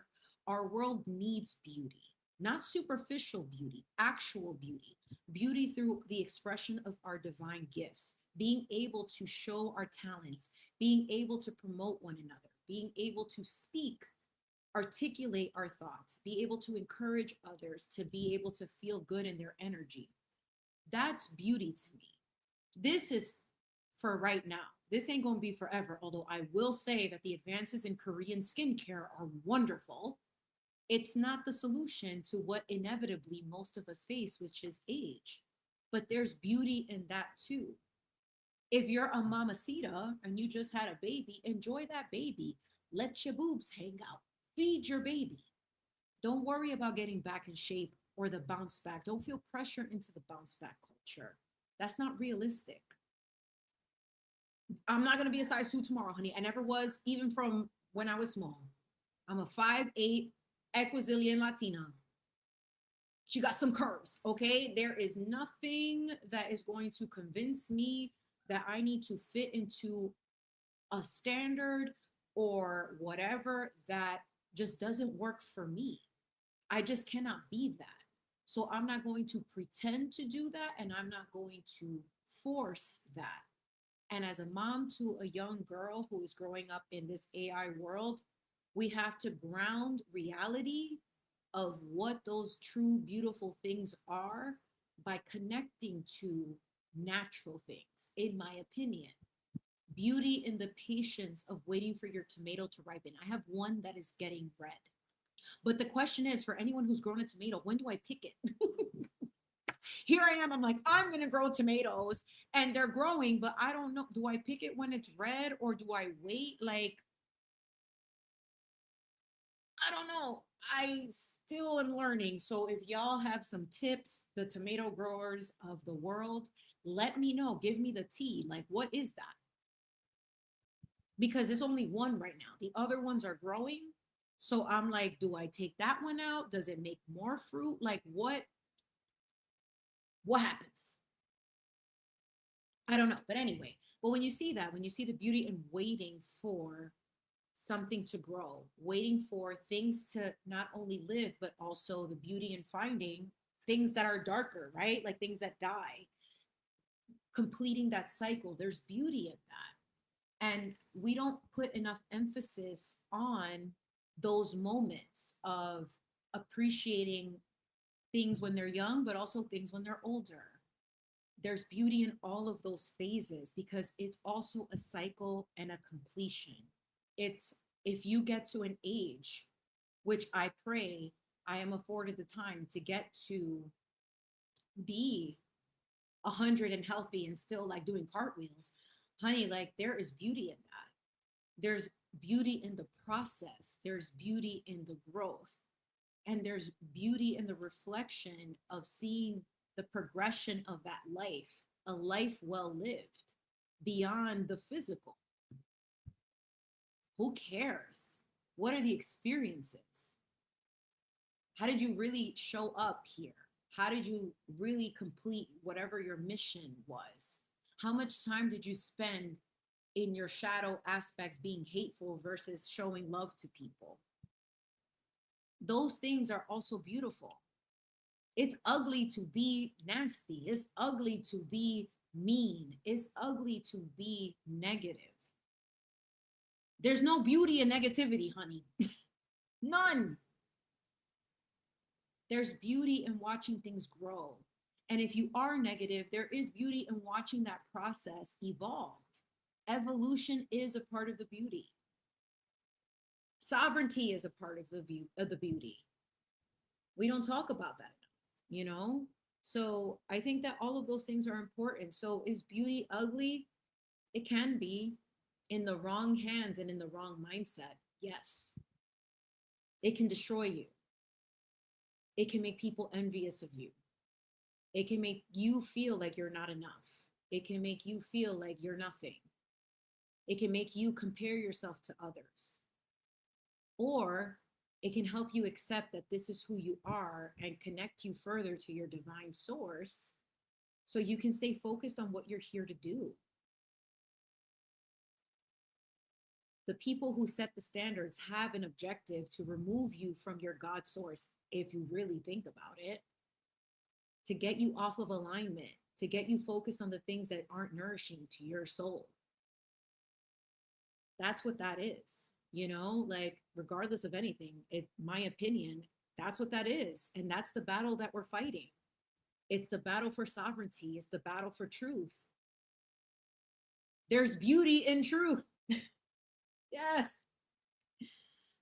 Our world needs beauty, not superficial beauty, actual beauty, beauty through the expression of our divine gifts, being able to show our talents, being able to promote one another, being able to speak, articulate our thoughts, be able to encourage others to be able to feel good in their energy. That's beauty to me. This is for right now. This ain't going to be forever, although I will say that the advances in Korean skincare are wonderful. It's not the solution to what inevitably most of us face, which is age. But there's beauty in that too. If you're a mamacita and you just had a baby, enjoy that baby. Let your boobs hang out. Feed your baby. Don't worry about getting back in shape or the bounce back. Don't feel pressure into the bounce back culture. That's not realistic. I'm not going to be a size 2 tomorrow, honey. I never was, even from when I was small. I'm a 5'8" Equazillion Latina. She got some curves, okay? There is nothing that is going to convince me that I need to fit into a standard or whatever that just doesn't work for me. I just cannot be that. So I'm not going to pretend to do that, and I'm not going to force that. And as a mom to a young girl who is growing up in this AI world, we have to ground reality of what those true beautiful things are by connecting to natural things, in my opinion. Beauty in the patience of waiting for your tomato to ripen. I have one that is getting red. But the question is, for anyone who's grown a tomato, when do I pick it? Here I am. I'm like, I'm going to grow tomatoes and they're growing, but I don't know. Do I pick it when it's red or do I wait? Like, I don't know. I still am learning. So if y'all have some tips, the tomato growers of the world, let me know. Give me the tea. Like, what is that? Because it's only one right now. The other ones are growing. So I'm like, do I take that one out? Does it make more fruit? Like, what happens? I don't know. But anyway, but when you see that, when you see the beauty in waiting for something to grow, waiting for things to not only live, but also the beauty in finding things that are darker, right? Like things that die, completing that cycle. There's beauty in that. And we don't put enough emphasis on those moments of appreciating things when they're young, but also things when they're older. There's beauty in all of those phases because it's also a cycle and a completion. It's if you get to an age, which I pray I am afforded the time to get to be 100 and healthy and still like doing cartwheels, honey, like there is beauty in that. There's beauty in the process. There's beauty in the growth. And there's beauty in the reflection of seeing the progression of that life, a life well lived beyond the physical. Who cares? What are the experiences? How did you really show up here? How did you really complete whatever your mission was? How much time did you spend in your shadow aspects being hateful versus showing love to people? Those things are also beautiful. It's ugly to be nasty. It's ugly to be mean. It's ugly to be negative. There's no beauty in negativity, honey. None. There's beauty in watching things grow. And if you are negative, there is beauty in watching that process evolve. Evolution is a part of the beauty. Sovereignty is a part of the beauty. We don't talk about that enough, you know? So I think that all of those things are important. So is beauty ugly? It can be, in the wrong hands and in the wrong mindset. Yes. It can destroy you. It can make people envious of you. It can make you feel like you're not enough. It can make you feel like you're nothing. It can make you compare yourself to others. Or it can help you accept that this is who you are and connect you further to your divine source so you can stay focused on what you're here to do. The people who set the standards have an objective to remove you from your God source, if you really think about it, to get you off of alignment, to get you focused on the things that aren't nourishing to your soul. That's what that is, you know, like regardless of anything, my opinion, that's what that is. And that's the battle that we're fighting. It's the battle for sovereignty. It's the battle for truth. There's beauty in truth. Yes.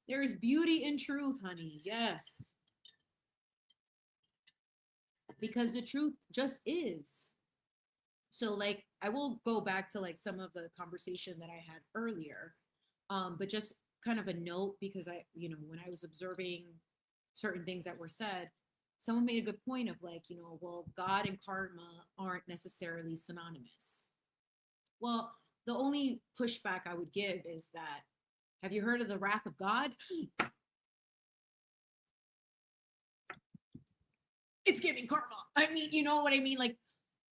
There's beauty in truth, honey. Yes. Because the truth just is. So like, I will go back to like some of the conversation that I had earlier, but just kind of a note, because I, you know, when I was observing certain things that were said, someone made a good point of like, you know, well, God and karma aren't necessarily synonymous. Well, the only pushback I would give is that, have you heard of the wrath of God? It's giving karma. I mean, you know what I mean? Like,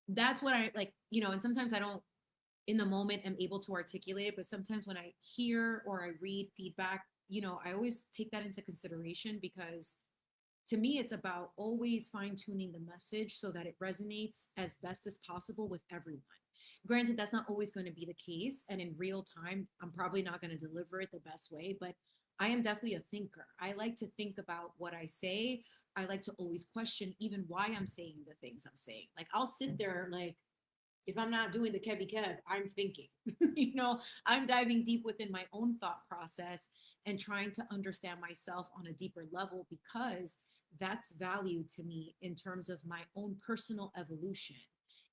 that's what I like, you know, and sometimes I don't in the moment am able to articulate it, but sometimes when I hear or I read feedback, you know, I always take that into consideration, because to me, it's about always fine tuning the message so that it resonates as best as possible with everyone. Granted, that's not always going to be the case. And in real time, I'm probably not going to deliver it the best way, but I am definitely a thinker. I like to think about what I say. I like to always question even why I'm saying the things I'm saying. Like I'll sit there like, if I'm not doing the Kevy Kev, I'm thinking, you know, I'm diving deep within my own thought process and trying to understand myself on a deeper level, because that's value to me in terms of my own personal evolution.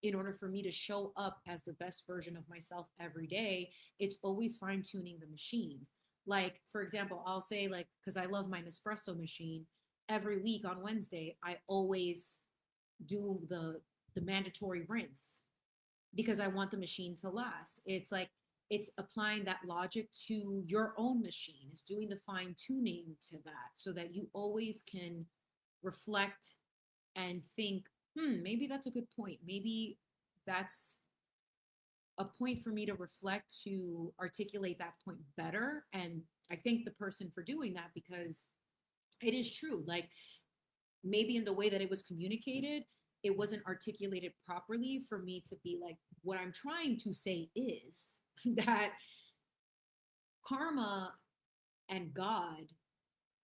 In order for me to show up as the best version of myself every day, it's always fine tuning the machine. Like, for example, I'll say, like, because I love my Nespresso machine, every week on Wednesday, I always do the mandatory rinse because I want the machine to last. It's like, it's applying that logic to your own machine. It's doing the fine tuning to that so that you always can reflect and think, maybe that's a good point. Maybe that's a point for me to reflect, to articulate that point better. And I thank the person for doing that, because it is true. Like maybe in the way that it was communicated, it wasn't articulated properly for me to be like, what I'm trying to say is that karma and God,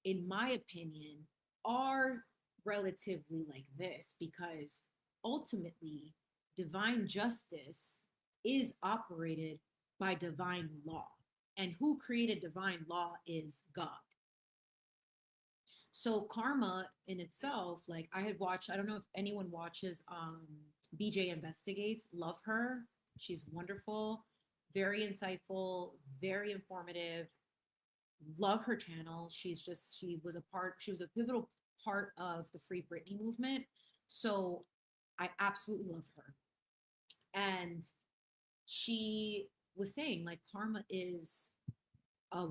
in my opinion, are relatively like this, because ultimately divine justice is operated by divine law. And who created divine law is God. So karma in itself, like I had watched, I don't know if anyone watches BJ Investigates, love her. She's wonderful, very insightful, very informative. Love her channel. She was a pivotal part of the Free Britney movement. So I absolutely love her. And she was saying like karma is a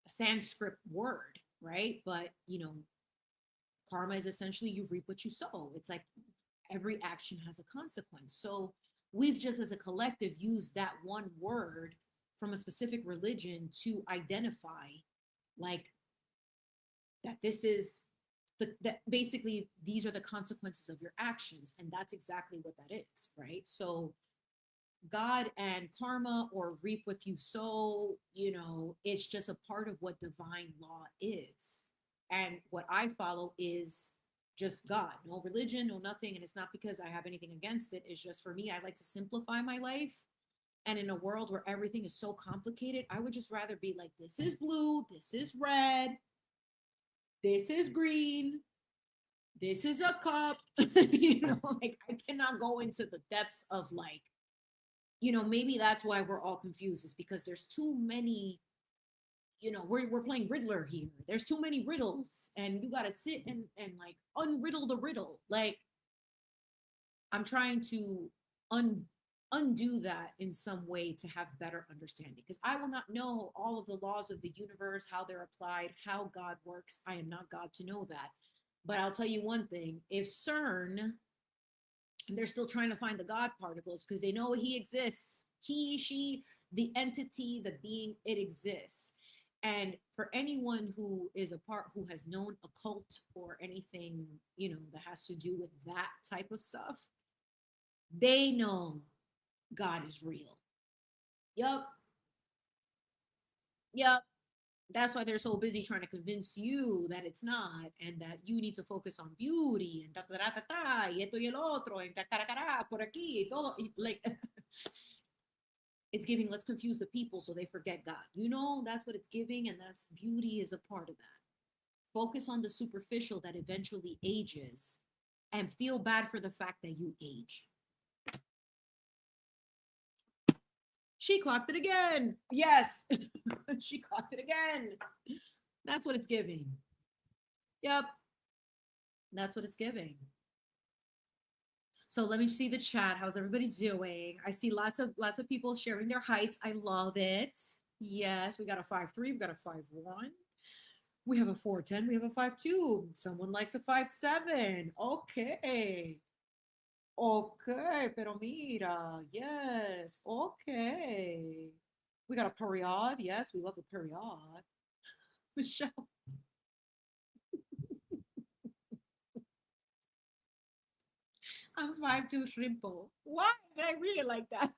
Sanskrit word, right? But you know, karma is essentially you reap what you sow. It's like every action has a consequence. So we've just as a collective used that one word from a specific religion to identify like that this is that basically these are the consequences of your actions, and that's exactly what that is, right? So God and karma or reap what you sow, it's just a part of what divine law is. And what I follow is just God, no religion, no nothing. And it's not because I have anything against it. It's just for me, I like to simplify my life. And in a world where everything is so complicated, I would just rather be like, this is blue, this is red, this is green, this is a cup. Like I cannot go into the depths of like, maybe that's why we're all confused, is because there's too many, we're playing Riddler here. There's too many riddles, and you got to sit and like unriddle the riddle. Like I'm trying to undo that in some way to have better understanding, because I will not know all of the laws of the universe, how they're applied, how God works. I am not God to know that. But I'll tell you one thing, if CERN, they're still trying to find the God particles because they know he exists. He, she, the entity, the being, it exists. And for anyone who is a part, who has known occult or anything, that has to do with that type of stuff, they know God is real. Yup. Yup. That's why they're so busy trying to convince you that it's not, and that you need to focus on beauty and ta ta ta ta ta y esto y el otro and ta ta ta por aquí y todo. Like it's giving, let's confuse the people so they forget God. That's what it's giving, and that's beauty is a part of that. Focus on the superficial that eventually ages, and feel bad for the fact that you age. She clocked it again. Yes, she clocked it again. That's what it's giving. Yep, that's what it's giving. So let me see the chat. How's everybody doing? I see lots of people sharing their heights. I love it. Yes, we got a 5'3", we got a 5'1". We have a 4'10", we have a 5'2". Someone likes a 5'7". Okay. Okay, pero mira. Yes. Okay. We got a period. Yes, we love a period. Michelle. I'm 5'2" shrimpo. Why did I read it like that?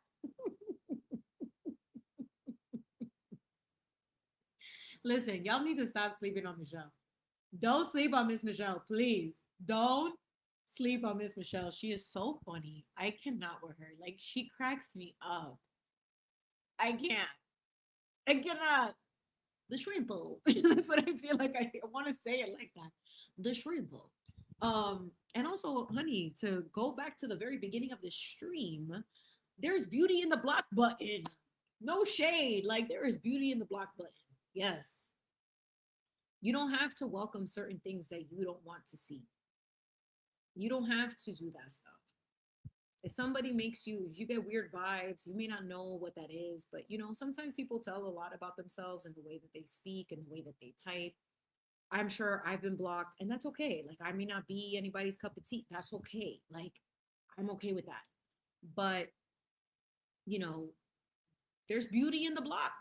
Listen, y'all need to stop sleeping on Michelle. Don't sleep on Miss Michelle, please. Don't sleep on Miss Michelle. She is so funny. I cannot with her. Like she cracks me up. I can't. I cannot. The shrimp bowl. That's what I feel like. I want to say it like that. The shrimp bowl. And also, honey, to go back to the very beginning of the stream, there's beauty in the block button. No shade. Like there is beauty in the block button. Yes. You don't have to welcome certain things that you don't want to see. You don't have to do that stuff. If somebody makes you, if you get weird vibes, you may not know what that is, but sometimes people tell a lot about themselves and the way that they speak and the way that they type. I'm sure I've been blocked, and that's okay. Like I may not be anybody's cup of tea. That's okay. Like I'm okay with that. But, you know, there's beauty in the block.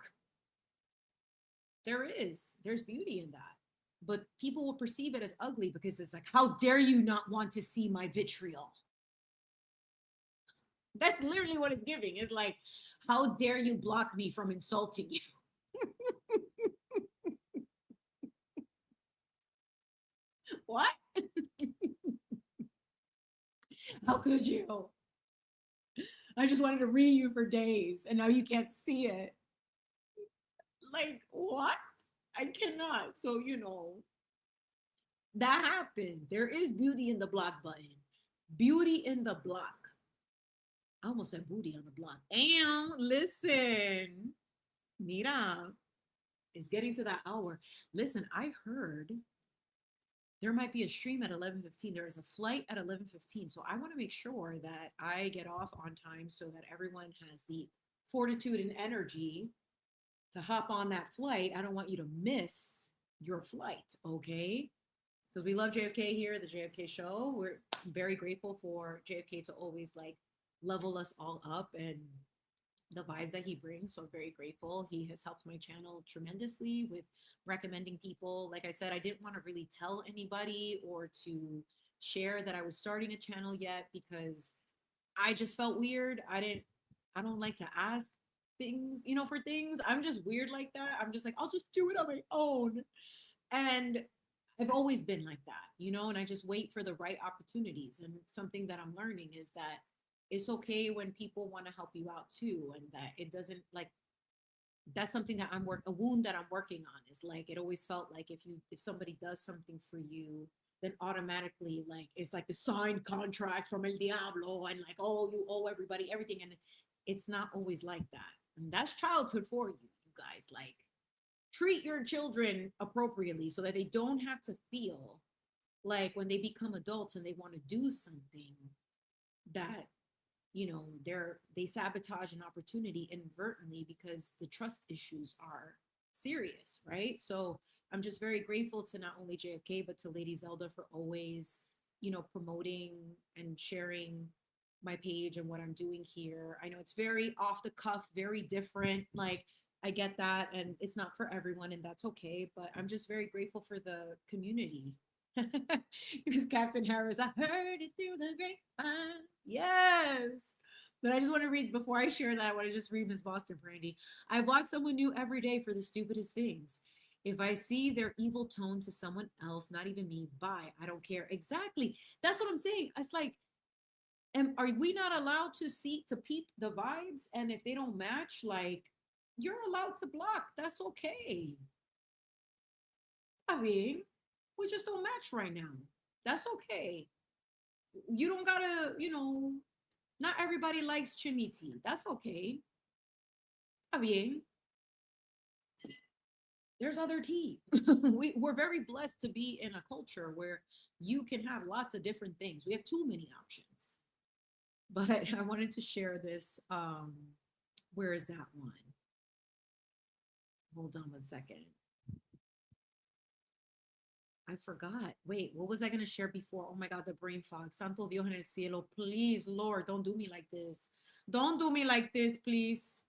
There is. There's beauty in that. But people will perceive it as ugly because it's like, how dare you not want to see my vitriol? That's literally what it's giving. It's like, how dare you block me from insulting you? What? How could you? I just wanted to read you for days and now you can't see it. Like, what? I cannot. So, that happened. There is beauty in the block button. Beauty in the block. I almost said booty on the block. And listen, mira, it's getting to that hour. Listen, I heard there might be a stream at 11:15. There is a flight at 11:15. So I want to make sure that I get off on time so that everyone has the fortitude and energy to hop on that flight. I don't want you to miss your flight, okay? Because we love JFK here, the JFK show. We're very grateful for JFK to always like level us all up and the vibes that he brings. So I'm very grateful. He has helped my channel tremendously with recommending people. Like I said, I didn't want to really tell anybody or to share that I was starting a channel yet because I just felt weird. I didn't I don't like to ask things, you know, for things. I'm just weird like that. I'm just like, I'll just do it on my own. And I've always been like that, you know, and I just wait for the right opportunities. And something that I'm learning is that it's okay when people want to help you out too. And that it doesn't like, that's something that a wound that I'm working on is like, it always felt like if somebody does something for you, then automatically like, it's like the signed contract from El Diablo and like, oh, you owe everybody everything. And it's not always like that. And that's childhood for you, you guys. Like, treat your children appropriately so that they don't have to feel like when they become adults and they want to do something that, you know, they sabotage an opportunity inadvertently because the trust issues are serious, right? So I'm just very grateful to not only JFK but to Lady Zelda for always, you know, promoting and sharing my page and what I'm doing here. I know it's very off the cuff, very different, like I get that, and it's not for everyone, and that's okay, but I'm just very grateful for the community. It was Captain Harris. I heard it through the grapevine. Yes. But I just want to read, before I share that, I want to just read Miss Boston Brandy. I block someone new every day for the stupidest things. If I see their evil tone to someone else, not even me, bye. I don't care. Exactly. That's what I'm saying. It's like, and are we not allowed to see, to peep the vibes? And if they don't match, like, you're allowed to block. That's okay. I mean, we just don't match right now. That's okay. You don't gotta, you know, not everybody likes Chimi tea. That's okay. I mean, there's other tea. We're very blessed to be in a culture where you can have lots of different things. We have too many options. But I wanted to share this. Where is that one? Hold on 1 second. I forgot. Wait, what was I going to share before? Oh my God, the brain fog. Santo Dios en el cielo. Please, Lord, don't do me like this. Don't do me like this, please.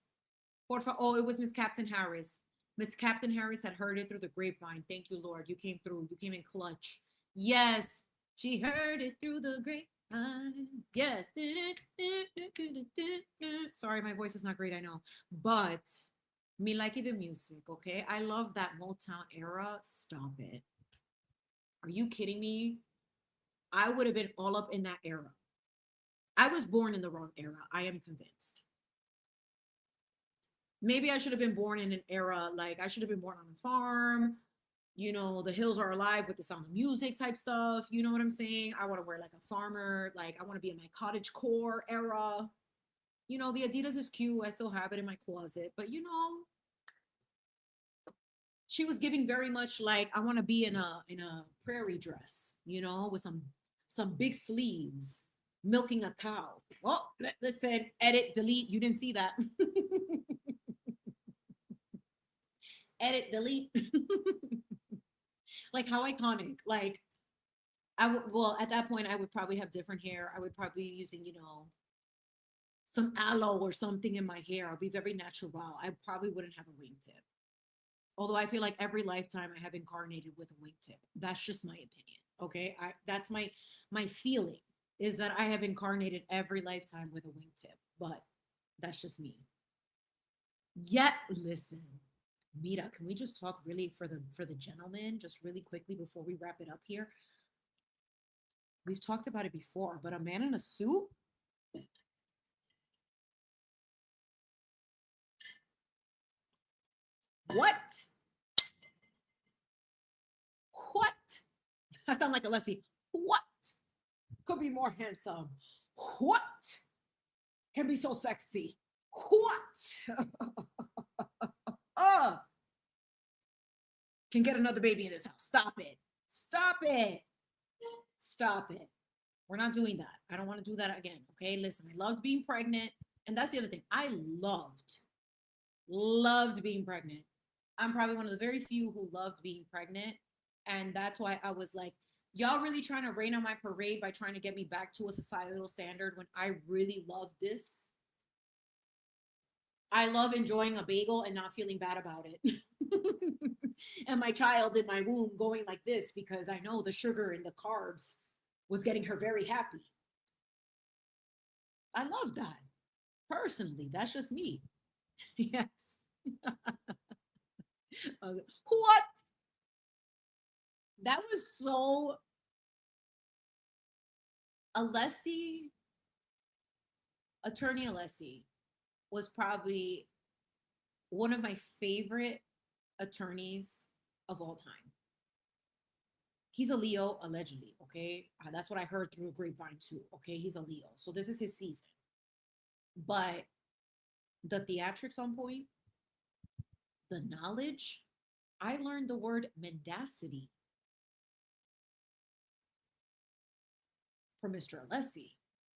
Por favor. Oh, it was Miss Captain Harris. Miss Captain Harris had heard it through the grapevine. Thank you, Lord. You came through. You came in clutch. Yes, she heard it through the grapevine. Yes. Sorry, my voice is not great, I know. But me like the music, okay? I love that Motown era. Stop it. Are you kidding me? I would have been all up in that era. I was born in the wrong era. I am convinced. Maybe I should have been born in an era like I should have been born on a farm. You know, the hills are alive with the sound of music type stuff. You know what I'm saying? I want to wear like a farmer. Like I want to be in my cottage core era. You know, the Adidas is cute. I still have it in my closet. But you know, she was giving very much like I want to be in a prairie dress, you know, with some big sleeves, milking a cow. Well, listen, edit, delete. You didn't see that. Edit, delete. Like how iconic. Like I would, well, at that point I would probably have different hair. I would probably be using, you know, some aloe or something in my hair. I'll be very natural. I probably wouldn't have a wingtip. Although I feel like every lifetime I have incarnated with a wingtip. That's just my opinion. Okay. That's my feeling is that I have incarnated every lifetime with a wingtip, but that's just me. Yet listen, Mira, can we just talk really for the gentleman, just really quickly before we wrap it up here? We've talked about it before, but a man in a suit? What? What? I sound like a Leslie. What could be more handsome? What can be so sexy? What uh, can get another baby in this house? Stop it. Stop it. Stop it. We're not doing that. I don't want to do that again. Okay. Listen, I loved being pregnant. And that's the other thing. I loved being pregnant. I'm probably one of the very few who loved being pregnant. And that's why I was like, y'all really trying to rain on my parade by trying to get me back to a societal standard when I really love this. I love enjoying a bagel and not feeling bad about it. And my child in my womb going like this because I know the sugar and the carbs was getting her very happy. I love that. Personally, that's just me. Yes. What? That was so Alessi, attorney Alessi was probably one of my favorite attorneys of all time. He's a Leo, allegedly. Okay. That's what I heard through a grapevine, too. Okay. He's a Leo. So this is his season. But the theatrics on point, the knowledge, I learned the word mendacity from Mr. Alessi.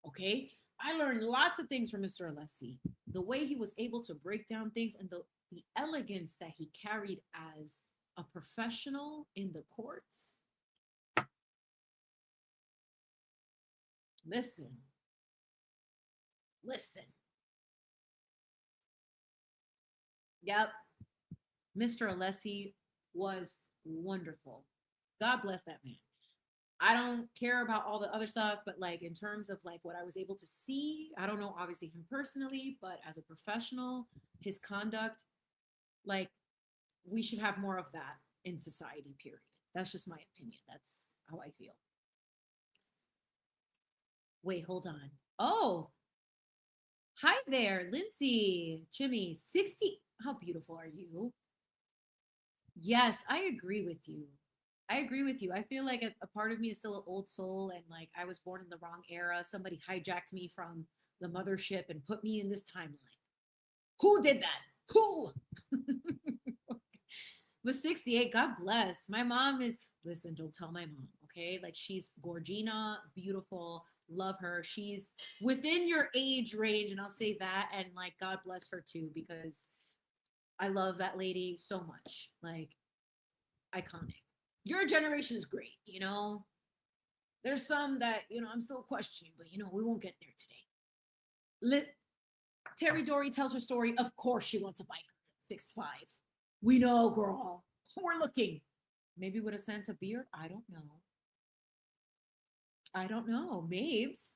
Okay. I learned lots of things from Mr. Alessi. The way he was able to break down things and the elegance that he carried as a professional in the courts. Listen, listen. Yep. Mr. Alessi was wonderful. God bless that man. I don't care about all the other stuff, but like in terms of like what I was able to see, I don't know obviously him personally, but as a professional, his conduct, like we should have more of that in society, period. That's just my opinion. That's how I feel. Wait, hold on. Oh, hi there, Lindsay, Chimi, 60. How beautiful are you? Yes, I agree with you. I agree with you. I feel like a part of me is still an old soul and like I was born in the wrong era. Somebody hijacked me from the mothership and put me in this timeline. Who did that? Who? But 68, God bless. My mom is, listen, don't tell my mom, okay? Like she's Gorgina, beautiful, love her. She's within your age range, and I'll say that. And like, God bless her too, because I love that lady so much. Like, iconic. Your generation is great, you know? There's some that, I'm still questioning, but we won't get there today. Terry Dory tells her story. Of course she wants a biker at 6'5". We know, girl. We're looking. Maybe with a sense of beard. I don't know. I don't know. Mabes.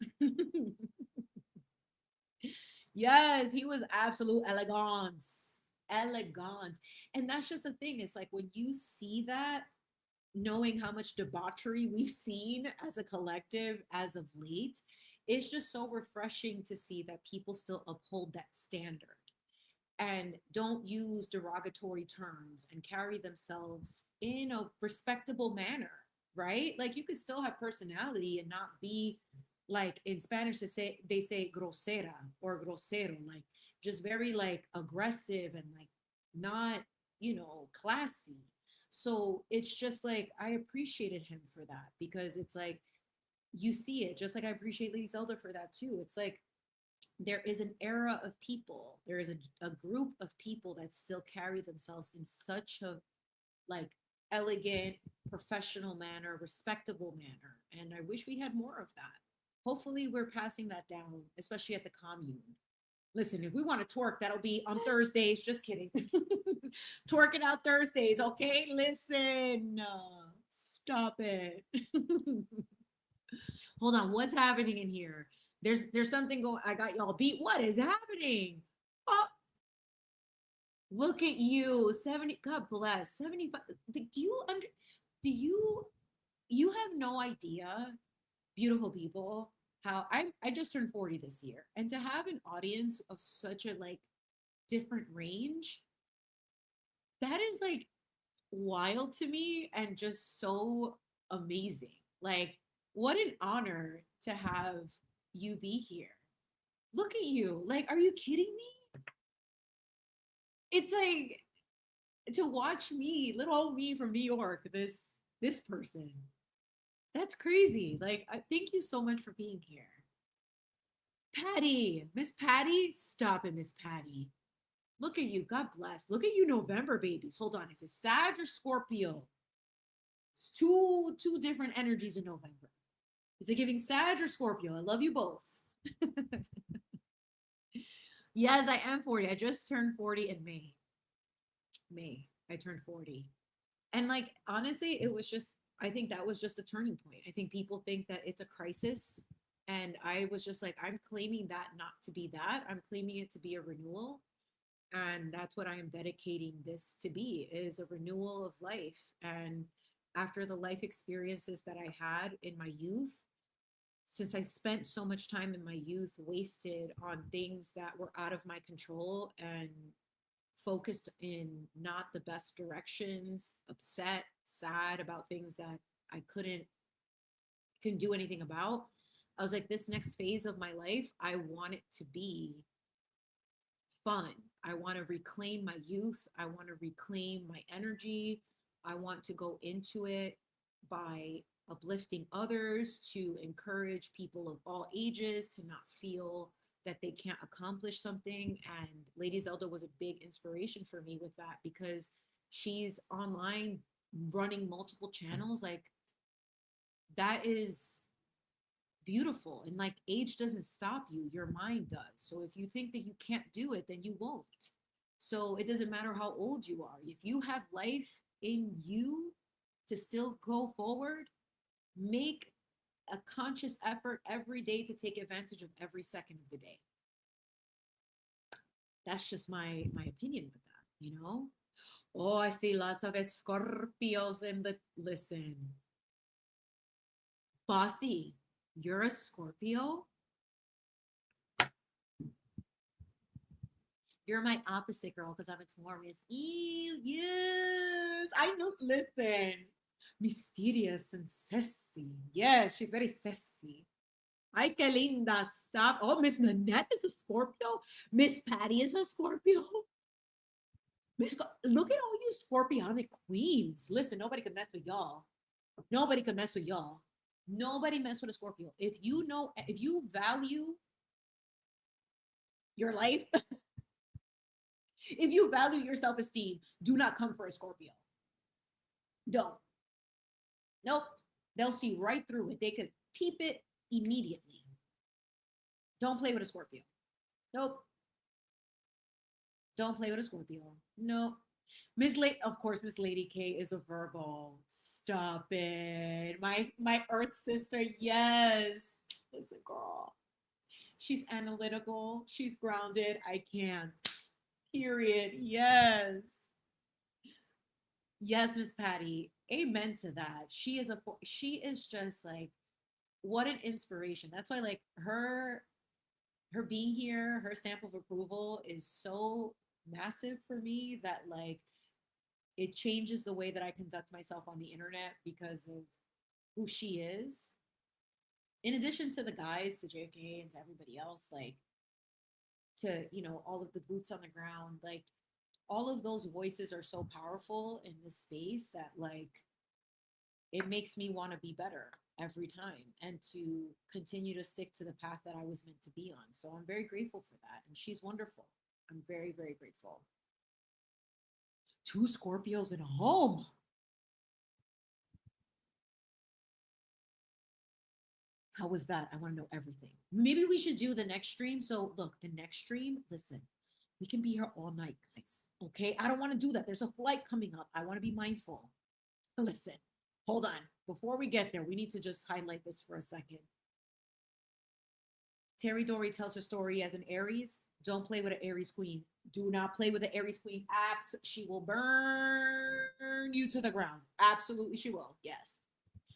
Yes, he was absolute elegance. Elegance. And that's just the thing. It's like when you see that, knowing how much debauchery we've seen as a collective as of late, it's just so refreshing to see that people still uphold that standard and don't use derogatory terms and carry themselves in a respectable manner, right? Like you could still have personality and not be like in Spanish they say grosera or grosero, like just very like aggressive and like not, classy. So it's just like I appreciated him for that because it's like you see it just like I appreciate Lady Zelda for that too. It's like there is an era of people, there is a group of people that still carry themselves in such a like elegant, professional manner, respectable manner. And I wish we had more of that. Hopefully we're passing that down, especially at the commune. Listen, if we want to twerk, that'll be on Thursdays. Just kidding. Twerking out Thursdays, okay? Listen, stop it. Hold on, what's happening in here? There's something going. I got y'all beat. What is happening? Oh, look at you, 70. God bless, 75. Do you under? Do you? You have no idea, beautiful people, how I just turned 40 this year, and to have an audience of such a like different range, that is like wild to me and just so amazing. Like, what an honor to have you be here. Look at you. Like, are you kidding me? It's like to watch me, little old me from New York, this person. That's crazy. Like, thank you so much for being here. Patty, Miss Patty, stop it, Miss Patty. Look at you. God bless. Look at you, November babies. Hold on. Is it Sag or Scorpio? It's two different energies in November. Is it giving Sag or Scorpio? I love you both. Yes, I am 40. I just turned 40 in May. May. I turned 40. And like honestly, it was just I think that was just a turning point. I think people think that it's a crisis And I was just like, I'm claiming that not to be that. I'm claiming it to be a renewal. And that's what I am dedicating this to be, is a renewal of life. And after the life experiences that I had in my youth, since I spent so much time in my youth wasted on things that were out of my control and focused in not the best directions, upset, sad about things that I couldn't do anything about. I was like, this next phase of my life, I want it to be fun. I want to reclaim my youth. I want to reclaim my energy. I want to go into it by uplifting others, to encourage people of all ages to not feel that they can't accomplish something. And Lady Zelda was a big inspiration for me with that, because she's online running multiple channels. Like, that is beautiful. And like, age doesn't stop you, your mind does. So if you think that you can't do it, then you won't. So it doesn't matter how old you are. If you have life in you to still go forward, make a conscious effort every day to take advantage of every second of the day. That's just my opinion with that, you know? Oh, I see lots of Scorpios in the listen. Bossy, you're a Scorpio? You're my opposite, girl, because I'm a Taurus. Ew, yes. I know. Listen, mysterious and sassy. Yes, she's very sassy. Ay, que linda. Stop. Oh, Miss Nanette is a Scorpio. Miss Patty is a Scorpio. Look at all you Scorpionic queens. Listen, nobody can mess with y'all. Nobody can mess with y'all. Nobody mess with a Scorpio. If you know, if you value your life, if you value your self-esteem, do not come for a Scorpio. Don't. Nope. They'll see right through it. They could peep it immediately. Don't play with a Scorpio. Nope. Don't play with a Scorpio. Nope. Of course, Miss Lady K is a Virgo. Stop it. My Earth sister, yes. Listen, girl. She's analytical. She's grounded. I can't. Period. Yes. Yes, Miss Patty. Amen to that. She is just like, what an inspiration. That's why, like, her being here, her stamp of approval is so massive for me that, like, it changes the way that I conduct myself on the internet because of who she is. In addition to the guys, to JK and to everybody else, like, to, all of the boots on the ground, like, all of those voices are so powerful in this space that, like, it makes me want to be better every time and to continue to stick to the path that I was meant to be on. So I'm very grateful for that. And she's wonderful. I'm very, very grateful. 2 Scorpios in a home. How was that? I want to know everything. Maybe we should do the next stream. So look, the next stream, listen, we can be here all night, guys. Okay. I don't want to do that. There's a flight coming up. I want to be mindful. Listen, hold on. Before we get there, we need to just highlight this for a second. Terry Dory tells her story as an Aries. Don't play with an Aries queen. Do not play with an Aries queen. She will burn you to the ground. Absolutely, she will. Yes.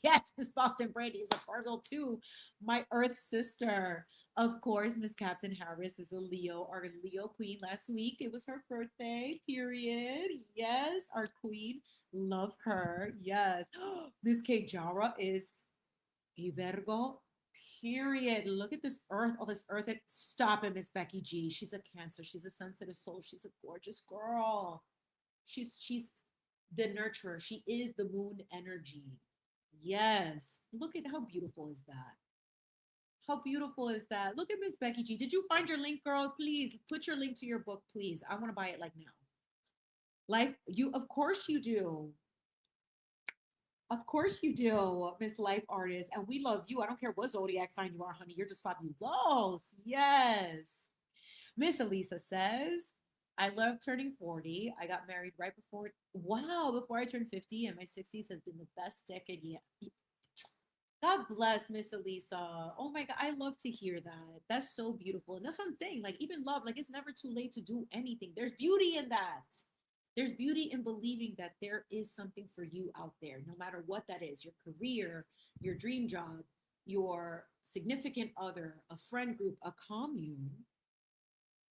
Yes, Miss Boston Brady is a Virgo too. My Earth sister. Of course, Miss Captain Harris is a Leo, our Leo queen last week. It was her birthday, period. Yes, our queen. Love her. Yes. Miss Kate Jara is a Virgo, period. Look at this earth, all this earth. Stop it, Miss Becky G. She's a Cancer. She's a sensitive soul. She's a gorgeous girl. She's the nurturer. She is the moon energy. Yes. Look at how beautiful is that? How beautiful is that? Look at Miss Becky G. Did you find your link, girl? Please put your link to your book, please. I want to buy it like now. Of course you do. Of course you do, Miss Life Artist. And we love you. I don't care what zodiac sign you are, honey. You're just fabulous. Yes. Miss Elisa says, I love turning 40. I got married right before I turned 50, and my 60s has been the best decade yet. God bless Miss Elisa. Oh my God, I love to hear that. That's so beautiful. And that's what I'm saying. Like, even love, like, it's never too late to do anything. There's beauty in that. There's beauty in believing that there is something for you out there, no matter what that is, your career, your dream job, your significant other, a friend group, a commune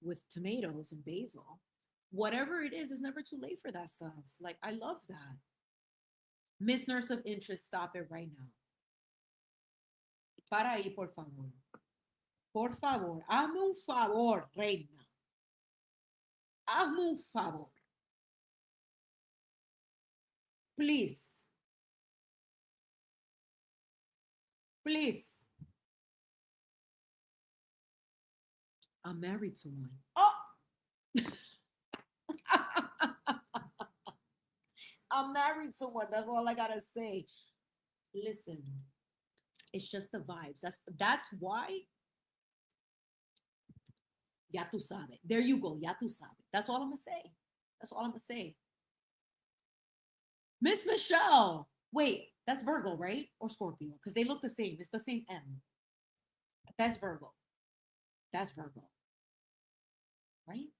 with tomatoes and basil. Whatever it is, it's never too late for that stuff. Like, I love that. Miss Nurse of Interest, stop it right now. Para ahí, por favor. Por favor, hazme un favor, reina. Hazme un favor. Please. Please. I'm married to one. Oh! I'm married to one. That's all I gotta say. Listen, it's just the vibes. That's why. Ya tú sabes. There you go. Ya tú sabes. That's all I'm gonna say. That's all I'm gonna say. Miss Michelle. Wait, that's Virgo, right? Or Scorpio? Because they look the same. It's the same M. That's Virgo. That's Virgo, right?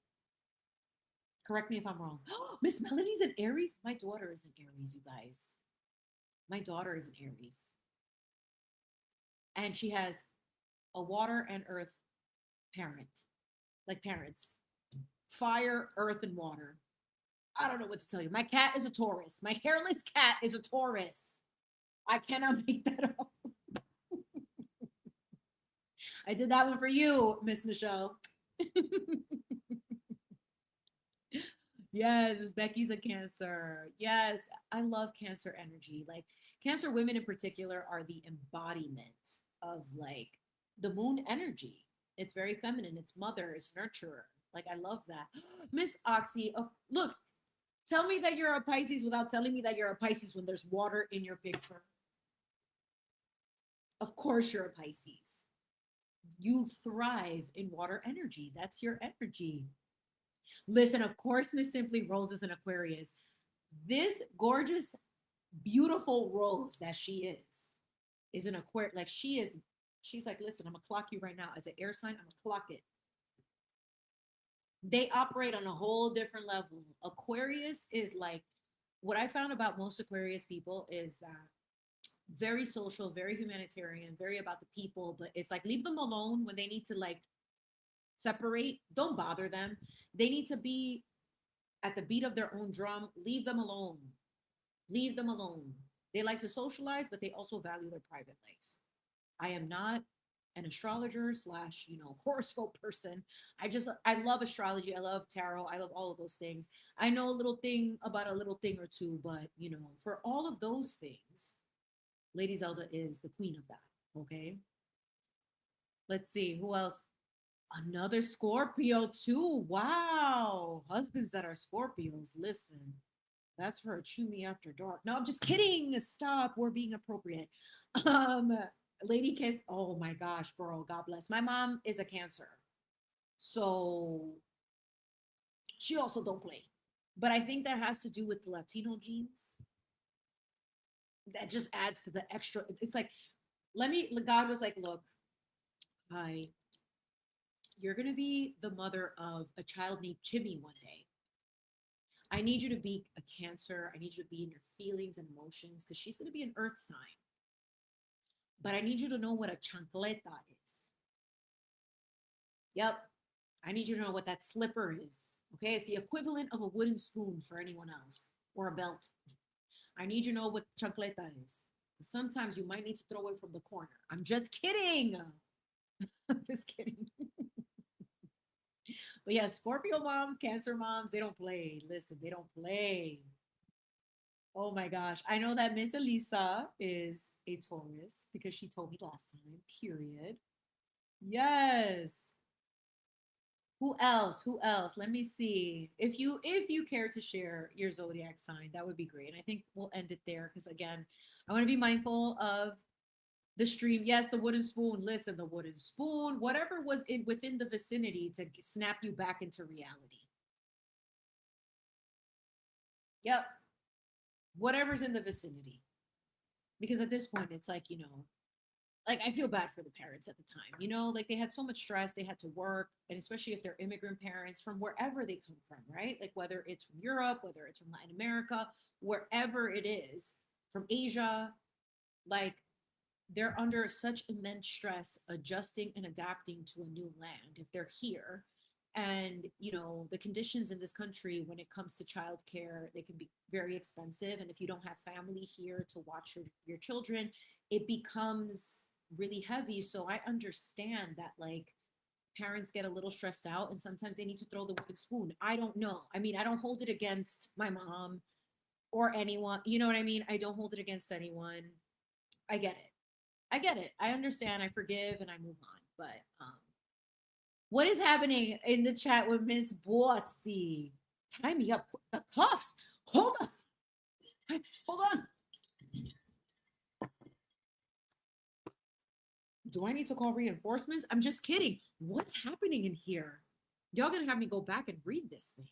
Correct me if I'm wrong. Miss Melanie's an Aries. My daughter is an Aries, you guys. My daughter is an Aries. And she has a water and earth parent, like parents. Fire, earth, and water. I don't know what to tell you. My cat is a Taurus. My hairless cat is a Taurus. I cannot make that up. I did that one for you, Miss Michelle. Yes, Miss Becky's a Cancer. Yes, I love Cancer energy. Like, Cancer women in particular are the embodiment of like the moon energy. It's very feminine. It's mother. It's nurturer. Like, I love that. Miss Oxy, oh, look, tell me that you're a Pisces without telling me that you're a Pisces when there's water in your picture. Of course, you're a Pisces. You thrive in water energy. That's your energy. Listen, of course, Miss Simply Rose is an Aquarius. This gorgeous, beautiful Rose that she is an Aquarius. Like, she's like, listen, I'm gonna clock you right now as an air sign. I'm gonna clock it. They operate on a whole different level. Aquarius is like, what I found about most Aquarius people is very social, very humanitarian, very about the people, but it's like, leave them alone when they need to like separate. Don't bother them. They need to be at the beat of their own drum. Leave them alone. Leave them alone. They like to socialize, but they also value their private life. I am not an astrologer slash, horoscope person. I love astrology. I love tarot. I love all of those things. I know a little thing about a little thing or two, but for all of those things, Lady Zelda is the queen of that. Okay. Let's see who else. Another Scorpio too. Wow. Husbands that are Scorpios. Listen, that's for a Chimi after dark. No, I'm just kidding. Stop. We're being appropriate. Um, Lady Kiss. Oh my gosh, girl. God bless. My mom is a Cancer. So she also don't play. But I think that has to do with the Latino genes. That just adds to the extra. It's like, God was like, look, hi, you're going to be the mother of a child named Chimi one day. I need you to be a Cancer. I need you to be in your feelings and emotions because she's going to be an earth sign. But I need you to know what a chancleta is. Yep. I need you to know what that slipper is. Okay. It's the equivalent of a wooden spoon for anyone else, or a belt. I need you to know what chancleta is. Sometimes you might need to throw it from the corner. I'm just kidding. I'm just kidding. But yeah, Scorpio moms, Cancer moms, they don't play. Listen, they don't play. Oh my gosh. I know that Miss Elisa is a Taurus because she told me last time, period. Yes. Who else? Who else? Let me see. If you care to share your zodiac sign, that would be great. And I think we'll end it there because again, I want to be mindful of the stream. Yes, the wooden spoon. Listen, the wooden spoon, whatever was within the vicinity to snap you back into reality. Yep. Whatever's in the vicinity. Because at this point, it's like, like I feel bad for the parents at the time, you know, like they had so much stress, they had to work, and especially if they're immigrant parents from wherever they come from, right? Like whether it's from Europe, whether it's from Latin America, wherever it is, from Asia, like they're under such immense stress adjusting and adapting to a new land if they're here. And you know the conditions in this country when it comes to childcare, they can be very expensive, and if you don't have family here to watch your children, it becomes really heavy. So I understand that, like, parents get a little stressed out and sometimes they need to throw the wooden spoon. I don't know, I mean, I don't hold it against my mom or anyone, you know what I mean? I don't hold it against anyone. I get it. I get it. I understand. I forgive and I move on. But what is happening in the chat with Miss Bossy? Tie me up the cuffs. Hold on. Hold on. Do I need to call reinforcements? I'm just kidding. What's happening in here? Y'all gonna have me go back and read this thing.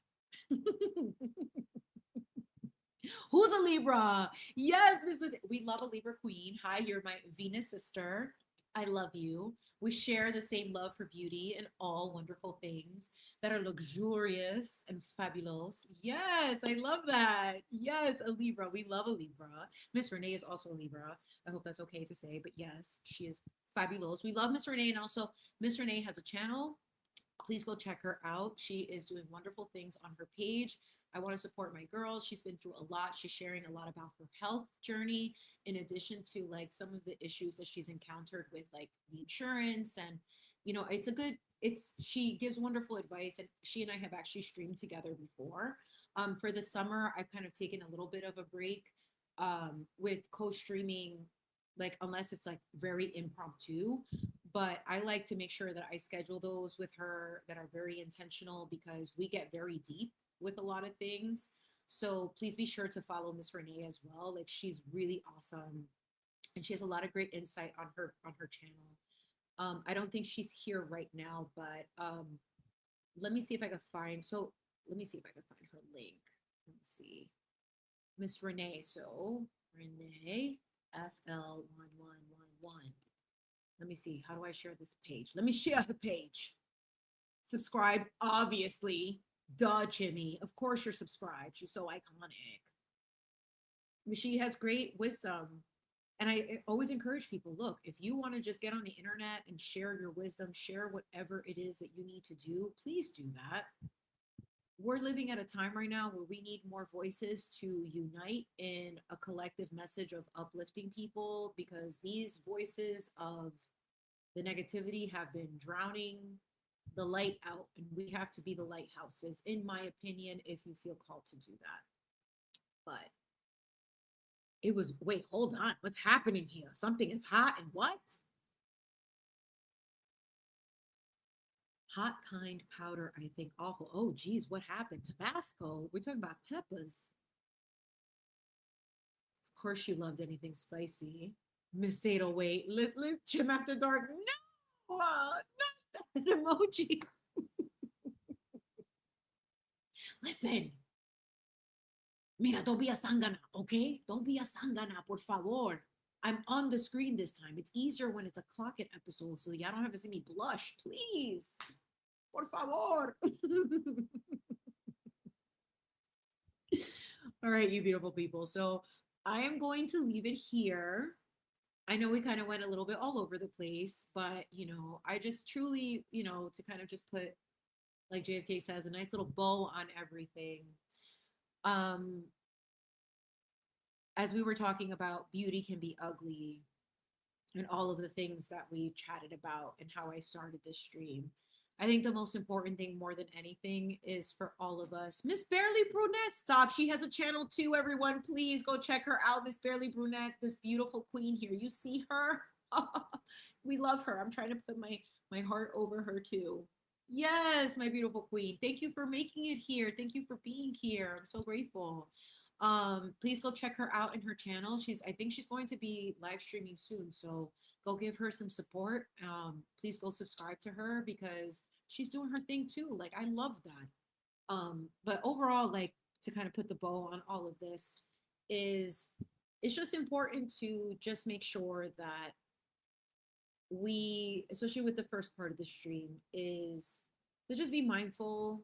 Who's a Libra? Yes, Mrs. We love a Libra queen. Hi, you're my Venus sister. I love you. We share the same love for beauty and all wonderful things that are luxurious and fabulous. Yes, I love that. Yes, a Libra. We love a Libra. Miss Renee is also a Libra. I hope that's okay to say, but yes, she is fabulous. We love Miss Renee, and also Miss Renee has a channel. Please go check her out. She is doing wonderful things on her page. I want to support my girl. She's been through a lot. She's sharing a lot about her health journey, in addition to like some of the issues that she's encountered with like the insurance. And, you know, it's a good, it's, she gives wonderful advice. And she and I have actually streamed together before. For the summer, I've kind of taken a little bit of a break with co-streaming, like unless it's like very impromptu, but I like to make sure that I schedule those with her that are very intentional because we get very deep with a lot of things. So please be sure to follow Miss Renee as well. Like she's really awesome and she has a lot of great insight on her channel. I don't think she's here right now, but let me see if I can find. So let me see if I can find her link. Let's see, Miss Renee. So Renee FL1111. Let me see. How do I share this page? Let me share the page. Subscribed, obviously. Duh, Chimi. Of course you're subscribed. She's so iconic. I mean, she has great wisdom. And I always encourage people, look, if you want to just get on the internet and share your wisdom, share whatever it is that you need to do, please do that. We're living at a time right now where we need more voices to unite in a collective message of uplifting people, because these voices of the negativity have been drowning the light out, and we have to be the lighthouses, in my opinion, if you feel called to do that. But it was, wait, hold on, what's happening here? Something is hot and what? Hot kind powder, I think awful. Oh geez, what happened? Tabasco. We're talking about peppers. Of course you loved anything spicy. Miss 808. Let's Chim After Dark. No, not that emoji. Listen, mira, don't be a sangana, okay? Don't be a sangana, por favor. I'm on the screen this time. It's easier when it's a clock it episode, so y'all don't have to see me blush, please. Por favor. All right, you beautiful people. So I am going to leave it here. I know we kind of went a little bit all over the place, but you know, I just truly, you know, to kind of just put, like JFK says, a nice little bow on everything. Um, as we were talking about, beauty can be ugly, and all of the things that we chatted about and how I started this stream. I think the most important thing more than anything is for all of us. Miss Barely Brunette, stop. She has a channel too, everyone. Please go check her out. Miss Barely Brunette, this beautiful queen here. You see her? We love her. I'm trying to put my heart over her too. Yes, my beautiful queen. Thank you for making it here. Thank you for being here. I'm so grateful. Please go check her out in her channel. I think she's going to be live streaming soon, so go give her some support. Please go subscribe to her because she's doing her thing too. Like, I love that. But overall, like, to kind of put the bow on all of this is, it's just important to just make sure that we, especially with the first part of the stream, is to just be mindful.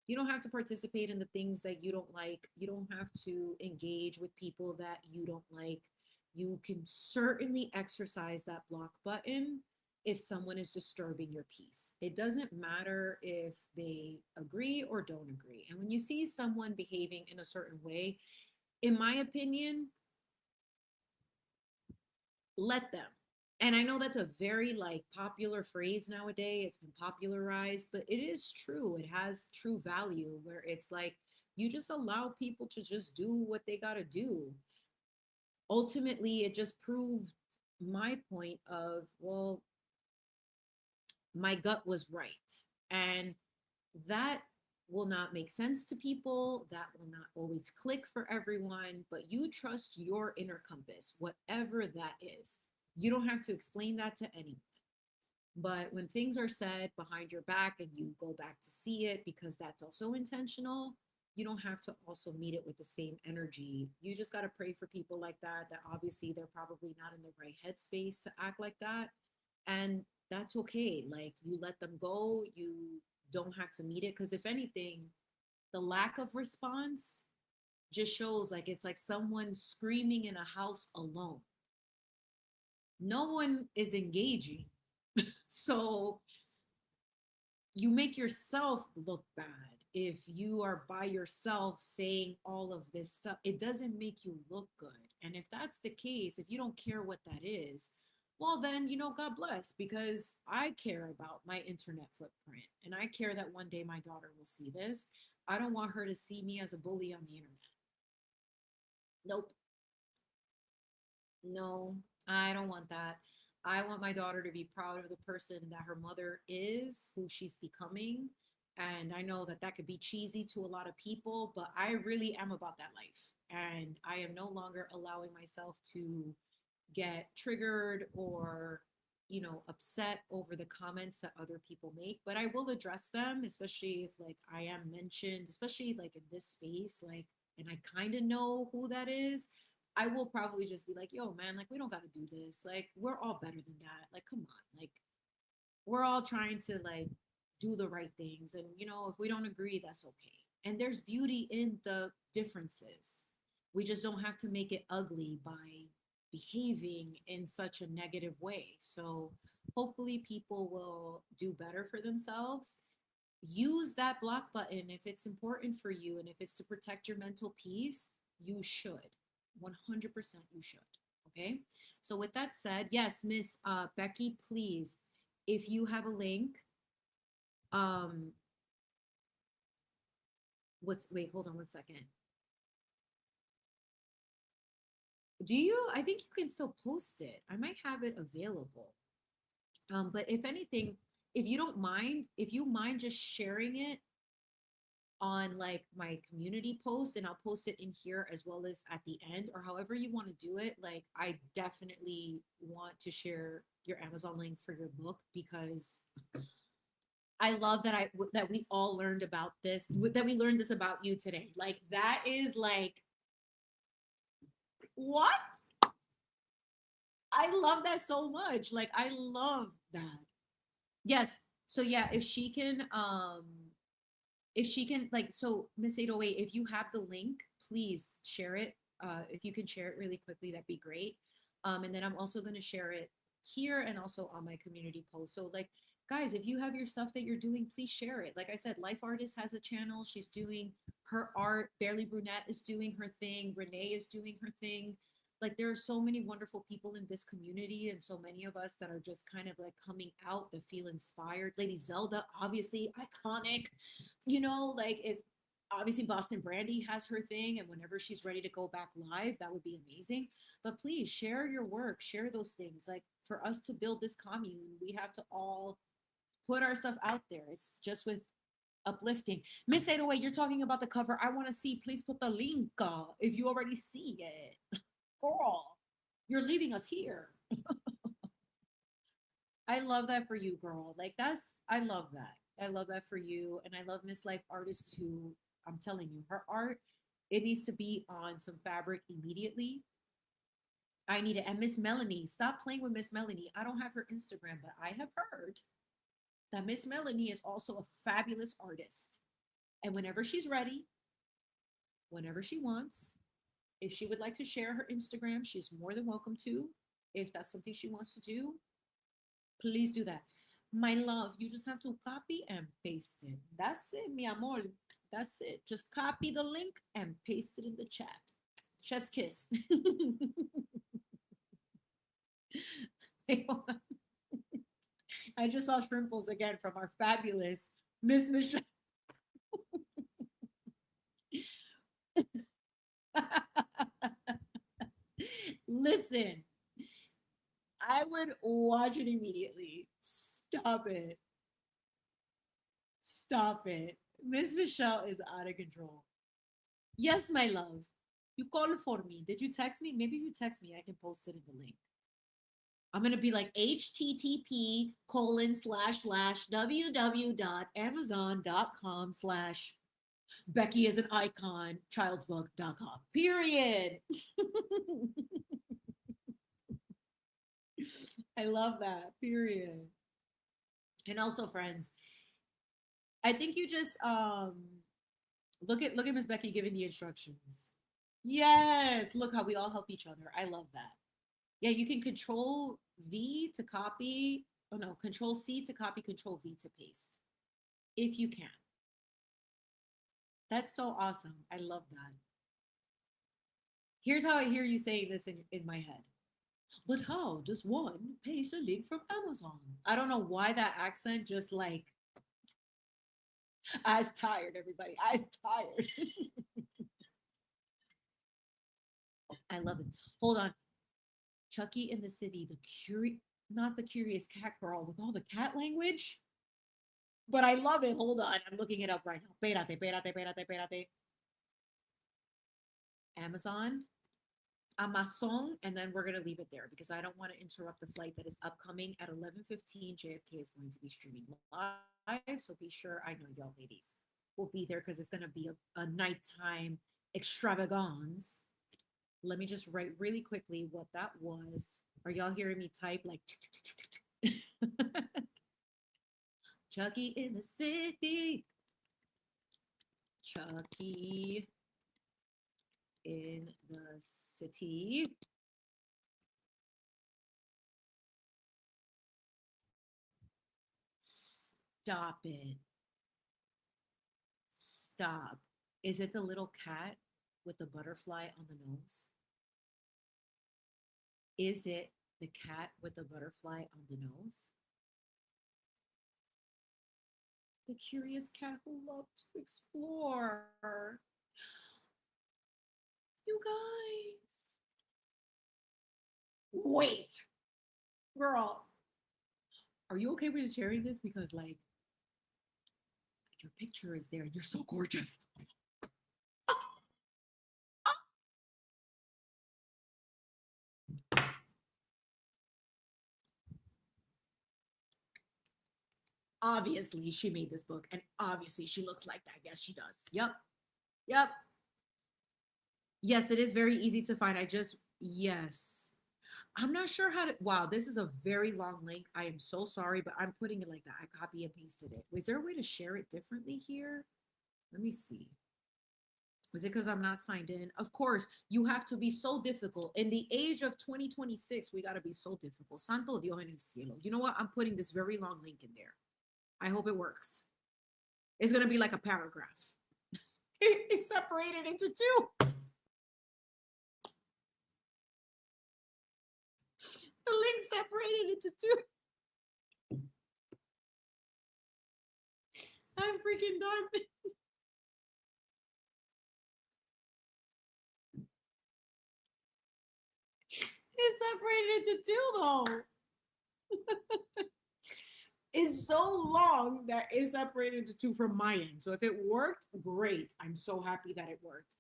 You don't have to participate in the things that you don't like. You don't have to engage with people that you don't like. You can certainly exercise that block button if someone is disturbing your peace. It doesn't matter if they agree or don't agree. And when you see someone behaving in a certain way, in my opinion, let them. And I know that's a very like popular phrase nowadays. It's been popularized, but it is true. It has true value where it's like you just allow people to just do what they got to do. Ultimately, it just proved my point of, well, my gut was right. And that will not make sense to people. That will not always click for everyone, but you trust your inner compass, whatever that is. You don't have to explain that to anyone. But when things are said behind your back and you go back to see it because that's also intentional, you don't have to also meet it with the same energy. You just got to pray for people like that, that obviously they're probably not in the right headspace to act like that. And that's okay. Like you let them go. You don't have to meet it. Because if anything, the lack of response just shows like it's like someone screaming in a house alone. No one is engaging. So you make yourself look bad if you are by yourself saying all of this stuff. It doesn't make you look good. And if that's the case, if you don't care what that is, well, then, God bless, because I care about my internet footprint and I care that one day my daughter will see this. I don't want her to see me as a bully on the internet. Nope. No, I don't want that. I want my daughter to be proud of the person that her mother is, who she's becoming. And I know that that could be cheesy to a lot of people, but I really am about that life. And I am no longer allowing myself to get triggered or, upset over the comments that other people make. But I will address them, especially if like I am mentioned, especially like in this space, like, and I kind of know who that is. I will probably just be like, yo, man, like, we don't got to do this. Like, we're all better than that. Like, come on. Like, we're all trying to, like, do the right things. And, if we don't agree, that's okay. And there's beauty in the differences. We just don't have to make it ugly by behaving in such a negative way. So, hopefully, people will do better for themselves. Use that block button if it's important for you and if it's to protect your mental peace. You should. 100% you should. Okay. So with that said, yes, Miss Becky, please, if you have a link, um, wait, hold on one second. I think you can still post it. I might have it available. But if anything, if you mind just sharing it on like my community post, and I'll post it in here as well as at the end, or however you want to do it. Like, I definitely want to share your Amazon link for your book because I love that we all learned about this, that we learned this about you today. Like, that is like, what? I love that so much. Like, I love that. Yes. So yeah, if she can, like, so Miss 808, if you have the link, please share it. If you can share it really quickly, that'd be great. And then I'm also going to share it here and also on my community post. So like, guys, if you have your stuff that you're doing, please share it. Like I said, Life Artist has a channel. She's doing her art. Barely Brunette is doing her thing. Renee is doing her thing. Like, there are so many wonderful people in this community and so many of us that are just kind of like coming out that feel inspired. Lady Zelda, obviously iconic. Like, if obviously Boston Brandy has her thing, and whenever she's ready to go back live, that would be amazing. But please share your work, share those things. Like, for us to build this commune, we have to all put our stuff out there. It's just with uplifting. Miss 808, you're talking about the cover. I want to see. Please put the link if you already see it. Girl, you're leaving us here. I love that for you, girl. Like, I love that. I love that for you. And I love Miss Life Artist too. I'm telling you, her art, it needs to be on some fabric immediately. I need it. And Miss Melanie, stop playing with Miss Melanie. I don't have her Instagram, but I have heard that Miss Melanie is also a fabulous artist. And whenever she's ready, whenever she wants, if she would like to share her Instagram, she's more than welcome to. If that's something she wants to do, please do that. My love, you just have to copy and paste it. That's it, mi amor. That's it. Just copy the link and paste it in the chat. Chef's kiss. I just saw shrimples again from our fabulous Miss Michelle. Listen, I would watch it immediately. Stop it. Stop it. Miss Michelle is out of control. Yes, my love. You called for me. Did you text me? Maybe if you text me, I can post it in the link. I'm gonna be like http colon slash slash www.amazon.com slash Becky is an icon childsbook.com. Period. I love that. Period. And also, friends, I think you just look at Miss Becky giving the instructions. Yes, look how we all help each other. I love that. Yeah, you can control V to copy. Oh no, control C to copy, control V to paste. If you can. That's so awesome. I love that. Here's how I hear you saying this in my head. But how does one paste a link from Amazon? I don't know why that accent just like I was tired, everybody. I was tired. I love it. Hold on. Chucky in the City, the not the curious cat girl with all the cat language. But I love it. Hold on. I'm looking it up right now. Espérate, espérate, espérate, espérate. Amazon. Amazon, and then we're going to leave it there because I don't want to interrupt the flight that is upcoming at 11:15. JFK is going to be streaming live, so be sure, I know y'all ladies will be there because it's going to be a nighttime extravagance. Let me just write really quickly what that was. Are y'all hearing me type like Chucky in the City? Chucky in the City. Stop it. Stop. Is it the little cat with the butterfly on the nose? Is it the cat with the butterfly on the nose? The curious cat who loved to explore. You guys. Wait. Girl, are you okay with sharing this? Because, like, your picture is there. You're so gorgeous. Obviously, she made this book, and obviously, she looks like that. Yes, she does. Yep. Yep. Yes, it is very easy to find. Yes. I'm not sure how to. Wow, this is a very long link. I am so sorry, but I'm putting it like that. I copy and pasted it. Is there a way to share it differently here? Let me see. Is it because I'm not signed in? Of course, you have to be so difficult. In the age of 2026, we got to be so difficult. Santo Dios en el cielo. You know what? I'm putting this very long link in there. I hope it works. It's going to be like a paragraph. It's separated into two. The link separated into two. I'm freaking done. It's separated into two though. It's so long that it's separated into two from my end. So if it worked, great. I'm so happy that it worked.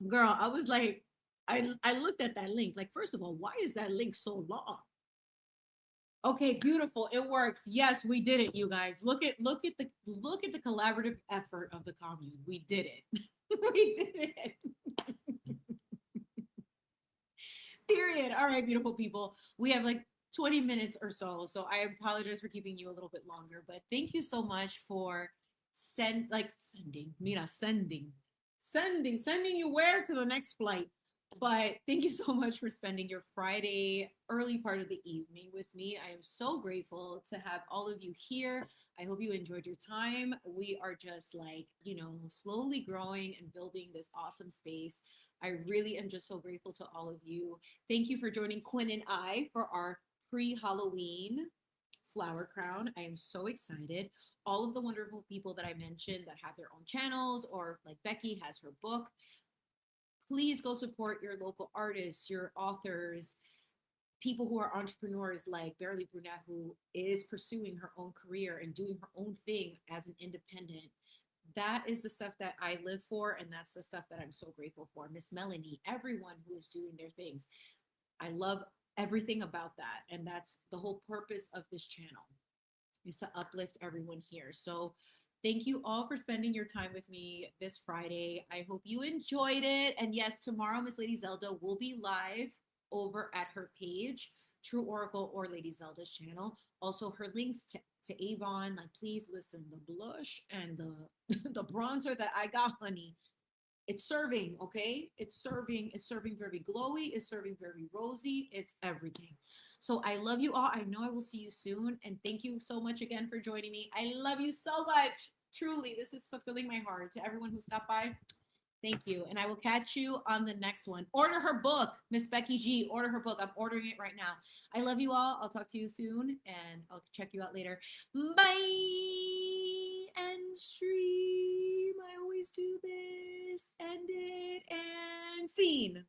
Girl, I was like, I looked at that link. Like, first of all, why is that link so long? Okay, beautiful. It works. Yes, we did it, you guys. Look at the collaborative effort of the commune. We did it. We did it. Period. All right, beautiful people. We have like 20 minutes or so. So I apologize for keeping you a little bit longer, but thank you so much for sending you where to the next flight. But thank you so much for spending your Friday early part of the evening with me. I am so grateful to have all of you here. I hope you enjoyed your time. We are just like, slowly growing and building this awesome space. I really am just so grateful to all of you. Thank you for joining Quinn and I for our pre-Halloween flower crown. I am so excited. All of the wonderful people that I mentioned that have their own channels, or like Becky has her book, please go support your local artists, your authors, people who are entrepreneurs like Beverly Brunette, who is pursuing her own career and doing her own thing as an independent. That is the stuff that I live for, and that's the stuff that I'm so grateful for. Miss Melanie, everyone who is doing their things. I love everything about that, and that's the whole purpose of this channel, is to uplift everyone here. So thank you all for spending your time with me this Friday. I hope you enjoyed it. And yes, tomorrow Miss Lady Zelda will be live over at her page, True Oracle or Lady Zelda's channel. Also, her links to Avon. Like, please listen, the blush and the the bronzer that I got, honey, it's serving, okay? It's serving very glowy, it's serving very rosy, it's everything. So I love you all. I know I will see you soon. And thank you so much again for joining me. I love you so much. Truly, this is fulfilling my heart. To everyone who stopped by, thank you. And I will catch you on the next one. Order her book, Miss Becky G. Order her book. I'm ordering it right now. I love you all. I'll talk to you soon, and I'll check you out later. Bye and stream. I always do this. End it and scene.